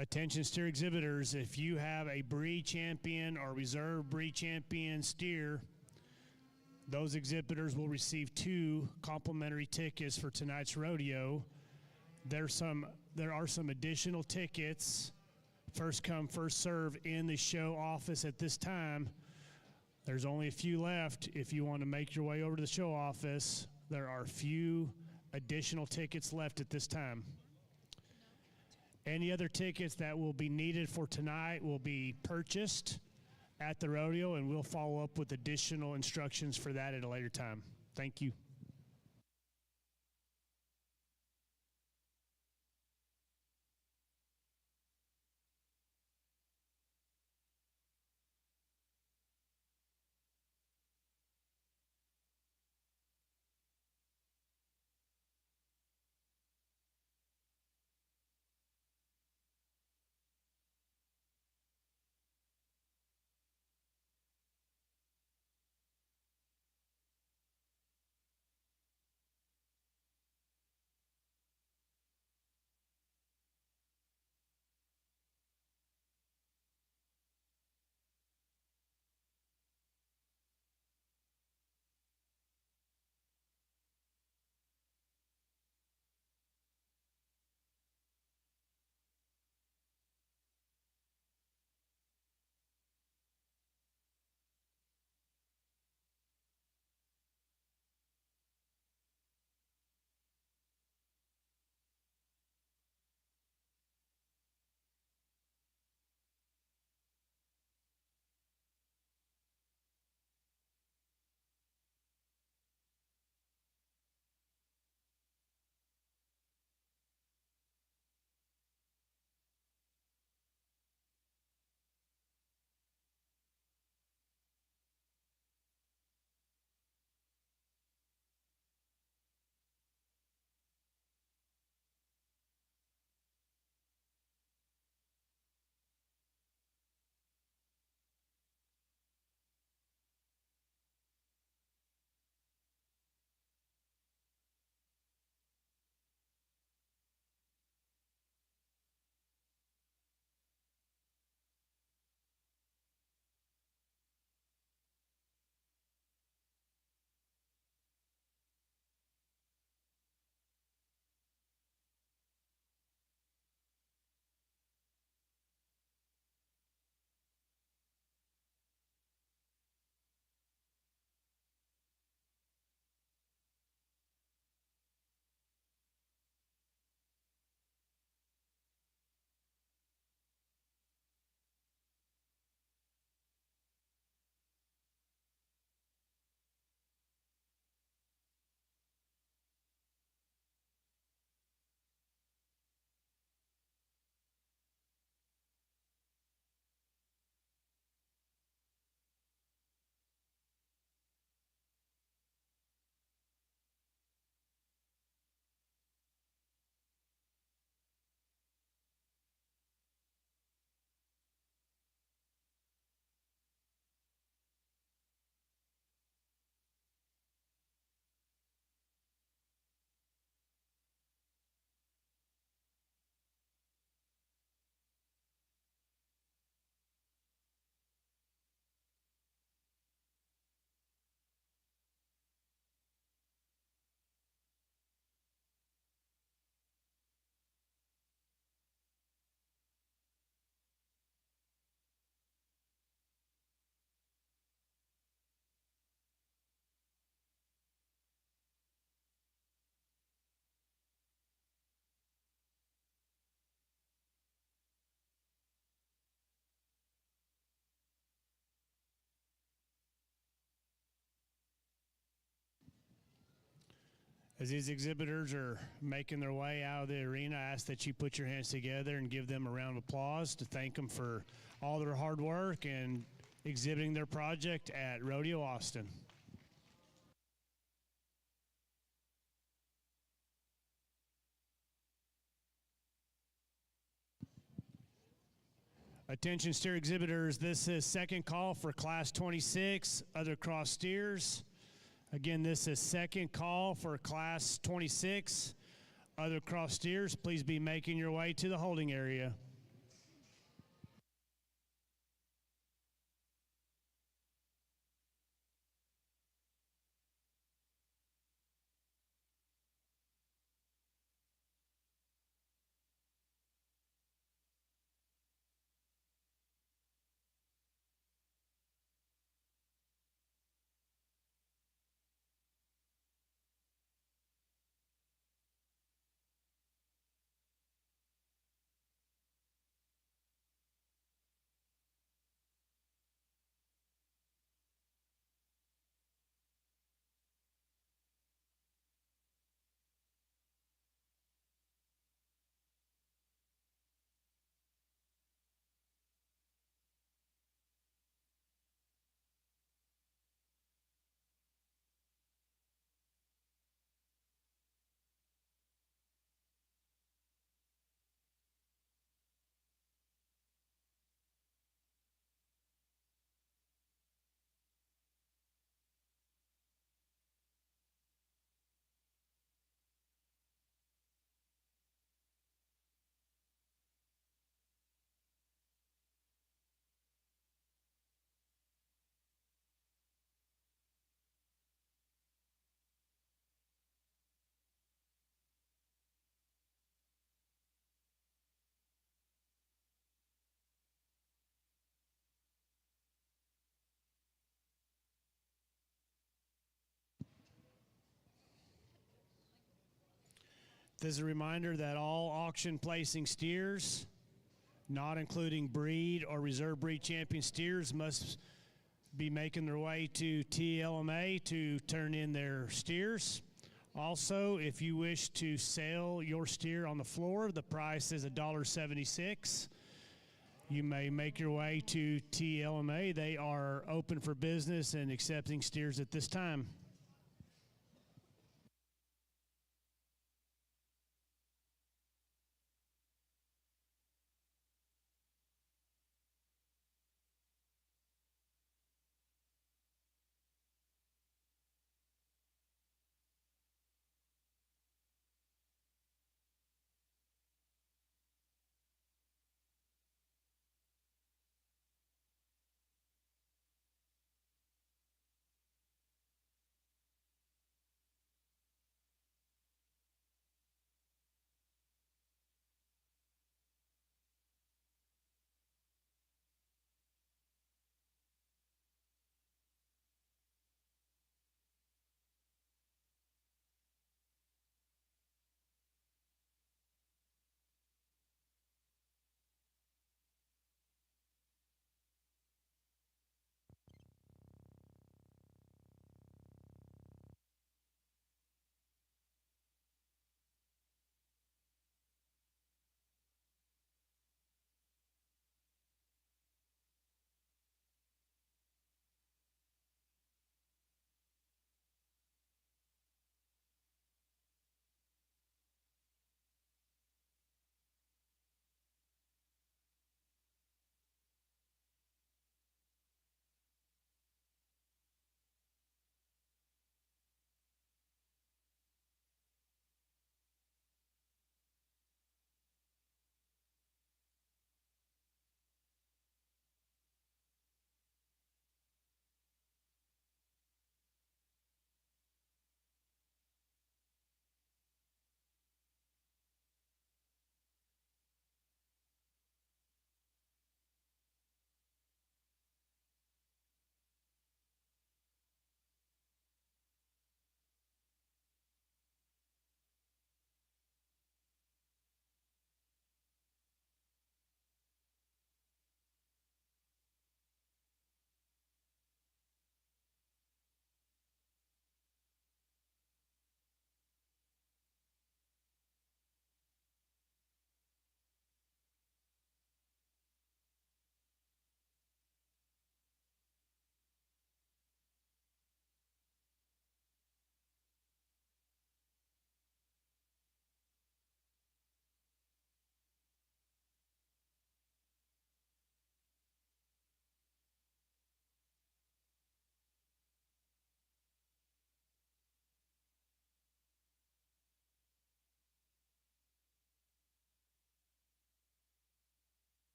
Attention steer exhibitors, if you have a breed champion or reserve breed champion steer, those exhibitors will receive 2 complimentary tickets for tonight's rodeo. There are some additional tickets, first come, first serve, in the show office at this time. There's only a few left. If you want to make your way over to the show office, there are a few additional tickets left at this time. Any other tickets that will be needed for tonight will be purchased at the rodeo, and we'll follow up with additional instructions for that at a later time. Thank you. As these exhibitors are making their way out of the arena, I ask that you put your hands together and give them a round of applause to thank them for all their hard work and exhibiting their project at Rodeo Austin. Attention steer exhibitors, this is second call for Class 26, other cross steers. Again, this is second call for Class 26, other cross steers. Please be making your way to the holding area. This is a reminder that all auction placing steers, not including breed or reserve breed champion steers, must be making their way to TLMA to turn in their steers. Also, if you wish to sell your steer on the floor, the price is $1.76. You may make your way to TLMA. They are open for business and accepting steers at this time.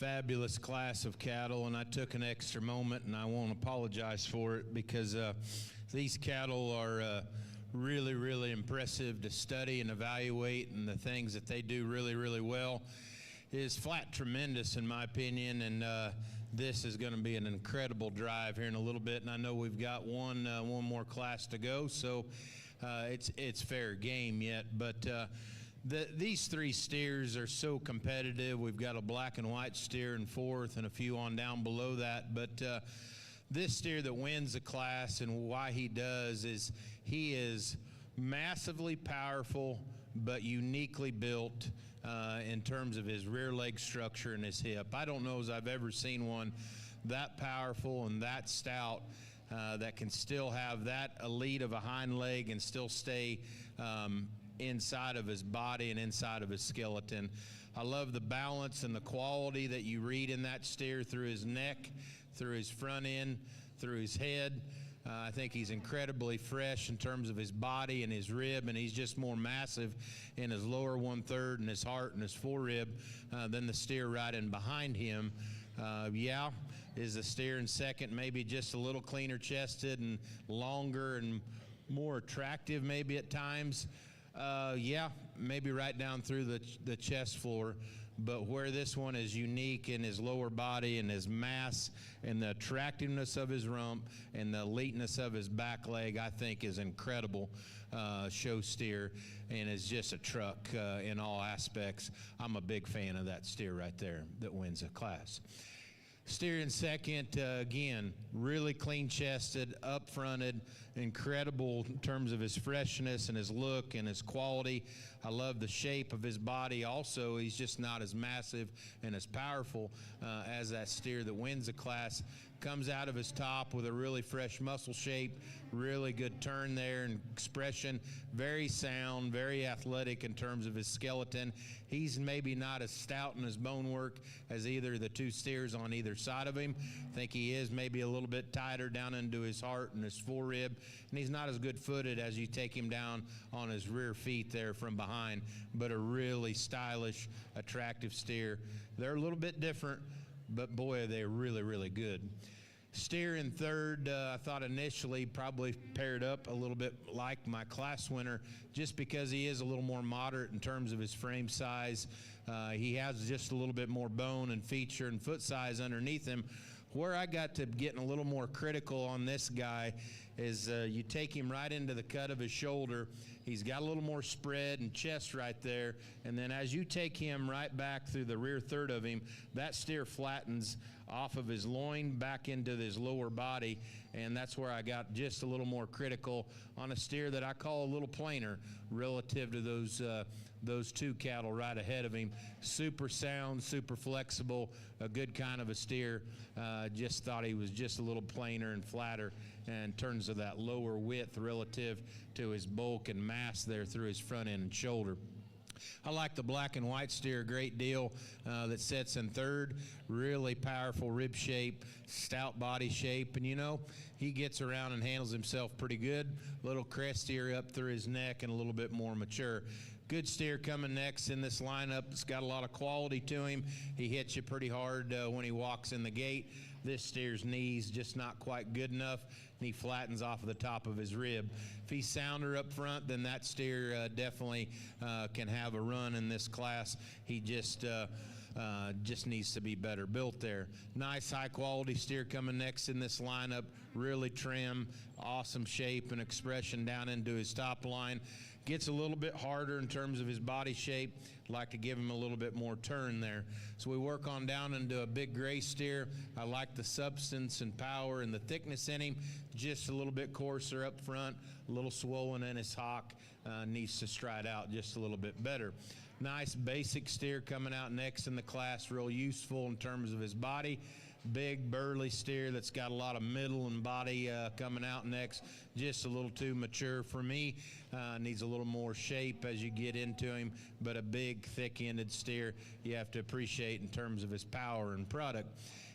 fabulous class of cattle, and I took an extra moment, and I won't apologize for it because these cattle are really, really impressive to study and evaluate, and the things that they do really, really well is flat tremendous in my opinion, and this is going to be an incredible drive here in a little bit, and I know we've got one more class to go, so it's fair game yet, but these three steers are so competitive. We've got a black and white steer in fourth and a few on down below that, but this steer that wins the class and why he does is he is massively powerful but uniquely built in terms of his rear leg structure and his hip. I don't know as I've ever seen one that powerful and that stout that can still have that elite of a hind leg and still stay inside of his body and inside of his skeleton. I love the balance and the quality that you read in that steer through his neck, through his front end, through his head. I think he's incredibly fresh in terms of his body and his rib, and he's just more massive in his lower 1/3 and his heart and his forerib than the steer right in behind him. Is the steer in second maybe just a little cleaner chested and longer and more attractive maybe at times? Maybe right down through the chest floor. But where this one is unique in his lower body and his mass and the attractiveness of his rump and the eliteness of his back leg, I think is incredible show steer and is just a truck in all aspects. I'm a big fan of that steer right there that wins the class. Steer in second, again, really clean-chested, up-fronted, incredible in terms of his freshness and his look and his quality. I love the shape of his body. Also, he's just not as massive and as powerful as that steer that wins the class. Comes out of his top with a really fresh muscle shape, really good turn there and expression, very sound, very athletic in terms of his skeleton. He's maybe not as stout in his bone work as either the two steers on either side of him. I think he is maybe a little bit tighter down into his heart and his forerib, and he's not as good footed as you take him down on his rear feet there from behind, but a really stylish, attractive steer. They're a little bit different, but boy, they're really, really good. Steer in third, I thought initially probably paired up a little bit like my class winner just because he is a little more moderate in terms of his frame size. He has just a little bit more bone and feature and foot size underneath him. Where I got to getting a little more critical on this guy is you take him right into the cut of his shoulder. He's got a little more spread and chest right there, and then as you take him right back through the rear third of him, that steer flattens off of his loin back into his lower body, and that's where I got just a little more critical on a steer that I call a little plainer relative to those two cattle right ahead of him. Super sound, super flexible, a good kind of a steer. Just thought he was just a little plainer and flatter in terms of that lower width relative to his bulk and mass there through his front end and shoulder. I like the black and white steer a great deal that sets in third. Really powerful rib shape, stout body shape, and you know, he gets around and handles himself pretty good. Little crestier up through his neck and a little bit more mature. Good steer coming next in this lineup. It's got a lot of quality to him. He hits you pretty hard when he walks in the gate. This steer's knees just not quite good enough, and he flattens off of the top of his rib. If he's sounder up front, then that steer definitely can have a run in this class. He just needs to be better built there. Nice high quality steer coming next in this lineup. Really trim, awesome shape and expression down into his top line. Gets a little bit harder in terms of his body shape. Like to give him a little bit more turn there. So we work on down into a big gray steer. I like the substance and power and the thickness in him. Just a little bit coarser up front, a little swollen in his hock. Needs to stride out just a little bit better. Nice basic steer coming out next in the class, real useful in terms of his body. Big burly steer that's got a lot of middle and body coming out next. Just a little too mature for me. Needs a little more shape as you get into him, but a big thick-ended steer you have to appreciate in terms of his power and product.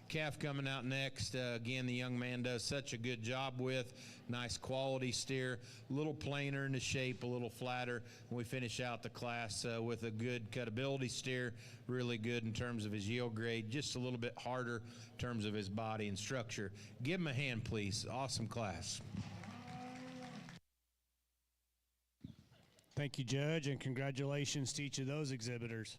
Calf coming out next. Again, the young man does such a good job with. Nice quality steer. A little plainer in the shape, a little flatter. And we finish out the class with a good cutability steer. Really good in terms of his yield grade. Just a little bit harder in terms of his body and structure. Give him a hand, please. Awesome class. Thank you, Judge, and congratulations to each of those exhibitors.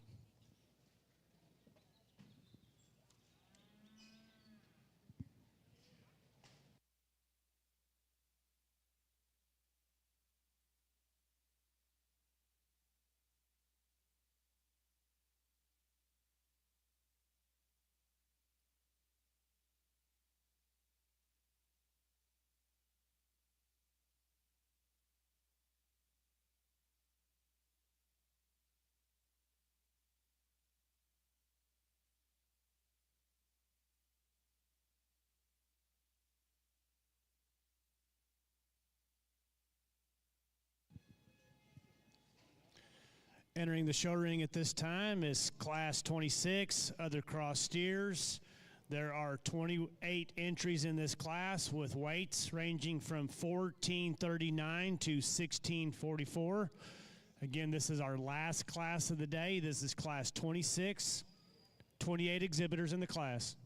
Entering the show ring at this time is Class 26, Other Cross Steers. There are 28 entries in this class with weights ranging from 1439 to 1644. Again, this is our last class of the day. This is Class 26, 28 exhibitors in the class.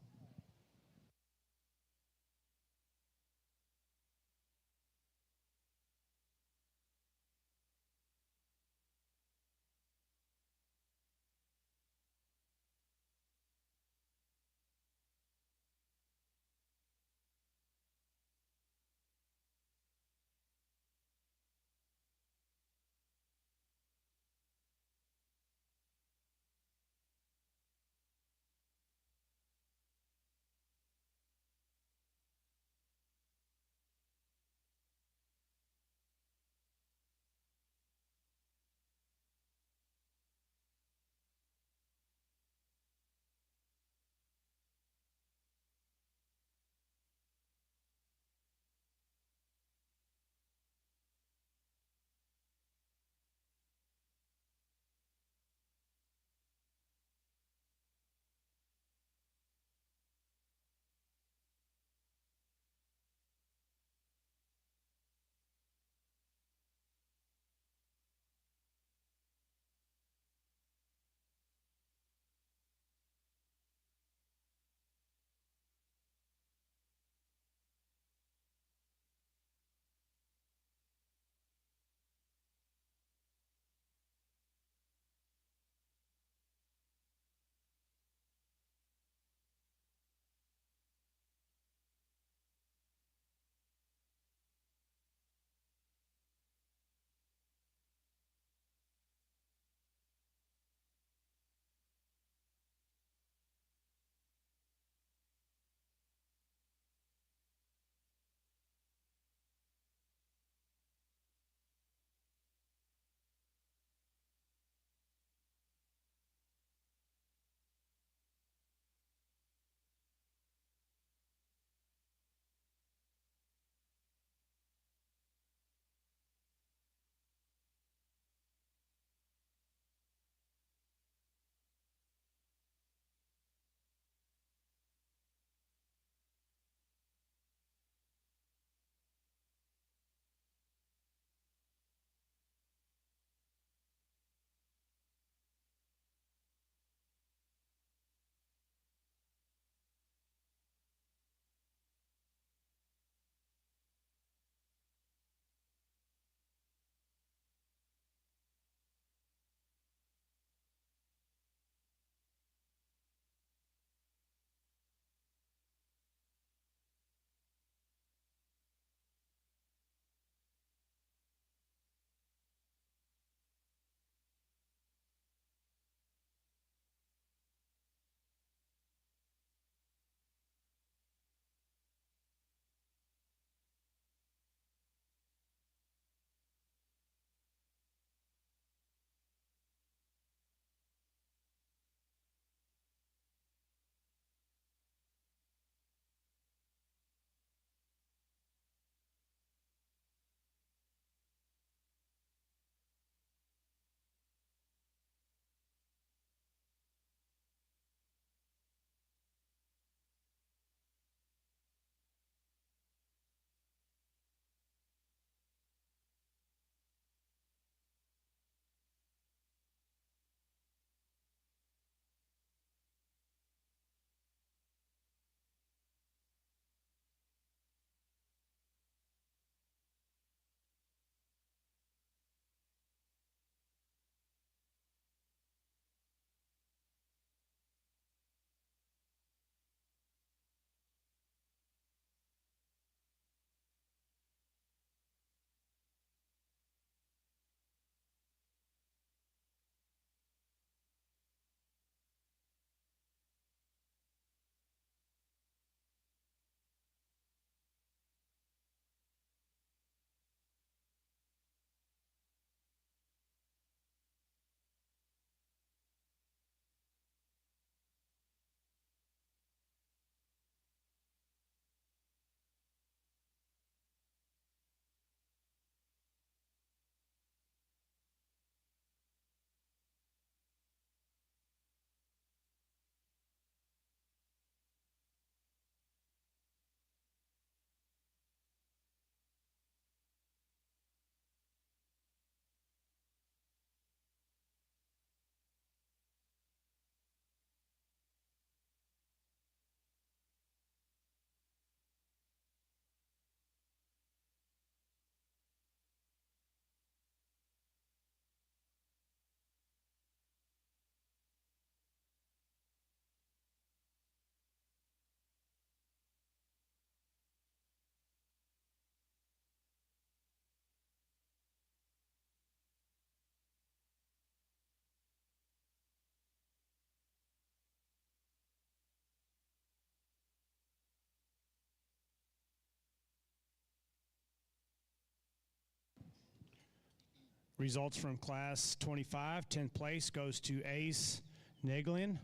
Results from Class 25, 10th place goes to Ace Neglin,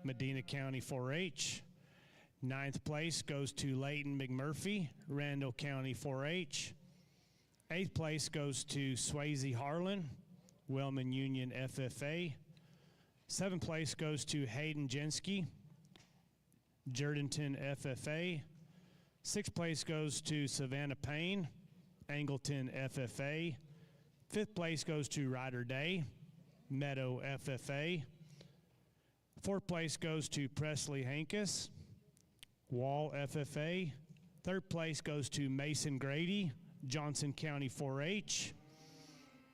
Medina County 4-H. 9th place goes to Leighton McMurphy, Randall County 4-H. 8th place goes to Swayze Harlan, Wellman Union FFA. 7th place goes to Hayden Jensky, Jourdanton FFA. 6th place goes to Savannah Payne, Angleton FFA. 5th place goes to Ryder Day, Meadow FFA. 4th place goes to Presley Hankus, Wall FFA. 3rd place goes to Mason Grady, Johnson County 4-H.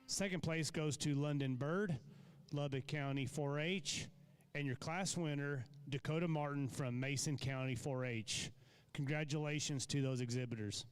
2nd place goes to London Bird, Lubbock County 4-H. And your class winner, Dakota Martin from Mason County 4-H. Congratulations to those exhibitors.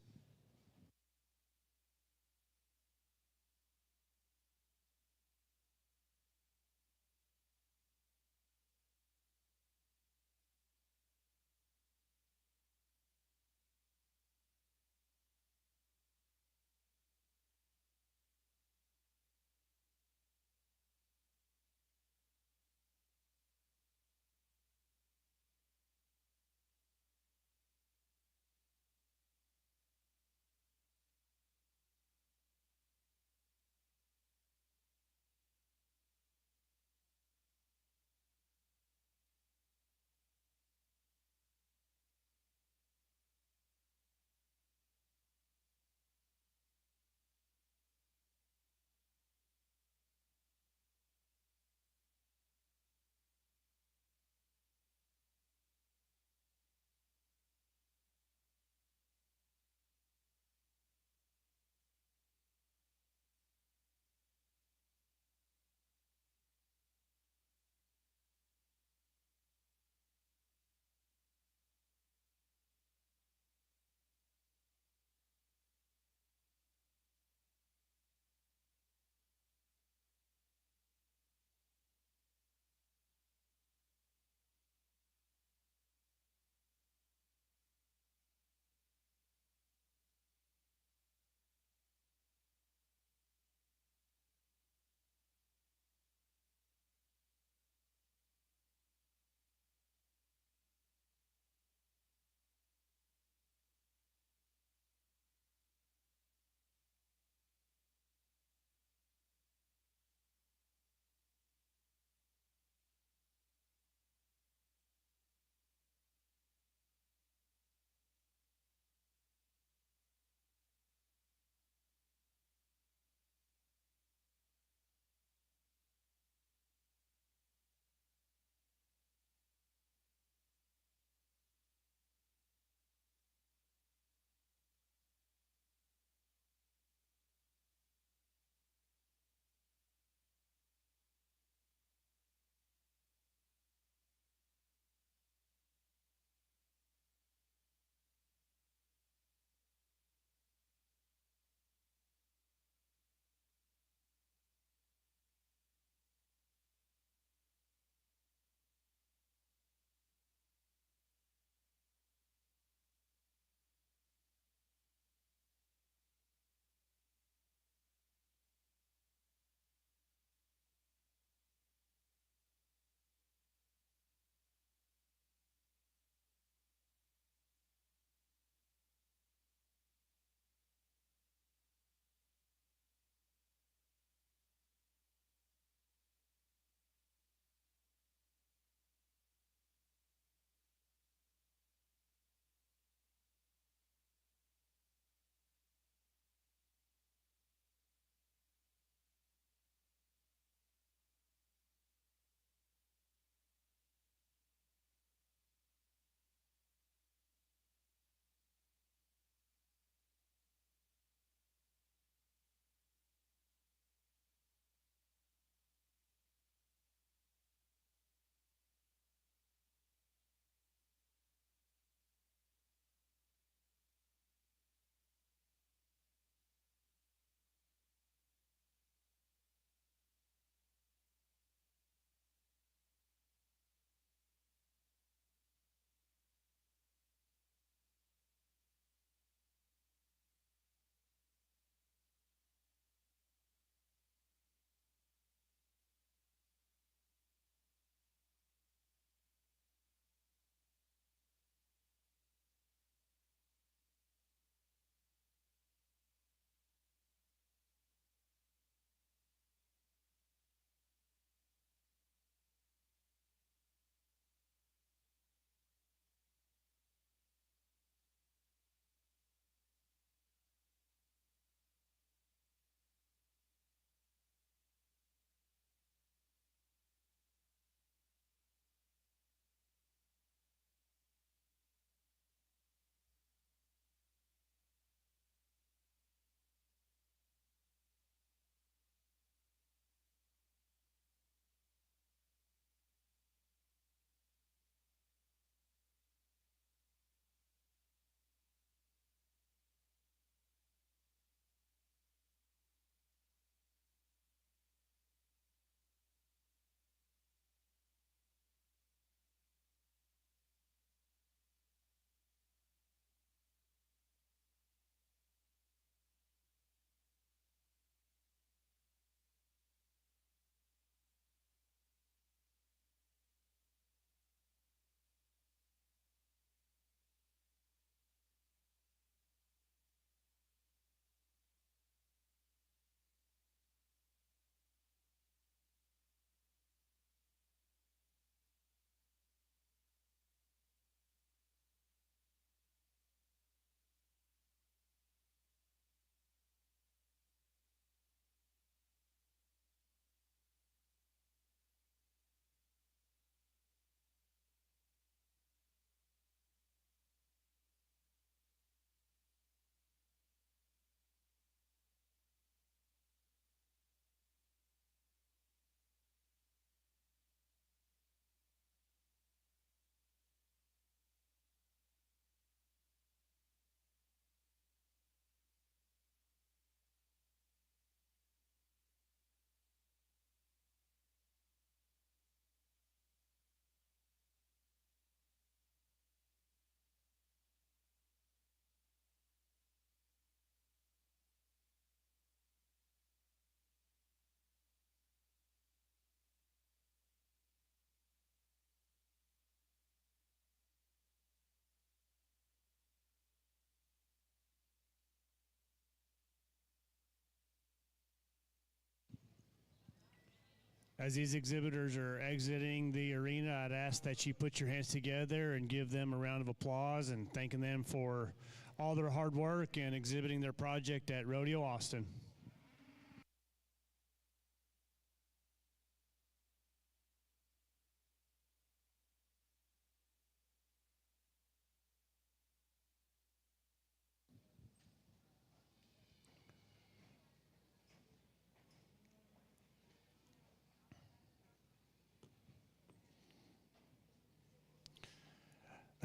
As these exhibitors are exiting the arena, I'd ask that you put your hands together and give them a round of applause and thanking them for all their hard work and exhibiting their project at Rodeo Austin.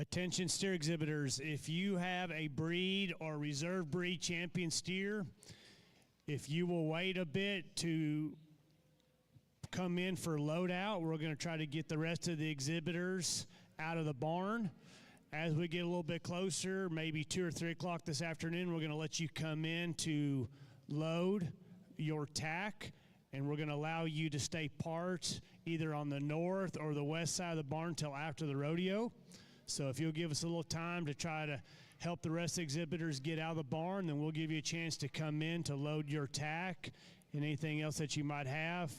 Attention steer exhibitors, if you have a breed or reserve breed champion steer, if you will wait a bit to come in for loadout, we're going to try to get the rest of the exhibitors out of the barn. As we get a little bit closer, maybe 2 or 3 o'clock this afternoon, we're going to let you come in to load your tack, and we're going to allow you to stay parked either on the north or the west side of the barn until after the rodeo. So if you'll give us a little time to try to help the rest of the exhibitors get out of the barn, then we'll give you a chance to come in to load your tack and anything else that you might have.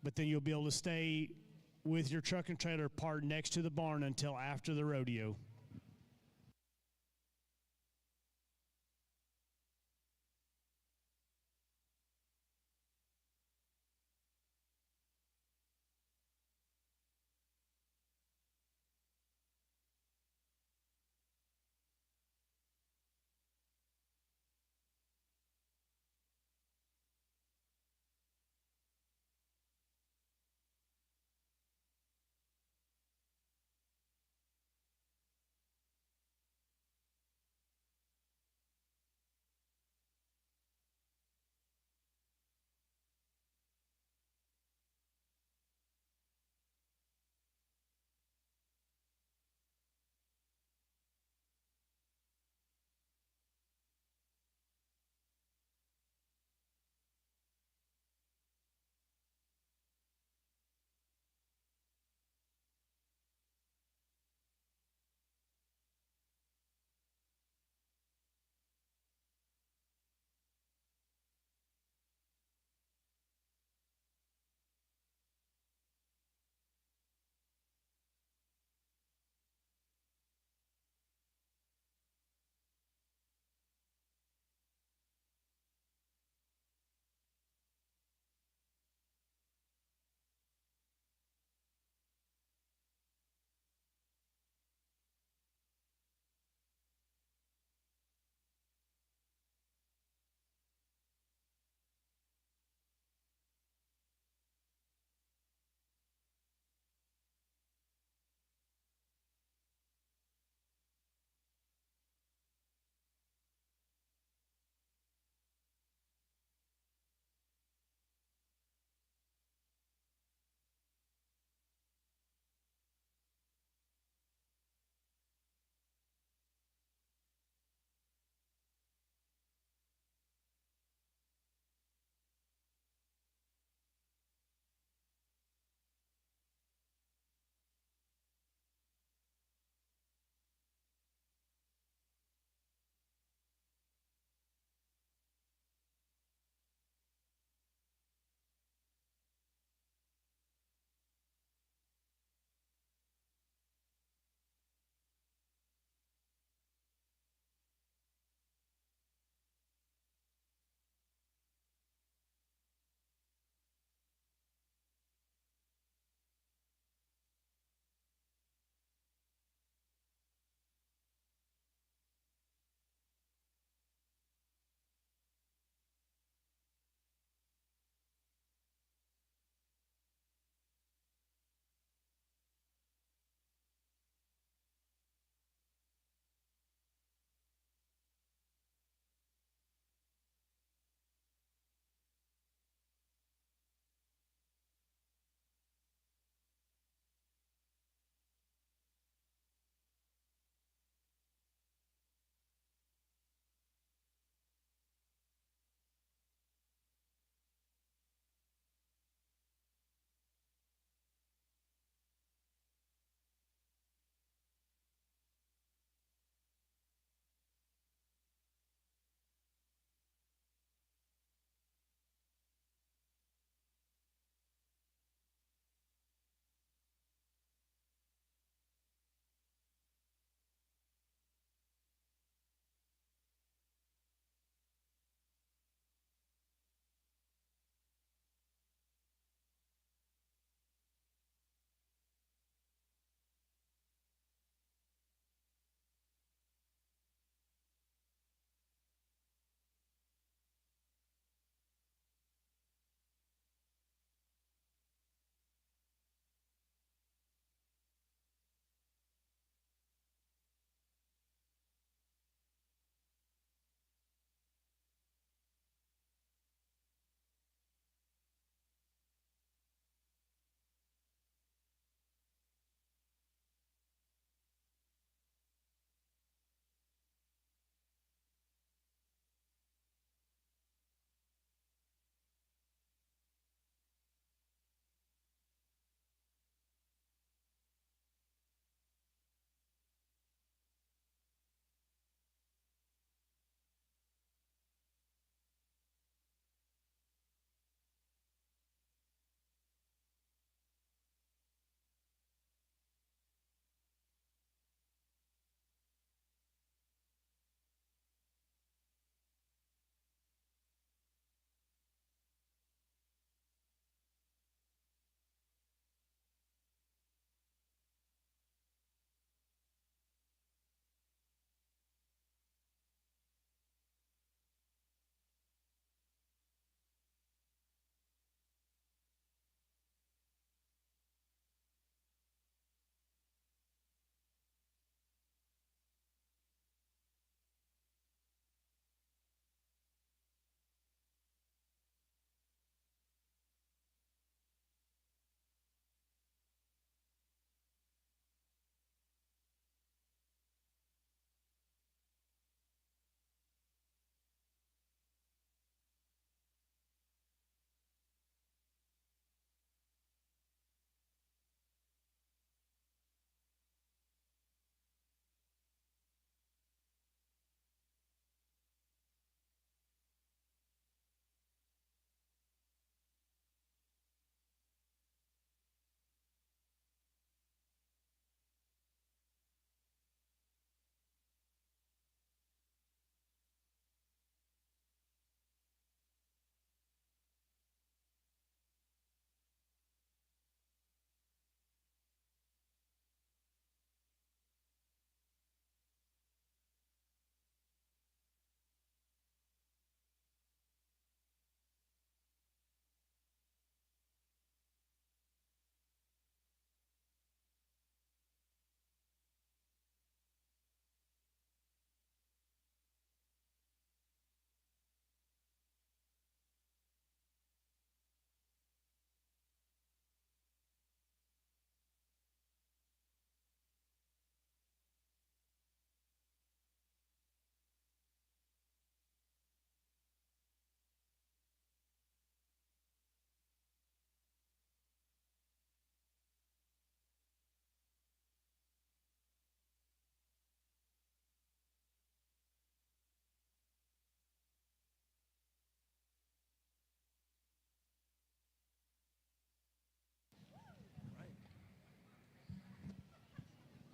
But then you'll be able to stay with your truck and trailer parked next to the barn until after the rodeo.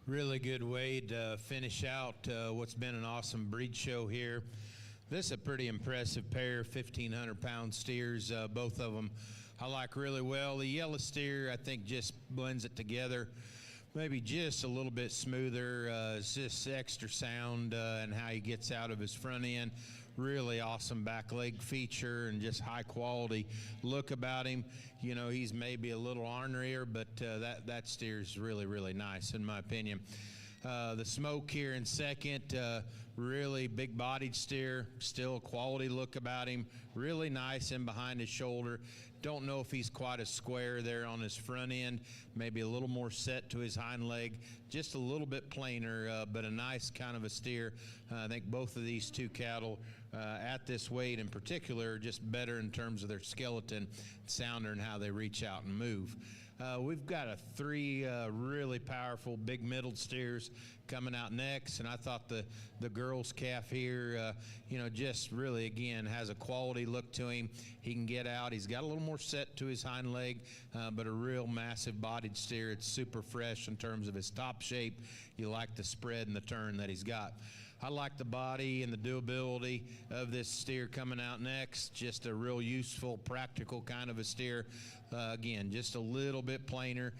Really good way to finish out what's been an awesome breed show here. This is a pretty impressive pair, 1,500-pound steers, both of them I like really well. The yellow steer, I think, just blends it together. Maybe just a little bit smoother. It's just extra sound and how he gets out of his front end. Really awesome back leg feature and just high quality look about him. You know, he's maybe a little ornerier, but that steer's really, really nice in my opinion. The smoke here in second, really big-bodied steer, still a quality look about him, really nice in behind his shoulder. Don't know if he's quite as square there on his front end, maybe a little more set to his hind leg, just a little bit plainer, but a nice kind of a steer. I think both of these two cattle at this weight in particular are just better in terms of their skeleton, sounder, and how they reach out and move. We've got three really powerful big middled steers coming out next, and I thought the girl's calf here, you know, just really, again, has a quality look to him. He can get out. He's got a little more set to his hind leg, but a real massive bodied steer. It's super fresh in terms of his top shape. You like the spread and the turn that he's got. I like the body and the doability of this steer coming out next. Just a real useful, practical kind of a steer. Again, just a little bit plainer,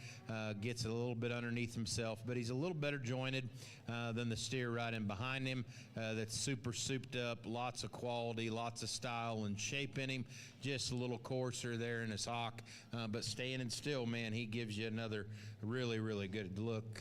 gets a little bit underneath himself, but he's a little better jointed than the steer right in behind him. That's super souped up, lots of quality, lots of style and shape in him. Just a little coarser there in his hock, but standing still, man, he gives you another really, really good look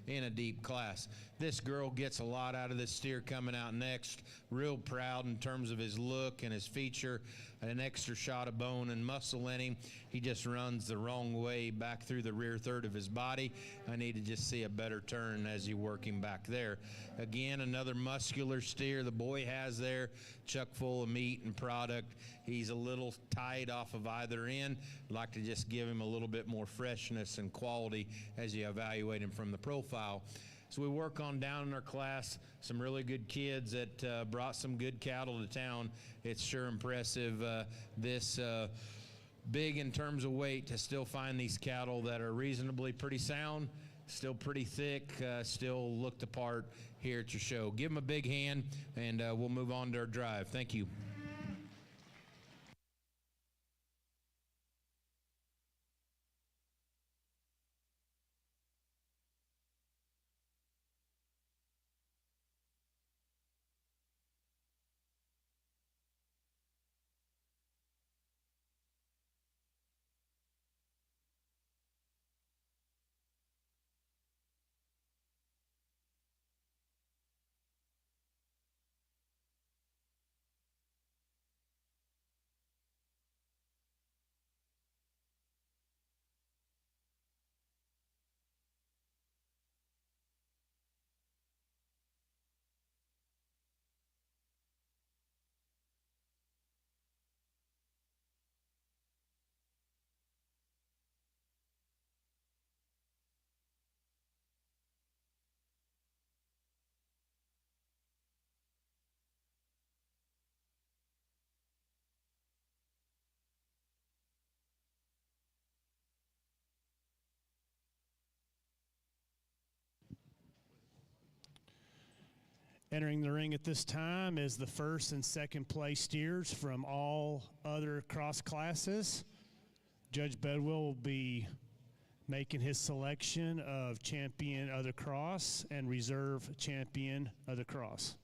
in a deep class. This girl gets a lot out of this steer coming out next. Real proud in terms of his look and his feature. An extra shot of bone and muscle in him. He just runs the wrong way back through the rear third of his body. I need to just see a better turn as you work him back there. Again, another muscular steer the boy has there, chuck full of meat and product. He's a little tight off of either end. I'd like to just give him a little bit more freshness and quality as you evaluate him from the profile. So we work on down in our class, some really good kids that brought some good cattle to town. It's sure impressive this big in terms of weight to still find these cattle that are reasonably pretty sound, still pretty thick, still look the part here at your show. Give them a big hand, and we'll move on to our drive. Thank you. Entering the ring at this time is the first and second place steers from all other cross classes. Judge Bedwell will be making his selection of champion other cross and reserve champion other cross.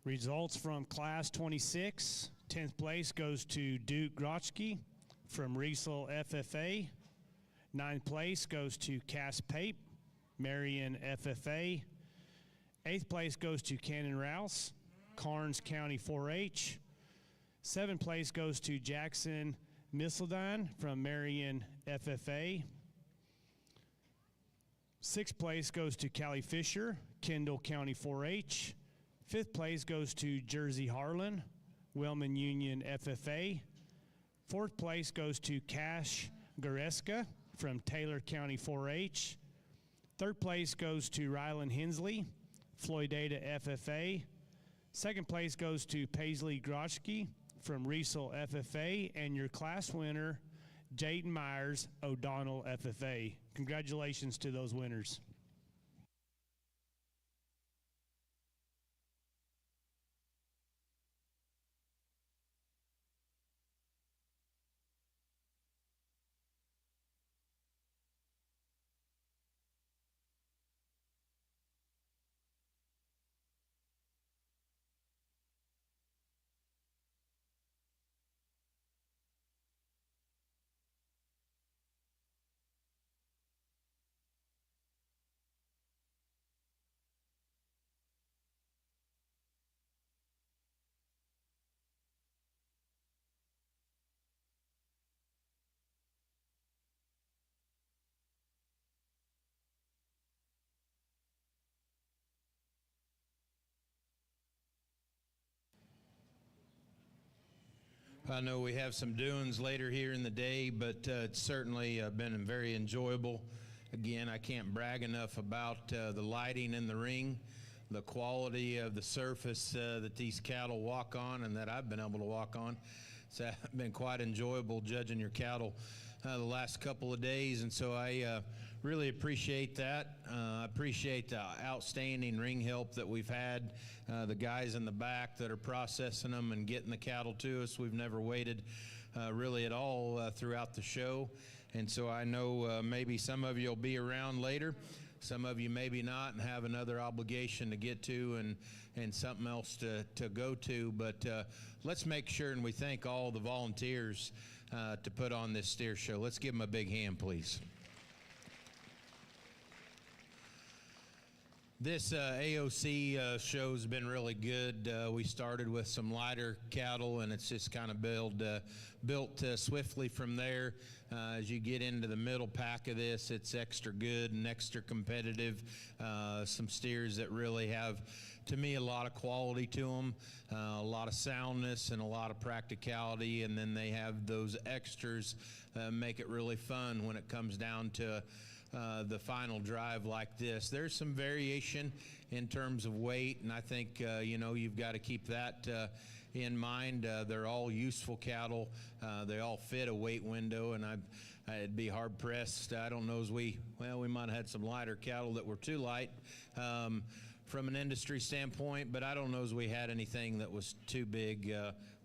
Results from Class 26. 10th place goes to Duke Grotzky from Riesel FFA. 9th place goes to Cass Pape, Marion FFA. 8th place goes to Cannon Rouse, Karnes County 4-H. 7th place goes to Jackson Misseldine from Marion FFA. 6th place goes to Callie Fisher, Kendall County 4-H. 5th place goes to Jersey Harlan, Wellman Union FFA. 4th place goes to Cash Goreska from Taylor County 4-H. 3rd place goes to Rylan Hensley, Floydada FFA. 2nd place goes to Paisley Groschke from Riesel FFA. And your class winner, Jayden Myers, O'Donnell FFA. Congratulations to those winners. I know we have some doings later here in the day, but it's certainly been very enjoyable. Again, I can't brag enough about the lighting in the ring, the quality of the surface that these cattle walk on and that I've been able to walk on. It's been quite enjoyable judging your cattle the last couple of days, and so I really appreciate that. I appreciate the outstanding ring help that we've had, the guys in the back that are processing them and getting the cattle to us. We've never waited really at all throughout the show, and so I know maybe some of you will be around later. Some of you maybe not and have another obligation to get to and something else to go to, but let's make sure and we thank all the volunteers to put on this steer show. Let's give them a big hand, please. This AOC show's been really good. We started with some lighter cattle, and it's just kind of built swiftly from there. As you get into the middle pack of this, it's extra good and extra competitive. Some steers that really have, to me, a lot of quality to them, a lot of soundness and a lot of practicality, and then they have those extras that make it really fun when it comes down to the final drive like this. There's some variation in terms of weight, and I think you've got to keep that in mind. They're all useful cattle. They all fit a weight window, and I'd be hard pressed. I don't know as we might have had some lighter cattle that were too light from an industry standpoint, but I don't know as we had anything that was too big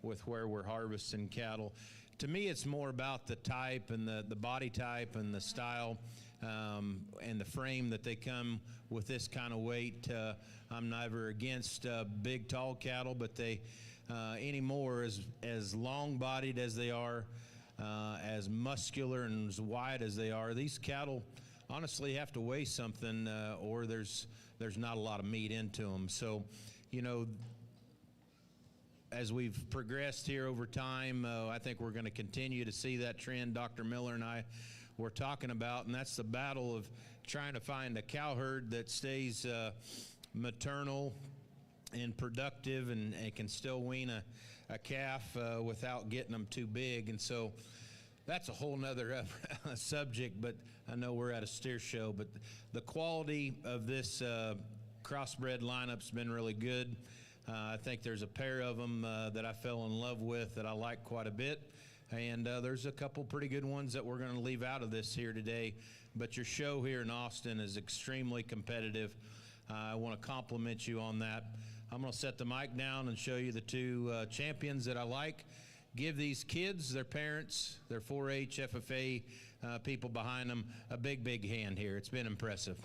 with where we're harvesting cattle. To me, it's more about the type and the body type and the style. And the frame that they come with this kind of weight. I'm never against big, tall cattle, but they anymore, as long-bodied as they are, as muscular and as wide as they are, these cattle honestly have to weigh something, or there's not a lot of meat into them. So, as we've progressed here over time, I think we're going to continue to see that trend. Dr. Miller and I we're talking about, and that's the battle of trying to find a cow herd that stays maternal and productive and can still wean a calf without getting them too big. And so that's a whole nother subject, but I know we're at a steer show. But the quality of this crossbred lineup's been really good. I think there's a pair of them that I fell in love with that I like quite a bit. And there's a couple pretty good ones that we're going to leave out of this here today. But your show here in Austin is extremely competitive. I want to compliment you on that. I'm going to set the mic down and show you the two champions that I like. Give these kids, their parents, their 4-H, FFA people behind them a big, big hand here. It's been impressive.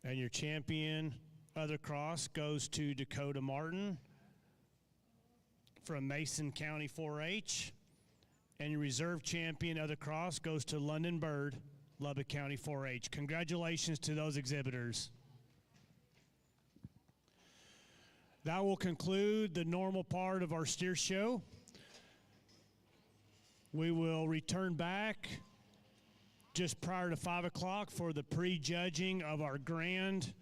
And your champion other cross goes to Dakota Martin from Mason County 4-H. And your reserve champion other cross goes to London Bird, Lubbock County 4-H. Congratulations to those exhibitors. That will conclude the normal part of our steer show. We will return back just prior to 5 o'clock for the pre-judging of our grand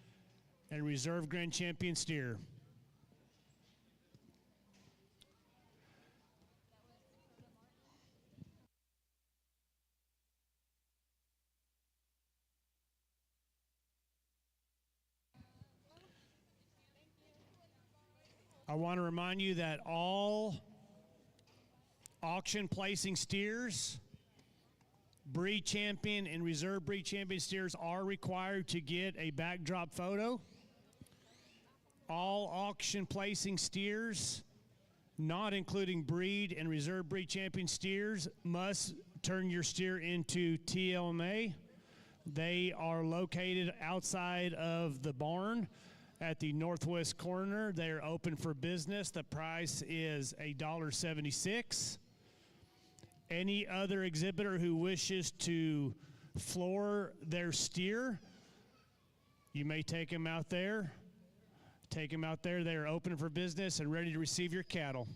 and reserve grand champion steer. I want to remind you that all auction placing steers, breed champion and reserve breed champion steers are required to get a backdrop photo. All auction placing steers, not including breed and reserve breed champion steers, must turn your steer into TLMA. They are located outside of the barn at the northwest corner. They are open for business. The price is $1.76. Any other exhibitor who wishes to floor their steer, you may take them out there. Take them out there. They are open for business and ready to receive your cattle.